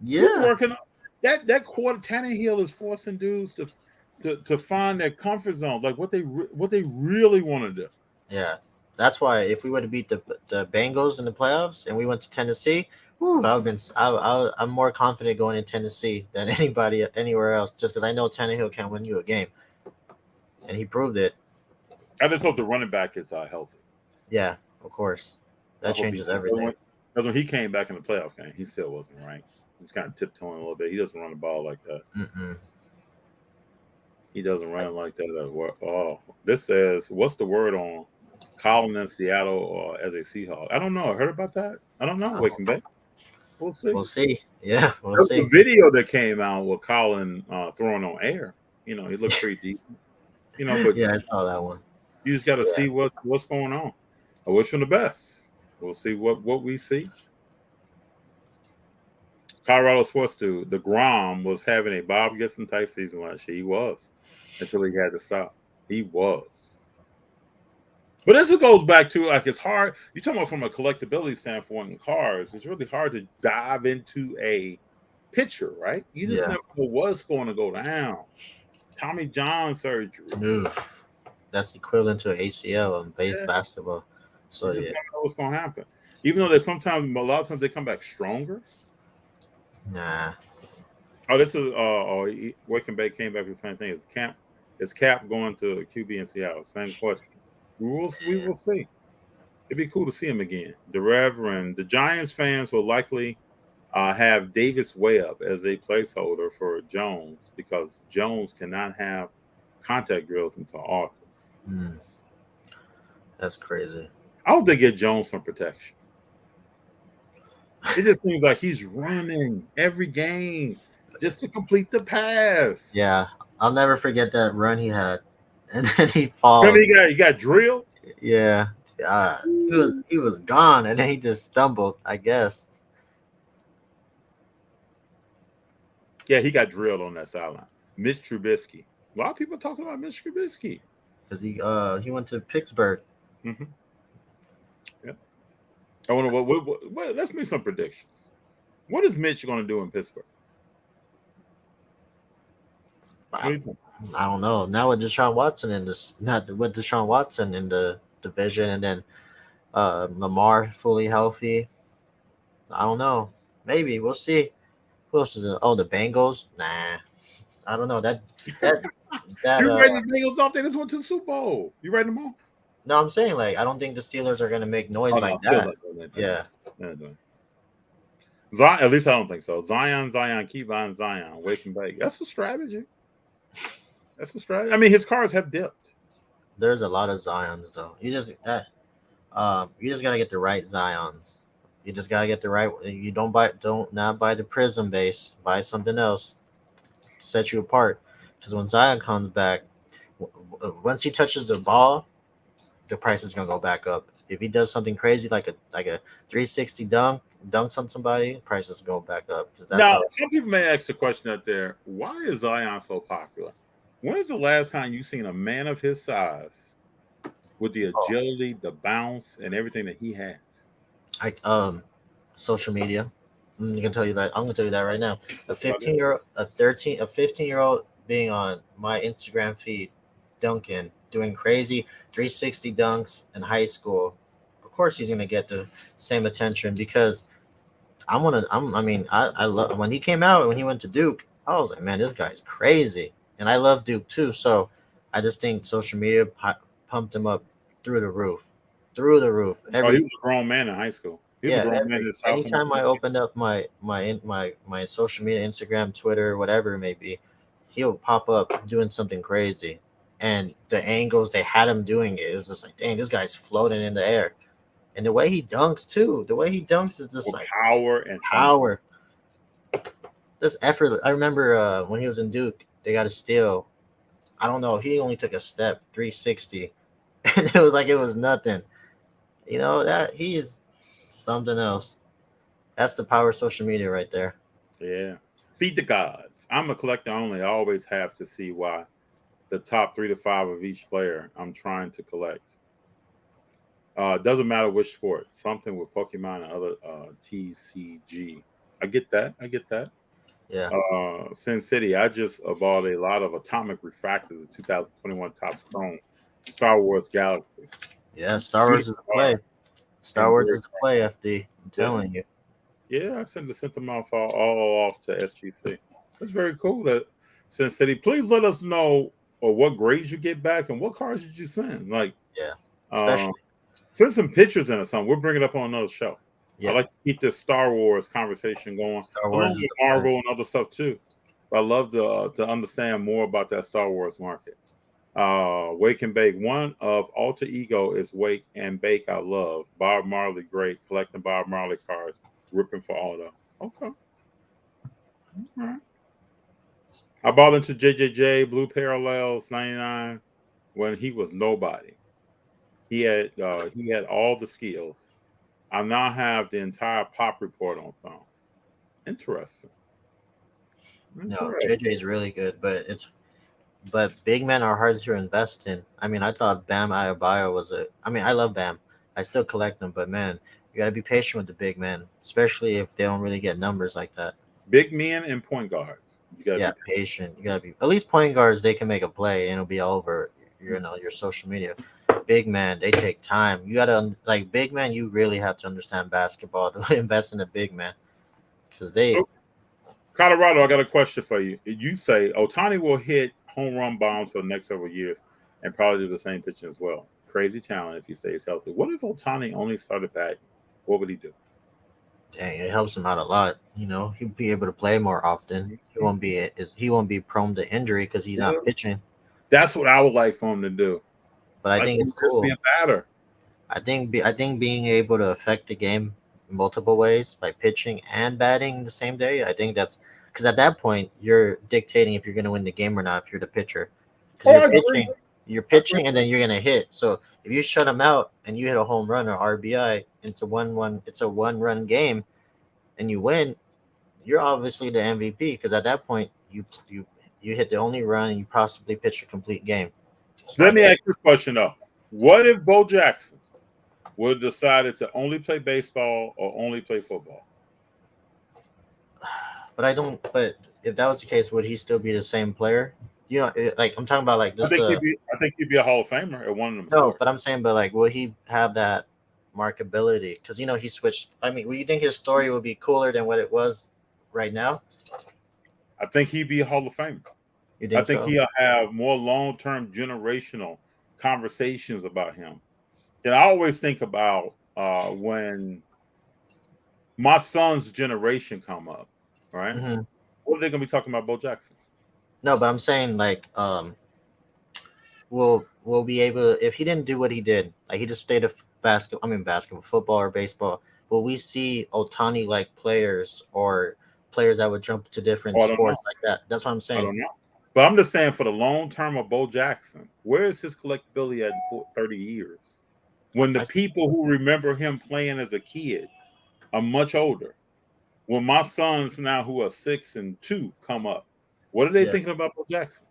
He's Yeah, working that quarter. Tannehill is forcing dudes to find their comfort zone, like what they really want to do. yeah. That's why if we would have beat the Bengals in the playoffs and we went to Tennessee, I'm more confident going in Tennessee than anybody anywhere else, just because I know Tannehill can win you a game, and he proved it. I just hope the running back is healthy. Yeah, of course, that changes everything. Because when he came back in the playoff game, he still wasn't ranked. He's kind of tiptoeing a little bit. He doesn't run the ball like that. Mm-mm. He doesn't run like that. Oh, this says, what's the word on Colin in Seattle or as a Seahawk? I don't know. I heard about that. I don't know. Waking back. We'll see. We'll see. Yeah, we'll There's see. a video that came out with Colin throwing on air. You know, he looked pretty deep. You know, but Yeah, I saw that one. you just got to see what's going on. I wish him the best. We'll see what we see. Colorado sports dude, the Grom was having a Bob Gibson type season last year. He was until he had to stop. He was. But this goes back to like it's hard. You're talking about from a collectability standpoint in cars. It's really hard to dive into a picture, right? You just never know what's going to go down. Tommy John surgery. Oof. That's equivalent to an ACL in basketball. So you just don't know what's going to happen. Even though a lot of times they come back stronger. Nah. Oh, this is Waking Bay came back with the same thing. Is Cap going to QB in Seattle? Same question. We will see. It'd be cool to see him again. The Giants fans will likely have Davis Webb as a placeholder for Jones because Jones cannot have contact drills until August. That's crazy. I hope they get Jones some protection. It just seems like he's running every game just to complete the pass. Yeah, I'll never forget that run he had, and then he Remember, falls. he got drilled. Yeah, he was gone, and then he just stumbled, I guess, Yeah, he got drilled on that sideline. Mitch Trubisky. A lot of people talking about Mitch Trubisky. because he went to Pittsburgh. Mm-hmm. Yeah. I wonder what. Let's make some predictions. What is Mitch going to do in Pittsburgh? What do I, you think? I don't know. Now with Deshaun Watson in this, not with Deshaun Watson in the division, and then Lamar fully healthy. I don't know. Maybe we'll see. Who else is it? Oh, the Bengals. Nah, I don't know. That that You're writing the Bengals off. They just went to the Super Bowl. You writing them off? No, I'm saying like I don't think the Steelers are gonna make noise Oh like no, still that. not doing that. Yeah, They're not doing it. Zion, at least I don't think so. Zion, keep on Zion, wake and bake. That's a strategy. That's a strategy. I mean, his cars have dipped. there's a lot of Zions though. You just gotta get the right Zions. You just gotta get the right. You don't not buy the Prism base. Buy something else. Set you apart. Because when Zion comes back, once he touches the ball, the price is gonna go back up. If he does something crazy like a 360 dunks on somebody, prices go back up. 'Cause that's Now, how. some people may ask the question out there: why is Zion so popular? When is the last time you seen a man of his size with the Oh, agility, the bounce, and everything that he has? I social media. I can tell you that. I'm gonna tell you that right now. A Okay. 15-year-old, a 15-year-old being on my Instagram feed, dunking, doing crazy 360 dunks in high school. Of course, he's gonna get the same attention because I mean, I love when he came out when he went to Duke. I was like, man, this guy's crazy, and I love Duke too. So I just think social media pumped him up through the roof, through the roof. Oh, he was a grown man in high school. He was a Yeah, grown man in every the sophomore. anytime I opened up my social media, Instagram, Twitter, whatever it may be, he'll pop up doing something crazy, and the angles they had him doing it is just like, dang, this guy's floating in the air, and the way he dunks too, the way he dunks is just With like power and fun. power, this effort. I remember when he was in Duke, they got a steal. I don't know, he only took a step, 360, and it was like it was nothing. You know that he is something else. That's the power of social media right there. Yeah. Feed the gods. I'm a collector only. I always have to see why the top 3 to 5 of each player I'm trying to collect. Doesn't matter which sport. Something with Pokemon and other TCG. I get that. I get that. Yeah. Sin City. I just bought a lot of Atomic Refractors of 2021 Topps Chrome Star Wars Galaxy. Yeah, Star Wars is the play. Star And Wars great. is the play, FD. I'm Yeah. telling you. Yeah, I sent them off all off to SGC. That's very cool. That Sin City. Please let us know or what grades you get back and what cards did you send. Like, Yeah. um, Especially. send some pictures in or something. We'll bring it up on another show. I Yeah. like to keep this Star Wars conversation going, Star Wars along is with the play. Marvel and other stuff too. But I love to understand more about that Star Wars market. Wake and Bake. One of Alter Ego is Wake and Bake. I love Bob Marley. Great collecting Bob Marley cards. Ripping for Aldo. Okay. All right. I bought into JJJ Blue Parallels 99 when he was nobody. He had all the skills. I now have the entire pop report on song. Interesting. No, Interesting. JJ is really good, but big men are hard to invest in. I mean, I thought Bam Adebayo was a. I mean, I love Bam. I still collect them, but man, you gotta be patient with the big men, especially if they don't really get numbers like that. Big men and point guards. You gotta Yeah, be patient. You gotta be at least point guards. They can make a play and it'll be over. Your social media. Big man, they take time. You gotta like big man. You really have to understand basketball to invest in a big man because they. so, Colorado, I got a question for you. You say Otani will hit home run bombs for the next several years and probably do the same pitching as well. Crazy talent if he stays healthy. What if Otani only started batting? What would he do? Dang, it helps him out a lot. He'll be able to play more often. He won't be prone to injury because he's Yeah. not pitching. That's what I would like for him to do. But I Like think him it's just be cool. a batter. I think being able to affect the game multiple ways by pitching and batting the same day. I think that's because at that point you're dictating if you're going to win the game or not if you're the pitcher, because Oh, I agree. you're I agree. pitching, and then you're going to hit. So if you shut them out and you hit a home run or RBI, it's a 1 run game, and you win, you're obviously the MVP because at that point you hit the only run and you possibly pitch a complete game. So I Let me think, ask this question though: what if Bo Jackson would have decided to only play baseball or only play football? but I don't. But if that was the case, would he still be the same player? You know, like I'm talking about like I just think he'd the be. I think he'd be a Hall of Famer at one of them no. sports. But I'm saying, but like, will he have that markability? Because he switched. I mean, will you think his story would be cooler than what it was right now? I think he'd be a Hall of Famer. You I think think so? he'll have more long-term generational conversations about him. And I always think about when my son's generation come up, right? Hmm. What are they going to be talking about, Bo Jackson? No, but I'm saying like will be able if he didn't do what he did, like he just stayed a basketball, football or baseball. Will we see Otani like players or players that would jump to different Oh, I don't know. sports like that? That's what I'm I saying. don't know. But I'm just saying for the long term of Bo Jackson, where is his collectability at in 30 years? When the I people who remember him playing as a kid are much older. When my sons now who are 6 and 2 come up, what are they yeah thinking about Bo Jackson?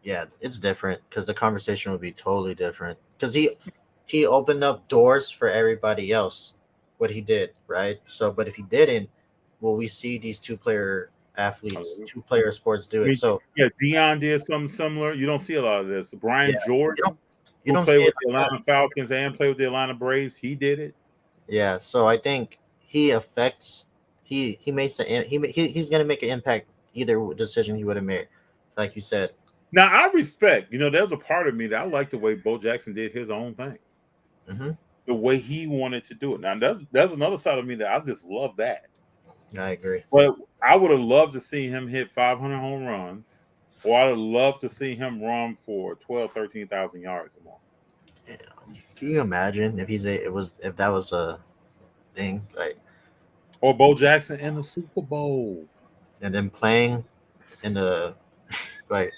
yeah it's different because the conversation would be totally different because he opened up doors for everybody else. What he did, right? So, but if he didn't, will we see these I two player sports do it? mean, So yeah, Dion did something similar. You don't see a lot of this. yeah, Brian you don't Jordan, you who don't played see with it the like that. Atlanta Falcons and played with the Atlanta Braves, he did it. Yeah, so I think he affects he makes he's gonna make an impact either decision he would have made, like you said. Now I respect, there's a part of me that I like the way Bo Jackson did his own thing, Hmm. the way he wanted to do it. Now there's another side of me that I just love that. I agree. But I would have loved to see him hit 500 home runs, or I'd have loved to see him run for 12, 13,000 yards or more. Yeah. Can you imagine if if that was a thing, like, Or Bo Jackson in the Super Bowl. and then playing in the like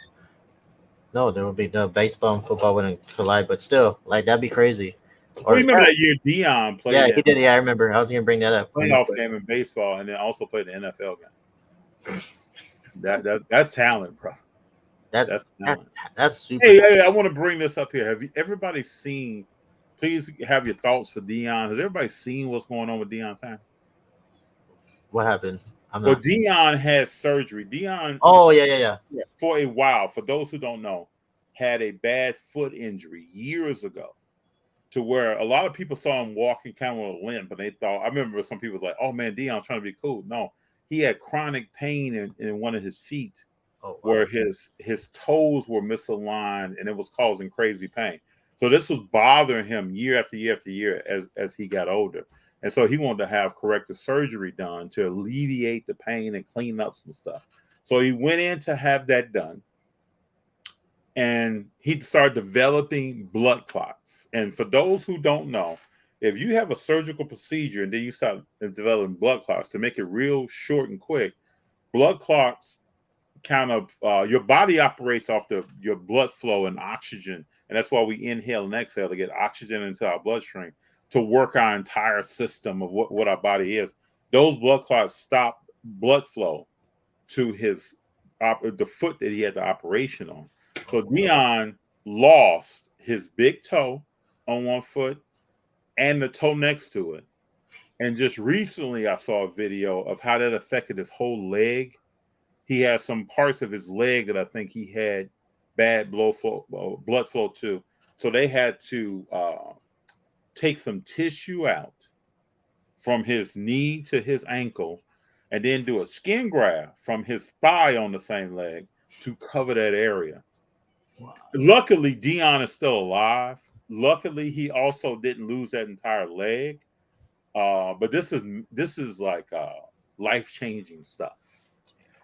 no, there would be the baseball and football wouldn't collide, but still, like that'd be crazy. Well, you remember Or that year Dion yeah, played he in did. Yeah, I remember. I was gonna bring that up. playoff game in baseball and then also played the NFL game. That's talent, bro. That's That's that, talent. that's super. Hey, I want to bring this up here. Have you everybody seen? Please have your thoughts for Dion. Has everybody seen what's going on with Dion Sanders? What happened? I'm Well, not. Dion had surgery. Dion, Oh yeah. for a while, for those who don't know, had a bad foot injury years ago, to where a lot of people saw him walking kind of with a limp, but they thought, I remember some people was like, "Oh man, Dion's trying to be cool." No, he had chronic pain in one of his feet, Oh wow. where his toes were misaligned and it was causing crazy pain. So this was bothering him year after year after year as he got older. And so he wanted to have corrective surgery done to alleviate the pain and clean up some stuff. So he went in to have that done, and he started developing blood clots. And for those who don't know, if you have a surgical procedure and then you start developing blood clots, to make it real short and quick, blood clots kind of your body operates off your blood flow and oxygen, and that's why we inhale and exhale to get oxygen into our bloodstream to work our entire system of what our body is. Those blood clots stop blood flow to the foot that he had the operation on. So Dion lost his big toe on one foot and the toe next to it. And just recently I saw a video of how that affected his whole leg. He has some parts of his leg that I think he had bad blood flow to. So they had to take some tissue out from his knee to his ankle and then do a skin graft from his thigh on the same leg to cover that area. Wow. Luckily, Dion is still alive. Luckily, he also didn't lose that entire leg. But this is like life-changing stuff.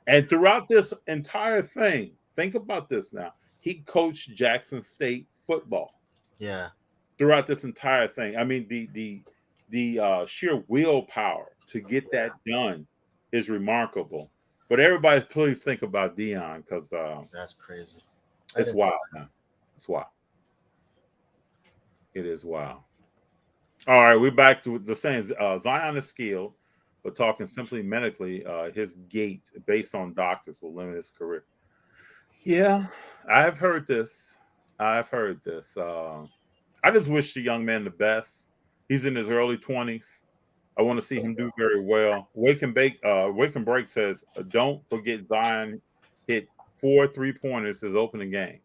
And throughout this entire thing, think about this now. He coached Jackson State football Yeah. throughout this entire thing. I mean, the the sheer willpower to get that done is remarkable. But everybody, please think about Dion because That's crazy. it's wild, man. It's wild. It is wild. All right, we're back to the saying. Zion is skilled, but talking simply medically, his gait, based on doctors, will limit his career. Yeah, I've heard this. I've heard this. I just wish the young man the best. He's in his early 20s. I want to see him do very well. Wake and Break says, don't forget Zion hit 4 3-pointers his opening game.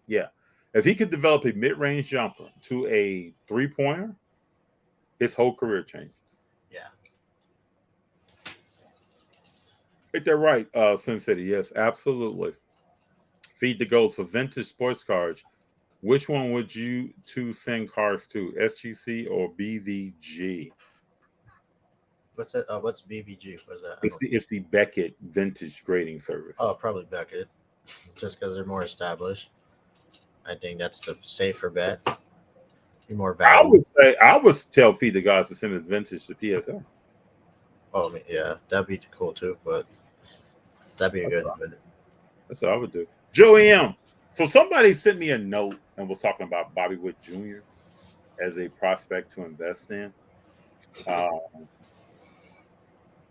Yeah. If he could develop a mid-range jumper to a 3-pointer, his whole career changes. Yeah. Ain't that right, Sin City? Yes, absolutely. Feed the Ghost for vintage sports cars. Which one would you two send cars to, SGC or BVG? What's that? What's BVG? What's that? It's the Beckett Vintage Grading Service. Oh, probably Beckett, just because they're more established. I think that's the safer bet. Be more valuable. I would tell Feed the Gods to send his vintage to PSA. Oh, I mean, yeah, that'd be cool too. But that'd be a good. That's what I would do. Joey M. So somebody sent me a note and was talking about Bobby Wood Jr. as a prospect to invest in.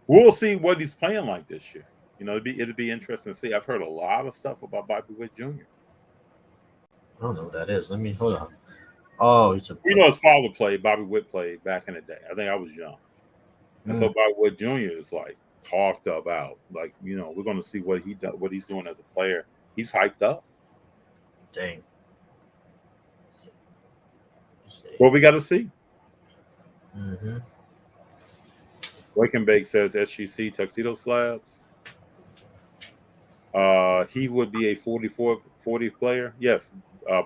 We'll see what he's playing like this year. You know, it'd be interesting to see. I've heard a lot of stuff about Bobby Wood Jr. I don't know what that is. Let me hold on. Oh, he's a. You know, his father played. Bobby Wood played back in the day. I think I was young, and so Bobby Wood Jr. is like talked about. Like, you know, we're going to see what he's doing as a player. He's hyped up. Dang. What we got to see. Mm-hmm. Wake and Bake says SGC Tuxedo Slabs. He would be a 40 player. Yes,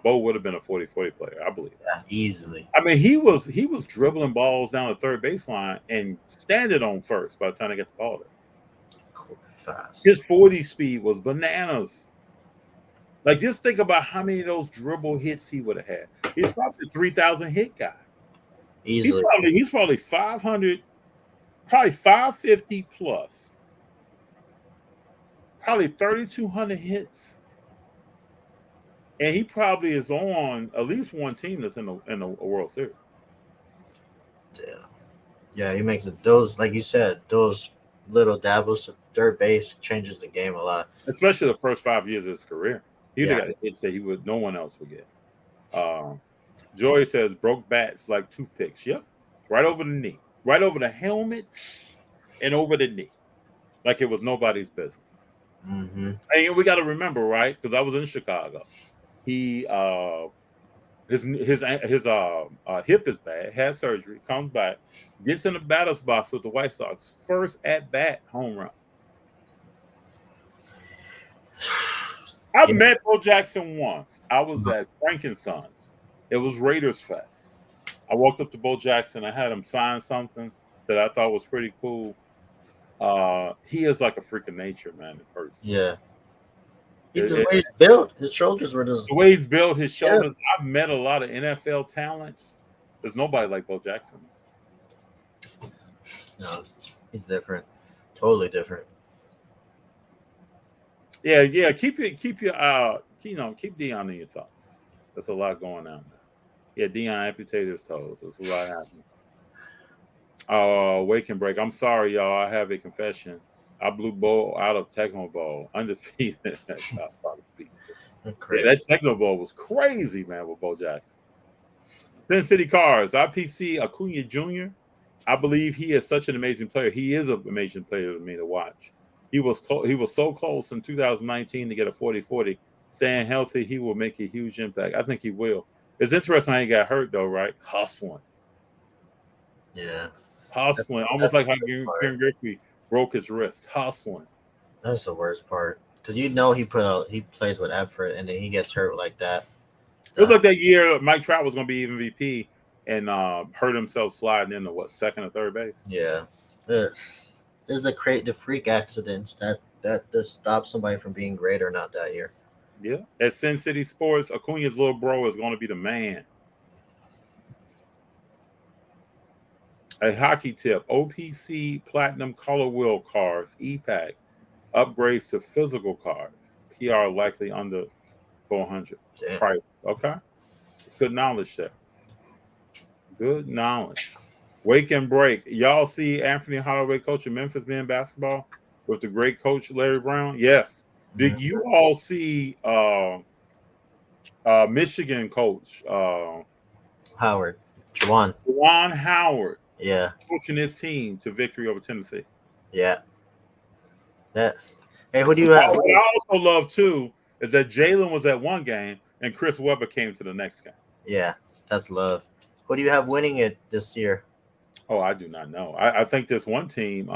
Bo would have been a 40-40 player, I believe. Yeah, easily. I mean, he was dribbling balls down the third baseline and standing on first by the time they get the ball there. Fast. His 40 speed was bananas. Like, just think about how many of those dribble hits he would have had. He's probably a 3,000 hit guy. Easily. He's probably 500, probably 550 plus. Probably 3,200 hits. And he probably is on at least one team that's in the World Series. Yeah, he makes it. Those, like you said, those little dabbles of third base changes the game a lot. Especially the first 5 years of his career. He'd have got hits that no one else would get. Joy says broke bats like toothpicks. Yep. Right over the knee. Right over the helmet and over the knee. Like it was nobody's business. Mm-hmm. And we got to remember, right? Because I was in Chicago. He his hip is bad, has surgery, comes back, gets in the batter's box with the White Sox, first at bat home run. I met Bo Jackson once. I was at Frankenson's. It was Raiders Fest. I walked up to Bo Jackson. I had him sign something that I thought was pretty cool. He is like a freak of nature, man, in person. Yeah. The way he's built, his shoulders were just... The way he's built, his shoulders. Yeah. I've met a lot of NFL talent. There's nobody like Bo Jackson. No, he's different. Totally different. Yeah. Keep your keep Dion in your thoughts. There's a lot going on there. Yeah, Dion amputated his toes. There's a lot happening. Wake and Break. I'm sorry, y'all. I have a confession. I blew Bo out of Tecmo Bowl, undefeated. Yeah, that Tecmo Bowl was crazy, man, with Bo Jackson. Sin City Cars, IPC Acuna Jr. I believe he is such an amazing player. He is an amazing player to me to watch. He was so close in 2019 to get a 40-40. Staying healthy, he will make a huge impact. I think he will. It's interesting how he got hurt, though, right? Hustling. Yeah. Hustling. Almost like how Kieran Griffey broke his wrist. Hustling. That's the worst part. Because he plays with effort, and then he gets hurt like that. It was like that year Mike Trout was going to be MVP and hurt himself sliding into, second or third base? Yeah. There's the freak accidents that just stop somebody from being great or not that year. Yeah. At Sin City Sports, Acuna's little bro is going to be the man. A hockey tip: OPC Platinum Color Wheel Cards E-Pack upgrades to physical cards. PR likely under 400 Damn. price. Okay, it's good knowledge there. Good knowledge. Wake and break. Y'all see Anthony Holloway coaching Memphis men basketball with the great coach Larry Brown? Yes. Did you all see Michigan coach Howard, Juwan. Juwan Howard Yeah, coaching his team to victory over Tennessee? yeah. That. Hey, who do you What have? I also love too is that Jalen was at one game and Chris Webber came to the next game. Yeah, that's love. Who do you have winning it this year? Oh, I do not know. I think there's one team.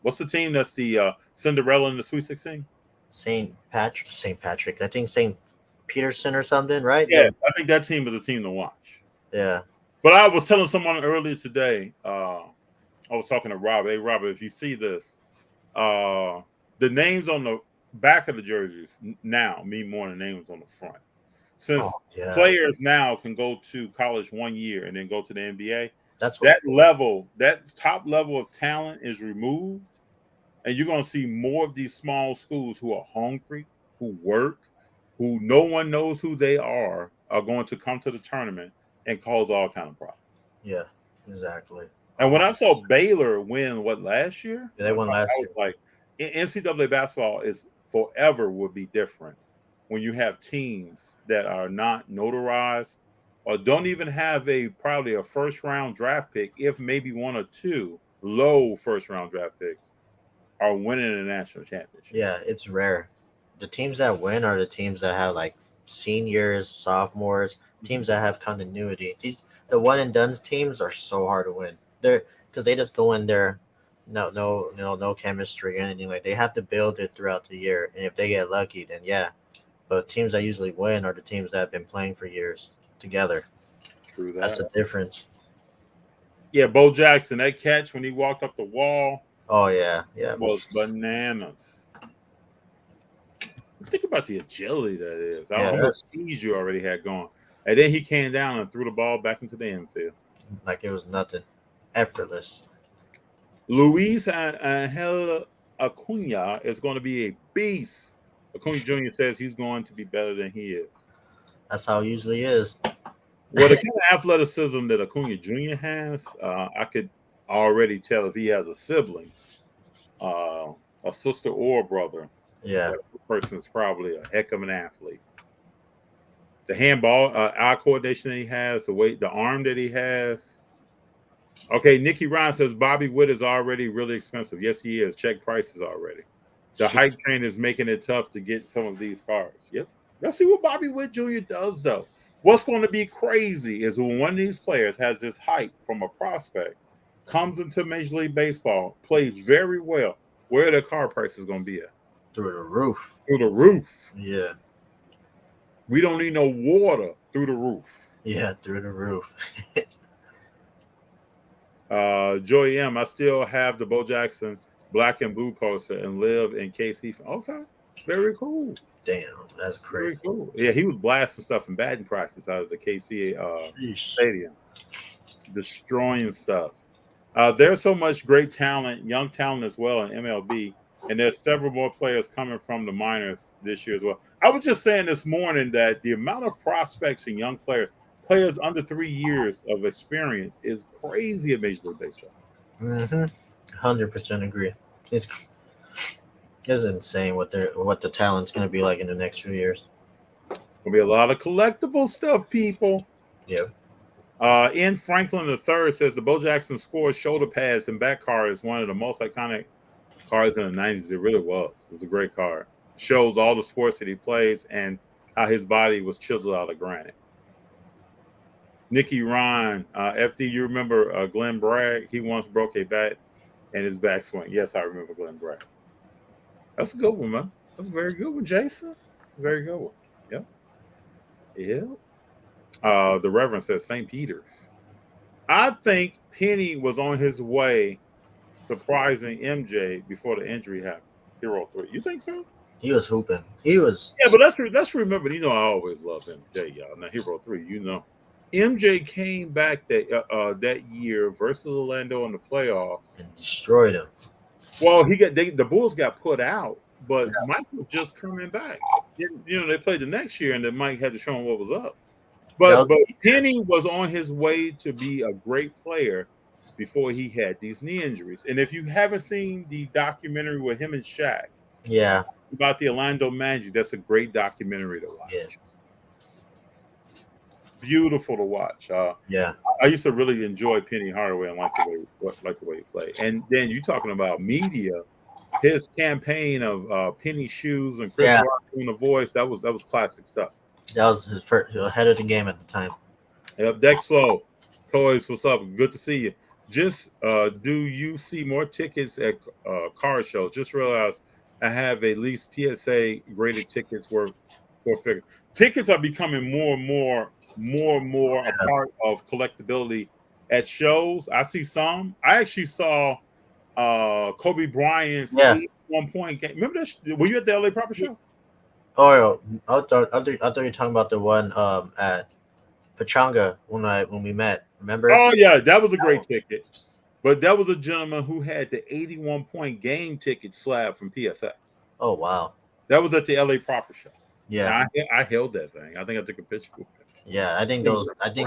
What's the team that's the Cinderella in the Sweet 16? St. Patrick. St. Patrick. I think St. Peterson or something, right? Yeah, I think that team is a team to watch. Yeah. But I was telling someone earlier today, I was talking to Rob. Hey, Robert, if you see this, the names on the back of the jerseys now mean more than names on the front. Since players now can go to college 1 year and then go to the NBA, that's that level, that top level of talent is removed, and you're going to see more of these small schools who are hungry, who work, who no one knows who they are going to come to the tournament and cause all kind of problems. Yeah, exactly. And when I saw Baylor win last year, they won last year. I was like, NCAA basketball is forever will be different when you have teams that are not notarized or don't even have probably a first round draft pick, if maybe one or two low first round draft picks are winning a national championship. Yeah, it's rare. The teams that win are the teams that have like seniors, sophomores, teams that have continuity. The one and done teams are so hard to win. They're because they just go in there, no chemistry or anything. Like they have to build it throughout the year, and if they get lucky, then yeah. But teams that usually win are the teams that have been playing for years together. True that. That's the difference. Yeah, Bo Jackson, that catch when he walked up the wall. Oh yeah, was bananas. Let's think about the agility that is. How much speed you already had going. And then he came down and threw the ball back into the infield. Like it was nothing. Effortless. Luis Angel Acuna is going to be a beast. Acuna Jr. says he's going to be better than he is. That's how it usually is. Well, the kind of athleticism that Acuna Jr. has, I could already tell if he has a sibling, a sister or a brother. Yeah. That person is probably a heck of an athlete. The handball, eye coordination that he has, the arm that he has. Okay, Nikki Ryan says Bobby Witt is already really expensive. Yes, he is. Check prices already. The hype train is making it tough to get some of these cards. Yep. Let's see what Bobby Witt Jr. does, though. What's going to be crazy is when one of these players has this hype from a prospect, comes into Major League Baseball, plays very well, where the card price is going to be at? Through the roof. Through the roof. Yeah. We don't need no water through the roof. Yeah, through the roof. Joey M, I still have the Bo Jackson black and blue poster and live in KC. Okay, very cool. Damn, that's crazy. Very cool. Yeah, he was blasting stuff in batting practice out of the KC stadium, destroying stuff. There's so much great talent, young talent as well in MLB, and there's several more players coming from the minors this year as well. I was just saying this morning that the amount of prospects and young players under 3 years of experience is crazy at Major League Baseball. 100% agree. It's insane what the talent's going to be like in the next few years. Gonna be a lot of collectible stuff, people. Yeah. Ian Franklin III says the Bo Jackson score shoulder pads and back card is one of the most iconic cards in the 90s. It really was. It was a great card. Shows all the sports that he plays and how his body was chiseled out of granite. Nikki Ryan, FD, you remember Glenn Bragg? He once broke a bat and his backswing. Yes, I remember Glenn Bragg. That's a good one, man. That's a very good one, Jason. Very good one. Yep. Yeah. The Reverend says St. Peter's. I think Penny was on his way surprising MJ before the injury happened. Hero 3. You think so? He was hooping. He was. Yeah, but let's remember, I always loved MJ, y'all. Now, Hero 3, MJ came back that year versus Orlando in the playoffs. and destroyed him. Well, the Bulls got put out, but Mike was just coming back. They played the next year, and then Mike had to show him what was up. That But was, Penny was on his way to be a great player before he had these knee injuries. And if you haven't seen the documentary with him and Shaq yeah, about the Orlando Magic, that's a great documentary to watch. yeah, Beautiful to watch. yeah. I used to really enjoy Penny Hardaway and like the way he played. And then you talking about media, his campaign of Penny shoes and Chris Yeah. Rock doing the voice, that was classic stuff. That was his first ahead of the game at the time. Yep, Dexlo, Toys, what's up? Good to see you. Just do you see more tickets at car shows? Just realized I have at least PSA graded tickets worth $4 figures. Tickets are becoming more and more a part of collectability at shows. I see some. I actually saw Kobe Bryant's 81-point game. Remember this? Were you at the LA Proper show? Oh, I thought you were talking about the one at Pachanga when we met. Remember? Oh yeah, that was a great ticket. But that was a gentleman who had the 81-point game ticket slab from PSA. Oh wow. That was at the LA Proper show. Yeah. And I held that thing. I think I took a picture with it. Yeah, I think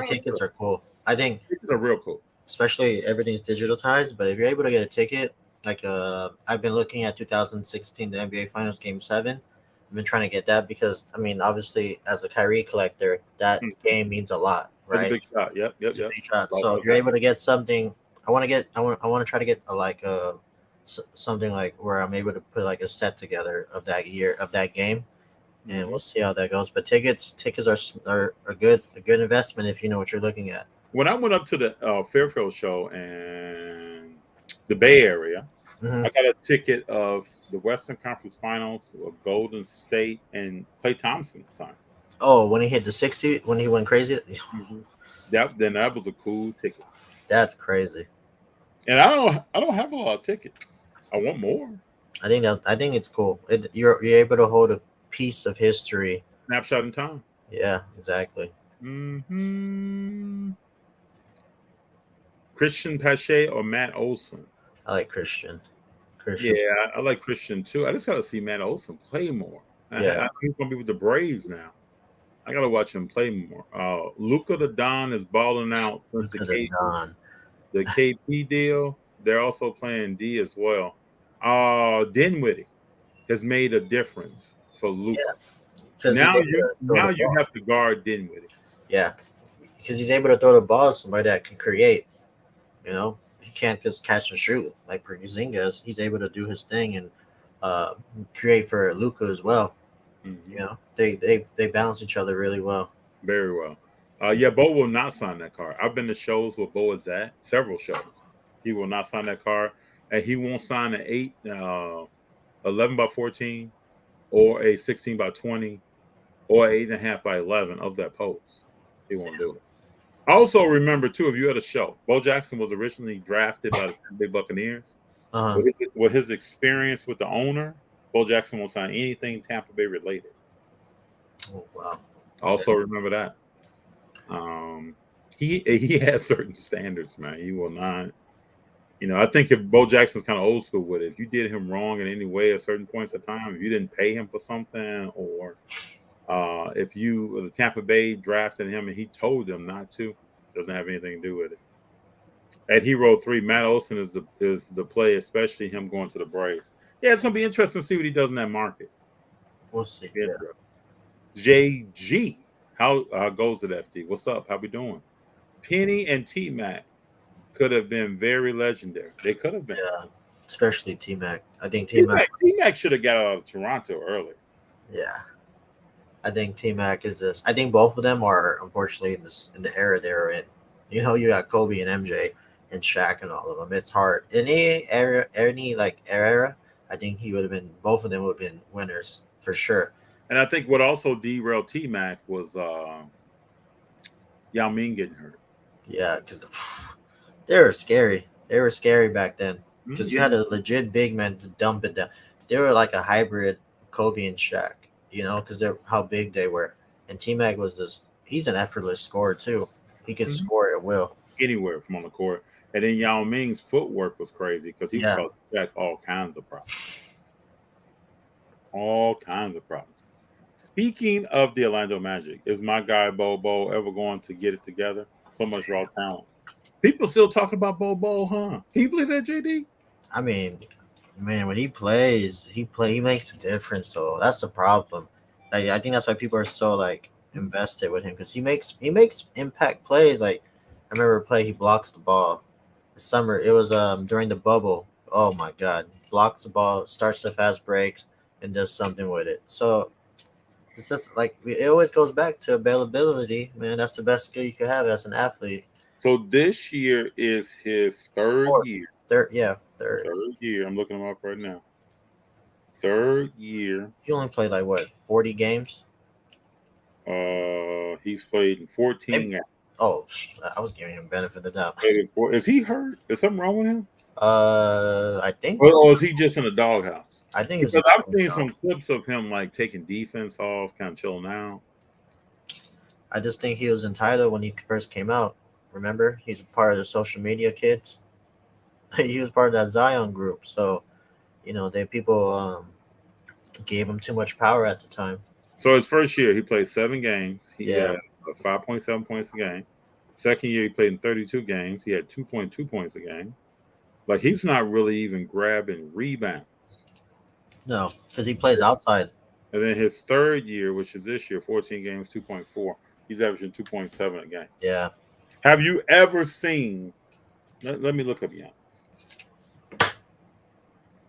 tickets are cool. I think tickets are real cool. Especially everything's digitalized, but if you're able to get a ticket, like I've been looking at 2016 the NBA Finals Game 7. I've been trying to get that because I mean, obviously, as a Kyrie collector, that game means a lot, right? It's a big shot. Yep. Big shot. So if you're able to get something, I want to try to get something like where I'm able to put like a set together of that game, and we'll see how that goes. But tickets are a good investment if you know what you're looking at. When I went up to the Fairfield show in the Bay Area, I got a ticket of the Western Conference Finals of Golden State and Klay Thompson signed. Oh, when he hit the 60, when he went crazy. That was a cool ticket. That's crazy. And I don't have a lot of tickets. I want more. I think it's cool. You're able to hold a piece of history. Snapshot in time. Yeah, exactly. Christian Pache or Matt Olson? I like Christian. Yeah, I like Christian too. I just got to see Matt Olson play more. Yeah. He's going to be with the Braves now. I got to watch him play more. Luka the Don is balling out since the KP deal. They're also playing D as well. Dinwiddie has made a difference for Luka. Yeah, now you have to guard Dinwiddie. Yeah, because he's able to throw the ball to somebody that can create. You know, he can't just catch and shoot like Porzingis. He's able to do his thing and create for Luka as well. You know, they balance each other really well. Very well. Bo will not sign that card. I've been to shows where Bo is at, several shows. He will not sign that card, and he won't sign an 11 by 14 or a 16 by 20 or 8.5 by 11 of that pose. He won't do it. Also, remember, too, if you had a show, Bo Jackson was originally drafted by the Tampa Bay Buccaneers. With his experience with the owner, Bo Jackson won't sign anything Tampa Bay related. Oh, wow. Also, remember that. He has certain standards, man. He will not. You know, I think if Bo Jackson's kind of old school with it, if you did him wrong in any way at certain points of time, if you didn't pay him for something, or if the Tampa Bay drafted him and he told them not to, doesn't have anything to do with it. At Hero 3, Matt Olson is the play, especially him going to the Braves. Yeah, it's gonna be interesting to see what he does in that market. We'll see. Yeah. JG, how goes it, FT? What's up? How we doing? Penny and T-Mac could have been very legendary. They could have been. Yeah, especially T-Mac. I think T-Mac should have got out of Toronto early. Yeah. I think T-Mac is this. I think both of them are unfortunately in the era they're in. You know, you got Kobe and MJ and Shaq and all of them. It's hard. In any era, I think both of them would have been winners for sure. And I think what also derailed T-Mac was Yao Ming getting hurt. Yeah, because they were scary. They were scary back then because you had a legit big man to dump it down. They were like a hybrid Kobe and Shaq, you know, because they're how big they were. And T-Mac was he's an effortless scorer too. He could Mhm. score at will. Anywhere from on the court. And then Yao Ming's footwork was crazy because he Yeah. caused Shaq all kinds of problems. All kinds of problems. Speaking of the Orlando Magic, is my guy Bobo ever going to get it together? So much raw talent. People still talking about Bobo, huh? Can you believe that, JD? I mean, man, when he plays, he makes a difference though. That's the problem. Like, I think that's why people are so like invested with him because he makes impact plays. Like I remember a play he blocks the ball. The summer it was during the bubble. Oh my god, blocks the ball, starts the fast breaks, and does something with it. So it's just like it always goes back to availability, man. That's the best skill you can have as an athlete. So this year is his third Fourth, year. third, yeah, third. Third year. I'm looking him up right now. Third year. He only played like what 40 games. He's played in 14 Maybe. games. Oh, I was giving him benefit of the doubt. Is he hurt? Is something wrong with him? I think Or is he just in a doghouse? I think it's Because just I've seen some clips of him like taking defense off, kind of chilling out. I just think he was entitled when he first came out. Remember, he's part of the social media kids. He was part of that Zion group, so they people gave him too much power at the time. So his first year, he played 7 games. He Yeah. had 5.7 points a game. Second year, he played in 32 games. He had 2.2 points a game. Like he's not really even grabbing rebounds. No, because he plays outside. And then his third year, which is this year, 14 games, 2.4. He's averaging 2.7 a game. Yeah. Have you ever seen? Let me look up Giannis.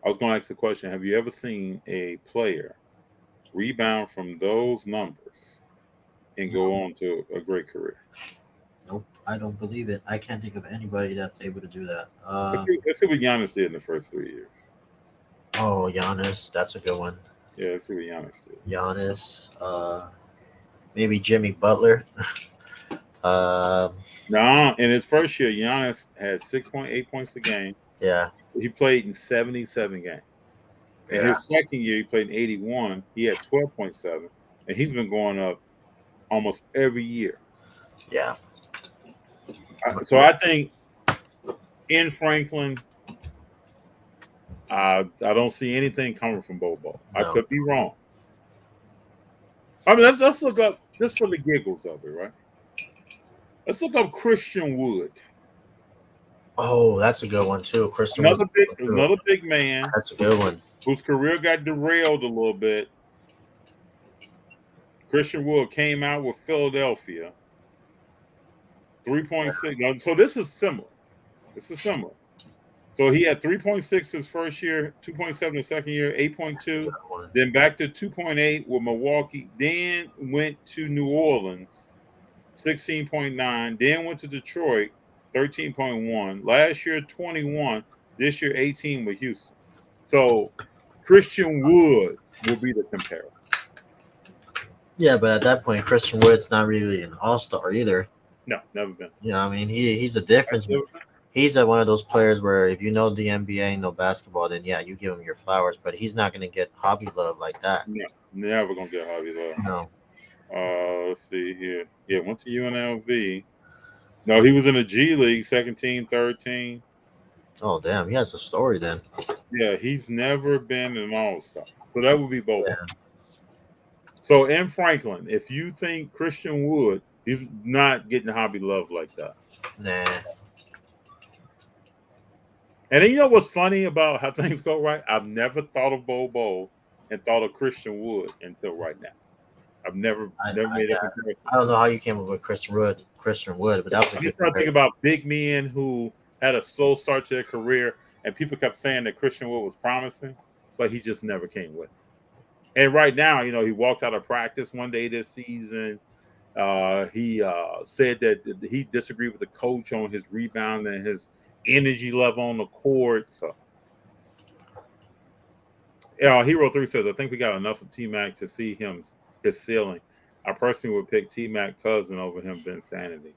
I was going to ask the question: have you ever seen a player rebound from those numbers and go on to a great career? Nope, I don't believe it. I can't think of anybody that's able to do that. Let's see what Giannis did in the first 3 years. Oh, Giannis, that's a good one. Yeah, let's see what Giannis did. Giannis, maybe Jimmy Butler. No, in his first year, Giannis had 6.8 points a game. Yeah. He played in 77 games. In Yeah. his second year, he played in 81. He had 12.7, and he's been going up almost every year. Yeah. So I think in Franklin, I don't see anything coming from Bobo. I No. could be wrong. I mean, let's look up just for the giggles of it, right? Let's look up Christian Wood. Oh, that's a good one too. Christian. Another big man. That's a good one. Whose career got derailed a little bit. Christian Wood came out with Philadelphia. 3.6. So this is similar. So he had 3.6 his first year, 2.7 the second year, 8.2, then back to 2.8 with Milwaukee, then went to New Orleans, 16.9, then went to Detroit, 13.1. Last year, 21. This year, 18 with Houston. So Christian Wood will be the comparator. Yeah, but at that point, Christian Wood's not really an all-star either. No, never been. I mean, he's a difference. He's one of those players where if you know the NBA and know basketball, then yeah, you give him your flowers. But he's not going to get hobby love like that. No, never going to get hobby love. No. Let's see here. Yeah, went to UNLV. No, he was in the G League, second team, third team. Oh, damn. He has a story then. Yeah, he's never been an all-star. So that would be Bobo. Yeah. So in Franklin, if you think Christian Wood, he's not getting hobby love like that. Nah. And then you know what's funny about how things go right? I've never thought of Bobo and thought of Christian Wood until right now. I've never made that comparison. I don't know how you came up with Christian Wood, but that was a I'm good just trying to think about big men who had a slow start to their career, and people kept saying that Christian Wood was promising, but he just never came with it. And right now, he walked out of practice one day this season. He said that he disagreed with the coach on his rebound and his energy level on the court. So, Hero 3 says, I think we got enough of T-Mac to see his ceiling. I personally would pick T-Mac cousin over him, Vinsanity.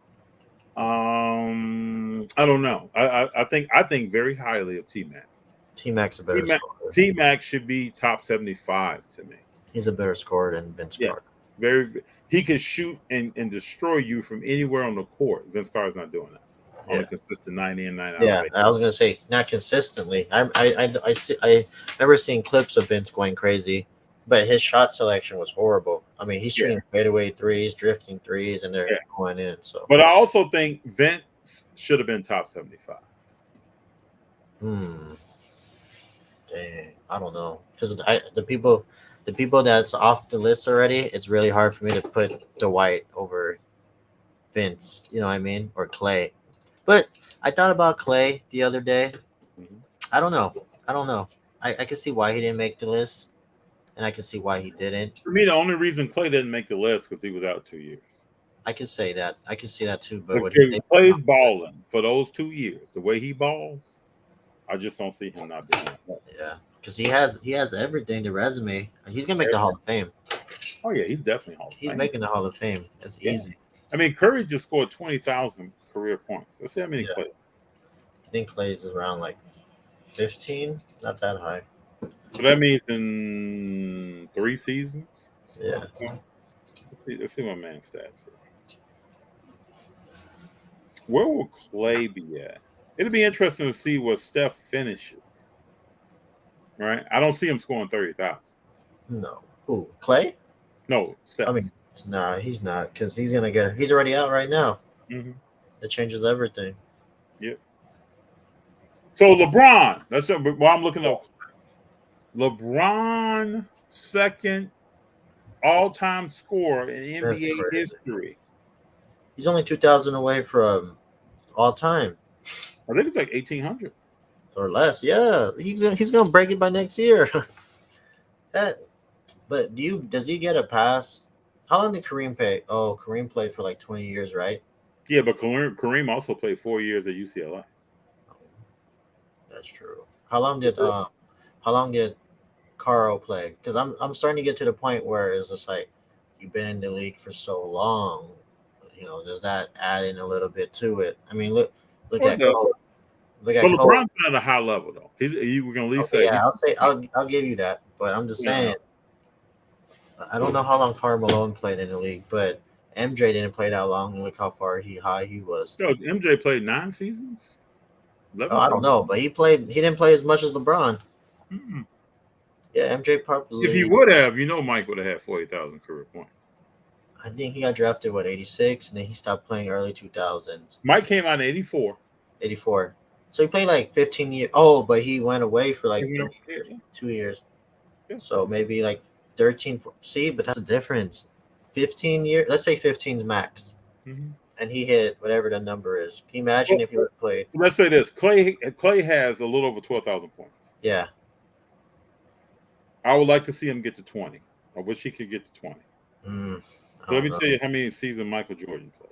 I don't know. I think very highly of T-Mac. T-Mac's a better scorer. T-Mac should be top 75 to me. He's a better scorer than Vince Carter. Very. He can shoot and destroy you from anywhere on the court. Vince Carter's not doing that. Yeah. Only consistent 90 and 9 out Yeah, of 8. I was gonna say not consistently. I remember seeing clips of Vince going crazy, but his shot selection was horrible. I mean, he's Yeah. shooting fadeaway threes, drifting threes, and they're Yeah. going in. So, But I also think Vince should have been top 75. dang, I don't know because the people that's off the list already, it's really hard for me to put Dwight over Vince. You know what I mean? Or Clay. But I thought about Clay the other day. Mhm. I don't know. I don't know. I can see why he didn't make the list, and I can see why he didn't. For me, the only reason Clay didn't make the list because he was out 2 years. I can say that. I can see that too. But what Okay, Clay's balling for those 2 years. The way he balls, I just don't see him not being that. yeah, because he has everything. The resume. He's gonna make the Hall of Fame. Oh yeah, he's definitely Hall of He's Fame. making the Hall of Fame. It's Yeah. easy. I mean, Curry just scored 20,000 career points. Let's see how many Yeah. Clay. I think Clay's is around like 15. Not that high. So that means in 3 seasons. Yeah. Let's see my man's stats here. Where will Clay be at? It'll be interesting to see where Steph finishes. Right? I don't see him scoring 30,000. No. Who? Clay? No, Steph. I mean, nah, he's not because he's gonna get. He's already out right now. Mhm. It changes everything. Yep. So LeBron, that's while I'm looking up. LeBron second all-time scorer in That's NBA crazy. history. He's only 2,000 away from all time I think it's like 1,800. or less. Yeah, he's gonna break it by next year. But does he get a pass? How long did Kareem play? Oh, Kareem played for like 20 years, right? Yeah, but Kareem also played 4 years at UCLA. That's true. How long did Carl play? Because I'm starting to get to the point where it's just like you've been in the league for so long. You know, does that add in a little bit to it? I mean, look at Kobe. Look at But Kobe. LeBron's been at a high level though. You can at least say Yeah, I'll give you that. But I'm just saying, I don't know how long Karl Malone played in the league, but MJ didn't play that long. Look how high he was. Yo, MJ played 9 seasons. 11 Oh, I don't know, but he didn't play as much as LeBron. Mm-mm. Yeah, MJ probably. If he would have, Mike would have had 40,000 career points. I think he got drafted 86, and then he stopped playing early 2000s. Mike came out in 84. 84. So he played like 15 years. Oh, but he went away for like Yeah. 2 years. Yeah. So maybe like 13. See, but that's the difference. 15 years. Let's say 15's max. Mm-hmm. And he hit whatever the number is. Can you imagine if he would have played? Let's say this: Clay has a little over 12,000 points. Yeah. I would like to see him get to 20. I wish he could get to 20. So let me know. tell you how many seasons Michael Jordan played.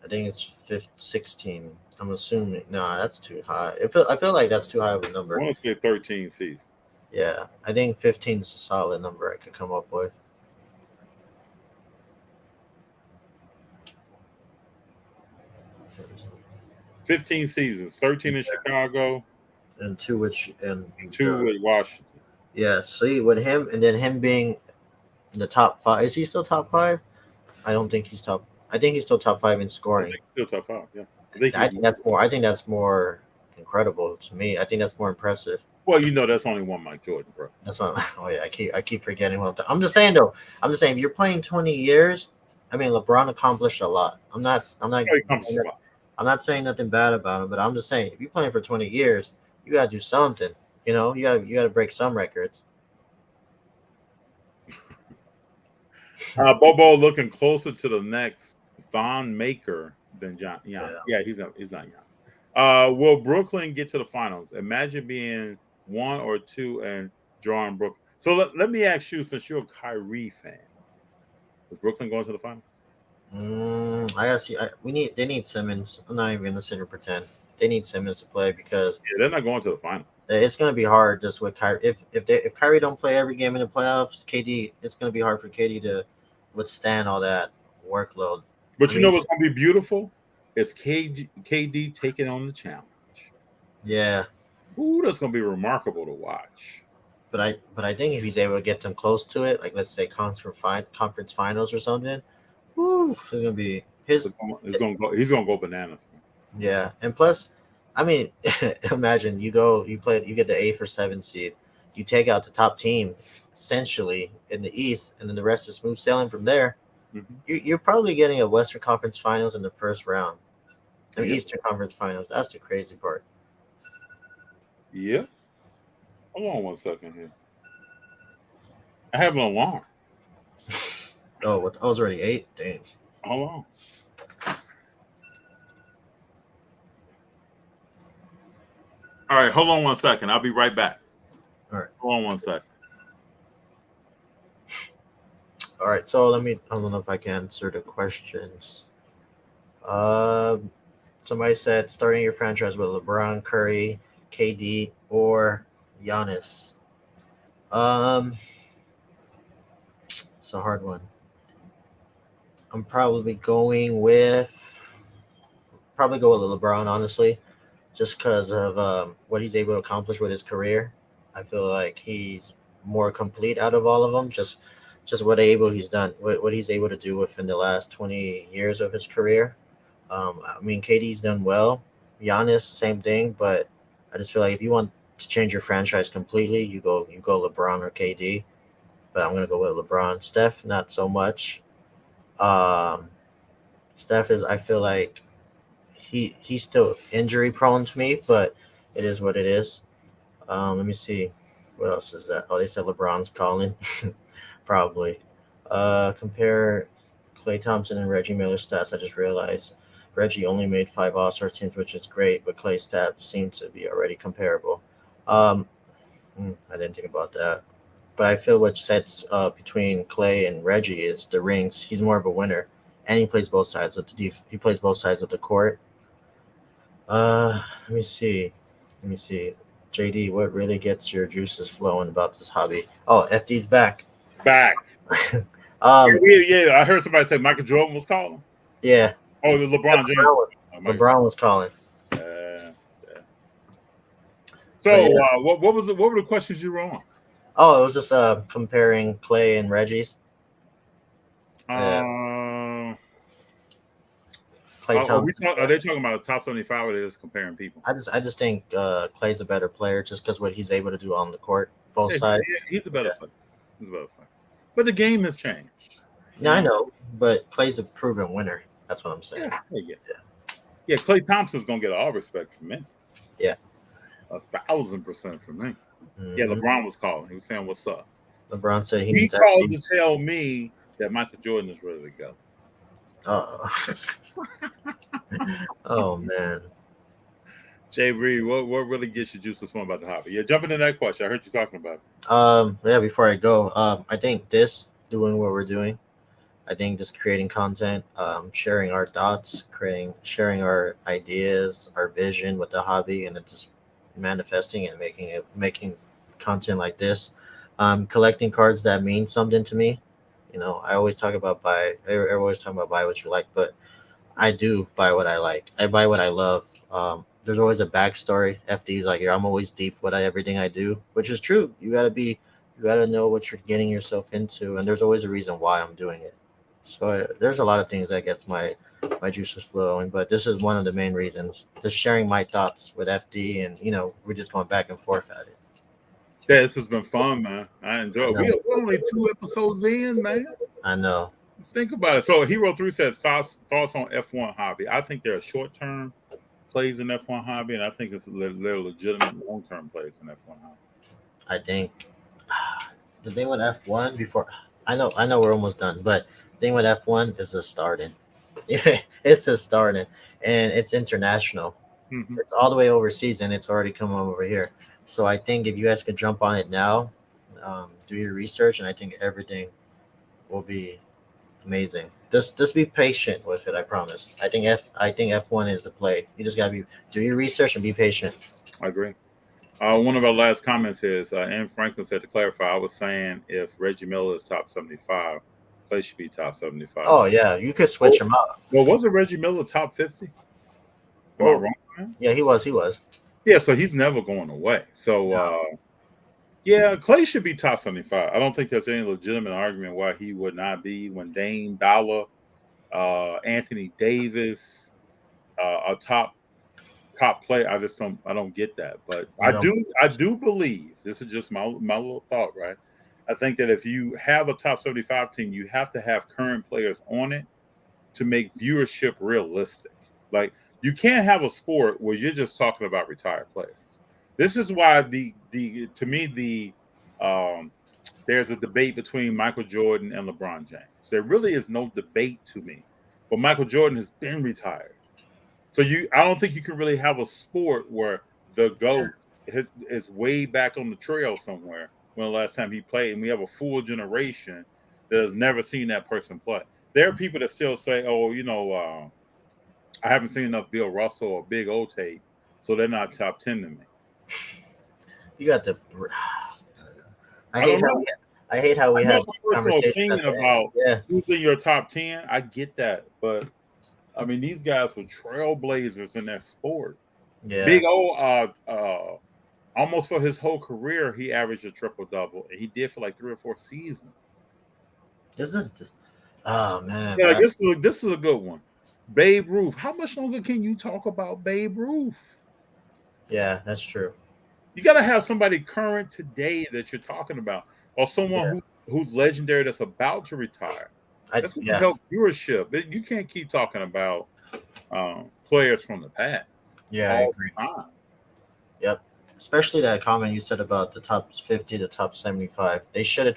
I think it's 16. I'm assuming. No, that's too high. I feel like that's too high of a number. I want to say 13 seasons. Yeah, I think 15 is a solid number I could come up with. $15 seasons, 13 in Chicago, And 2 with 2 with Washington. Yeah, see, with him and then him being in the top 5. Is he still top 5? I don't think he's top. I think he's still top 5 in scoring. Still top 5, yeah. I think that's more. I think that's more incredible to me. I think that's more impressive. Well, that's only one Mike Jordan, bro. That's what. Oh yeah, I keep forgetting what I'm just saying though. I'm just saying if you're playing 20 years, I mean LeBron accomplished a lot. I'm not saying nothing bad about him, but I'm just saying if you're playing for 20 years, you gotta do something. You know, you gotta break some records. Bobo looking closer to the next Thon Maker than John. Yeah, he's not young. Will Brooklyn get to the finals? Imagine being 1 or 2 and drawing Brooklyn. So let me ask you, since you're a Kyrie fan, is Brooklyn going to the finals? I gotta see. They need Simmons. I'm not even gonna sit and pretend. They need Simmons to play because they're not going to the finals. It's gonna be hard just with Kyrie. If Kyrie don't play every game in the playoffs, KD, it's gonna be hard for KD to withstand all that workload. But you know what's gonna be beautiful? It's KD taking on the challenge. Yeah. Ooh, that's gonna be remarkable to watch. But I think if he's able to get them close to it, like let's say conference finals or something, woo, it's gonna be his. He's gonna go bananas. Yeah, and plus, I mean, imagine you get the 8 or 7 seed, you take out the top team, essentially in the East, and then the rest is smooth sailing from there. Mm-hmm. You're probably getting a Western Conference Finals in the first round. I mean, Yep. Eastern Conference Finals. That's the crazy part. Yeah. Hold on one second here. I have an alarm. Oh, what? I was already 8. Dang. Hold on. All right, hold on one second. I'll be right back. All right. Hold on one second. All right. So I don't know if I can answer the questions. Somebody said starting your franchise with LeBron, Curry, KD, or Giannis. It's a hard one. I'm probably go with LeBron, honestly, just because of what he's able to accomplish with his career. I feel like he's more complete out of all of them. Just he's done, what he's able to do within the last 20 years of his career. I mean, KD's done well. Giannis, same thing, but I just feel like if you want to change your franchise completely, you go LeBron or KD. But I'm gonna go with LeBron. Steph, not so much. Um, Steph is, I feel like he's still injury prone to me, but it is what it is. Let me see. What else is that? Oh, they said LeBron's calling. Probably. Compare Klay Thompson and Reggie Miller's stats. I just realized Reggie only made 5 All-Star teams, which is great, but Klay's stats seem to be already comparable. I didn't think about that. But I feel what sets between Klay and Reggie is the rings. He's more of a winner, and he plays both sides of he plays both sides of the court. Let me see. JD, what really gets your juices flowing about this hobby? Oh, FD's back. Back. Yeah. I heard somebody say Michael Jordan was calling. Yeah. Oh, the LeBron James. LeBron was calling. Yeah. So, what were the questions you were on? Oh, it was just comparing Klay and Reggie's. Are they talking about the top 75 or are they just comparing people? I just think Klay's a better player just because what he's able to do on the court, both sides. He's a better player. But the game has changed. Yeah, I know, but Klay's a proven winner. That's what I'm saying. Yeah. Klay Thompson's gonna get all respect from me. Yeah, 1,000% from me. Mm-hmm. Yeah, LeBron was calling. He was saying, "What's up?" LeBron said he called to tell me that Michael Jordan is ready to go. Oh man. Jay Reed, what really gets you juices fun about the hobby? Yeah, jump into that question. I heard you talking about it. Yeah, before I go, I think doing what we're doing, I think just creating content, sharing our thoughts, sharing our ideas, our vision with the hobby, and it's just manifesting and making content like this. Collecting cards that mean something to me. You know, I always talk about buy what you like, but I do buy what I like. I buy what I love. There's always a backstory. FD's like, I'm always deep with everything I do, which is true. You gotta know what you're getting yourself into, and there's always a reason why I'm doing it. So there's a lot of things that gets my juices flowing, but this is one of the main reasons. Just sharing my thoughts with FD, and we're just going back and forth at it. Yeah, this has been fun, man. I enjoy it. We're only 2 episodes in, man. I know. Let's think about it. So Hero 3 says thoughts on F1 hobby. I think there are short-term plays in F1 hobby, and I think they're legitimate long-term plays in F1 hobby. I think the thing with F1 before I know we're almost done, but the thing with F1 is just starting. It's just starting, and it's international. Mm-hmm. It's all the way overseas, and it's already come over here. So I think if you guys could jump on it now, do your research, and I think everything will be amazing. Just be patient with it. I promise. I think F1 is the play. You just gotta do your research and be patient. I agree. One of our last comments is, Anne Franklin said, to clarify, I was saying if Reggie Miller is top 75, Klay should be top 75. Oh yeah, you could switch him out. Well, wasn't Reggie Miller top 50? Am I wrong, man? Yeah, he was. Yeah, so he's never going away. So Yeah, Clay should be top 75. I don't think there's any legitimate argument why he would not be when Dame Dollar, Anthony Davis, a top player. I don't get that. But You know, I do believe this is just my little thought, right? I think that if you have a top 75 team, you have to have current players on it to make viewership realistic. Like you can't have a sport where you're just talking about retired players. This is why the to me there's a debate between Michael Jordan and LeBron James. There really is no debate to me, but Michael Jordan has been retired. So I don't think you can really have a sport where the GOAT is way back on the trail somewhere when the last time he played, and we have a full generation that has never seen that person play. There are people that still say, "Oh, I haven't seen enough Bill Russell or Big O tape, so they're not top 10 to me." you got the. I don't know. I hate how we have a personal opinion about who's in your top 10. I get that, but I mean, these guys were trailblazers in their sport. Yeah. Big O, almost for his whole career, he averaged a triple double, and he did for like 3 or 4 seasons. This is, oh man. Yeah, like this is a good one. Babe Ruth. How much longer can you talk about Babe Ruth? Yeah, that's true. You got to have somebody current today that you're talking about, or someone who's legendary that's about to retire. That's going to help viewership. You can't keep talking about players from the past. Yeah, I agree. Yep. Especially that comment you said about the top 50, the top 75. They should have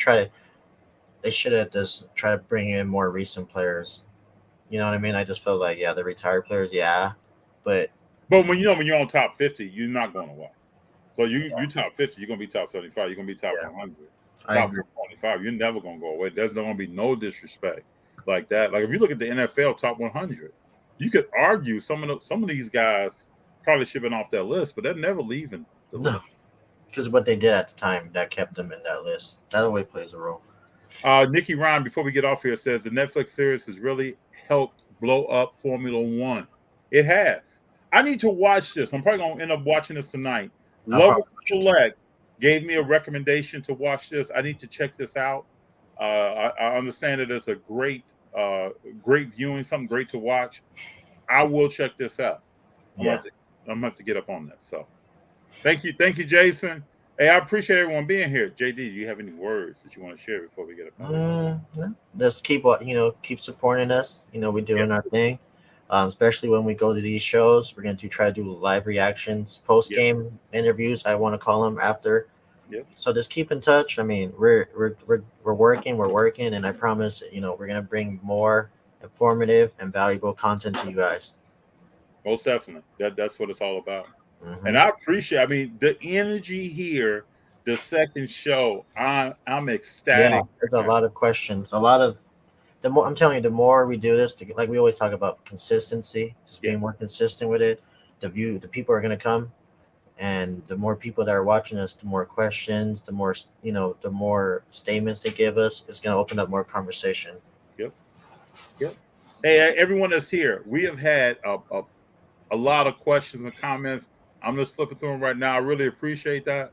just tried to bring in more recent players. You know what I mean? I just felt like, the retired players, but when you're on top 50, you're not going away. So you top 50, you're gonna be top 75, you're gonna be top 100, top 25. You're never gonna go away. There's not gonna be no disrespect like that. Like if you look at the NFL top 100, you could argue some of these guys probably should have been off that list, but they're never leaving the list. Because what they did at the time that kept them in that list. That always plays a role. Nikki Ryan, before we get off here, says the Netflix series has really helped blow up Formula One. It has. I need to watch this. I'm probably gonna end up watching this tonight. Lover Select gave me a recommendation to watch this. I need to check this out. I understand that it's a great viewing, something great to watch. I will check this out. I'm gonna have to get up on that. So thank you, Jason. Hey, I appreciate everyone being here. JD, do you have any words that you want to share before we get up on? No. Just keep supporting us. We're doing our thing. Especially when we go to these shows, we're going to try to do live reactions, post-game interviews. I want to call them after. Yep. So just keep in touch. I mean, we're working, and I promise, we're going to bring more informative and valuable content to you guys. Most definitely. That's what it's all about. Mm-hmm. And I appreciate. I mean, the energy here. The second show, I'm ecstatic. Yeah, there's a lot of questions. I'm telling you, the more we do this, like we always talk about consistency, just being more consistent with it. The people are going to come, and the more people that are watching us, the more questions, the more statements they give us. It's going to open up more conversation. Yep. Hey, everyone that's here, we have had a lot of questions and comments. I'm just flipping through them right now. I really appreciate that.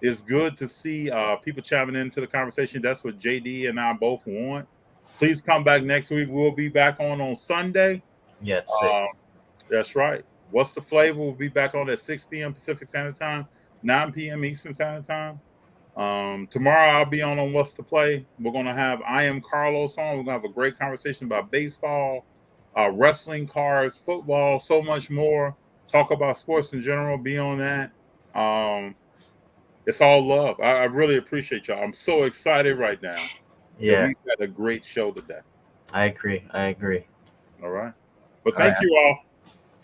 It's good to see people chiming into the conversation. That's what JD and I both want. Please come back next week. We'll be back on Sunday. Yeah, at 6. That's right. What's the Flavor? We'll be back on at 6 p.m. Pacific Standard Time, 9 p.m. Eastern Standard Time. Tomorrow I'll be on What's the Play. We're going to have I Am Carlos on. We're going to have a great conversation about baseball, wrestling, cars, football, so much more. Talk about sports in general. Be on that. It's all love. I really appreciate y'all. I'm so excited right now. Yeah, we've got a great show today. I agree. All right. But thank you all.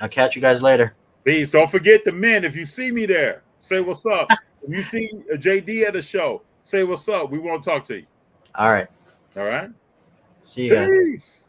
I'll catch you guys later. Please don't forget the men. If you see me there, say what's up. If you see JD at the show, say what's up. We want to talk to you. All right. All right. See you guys. Peace.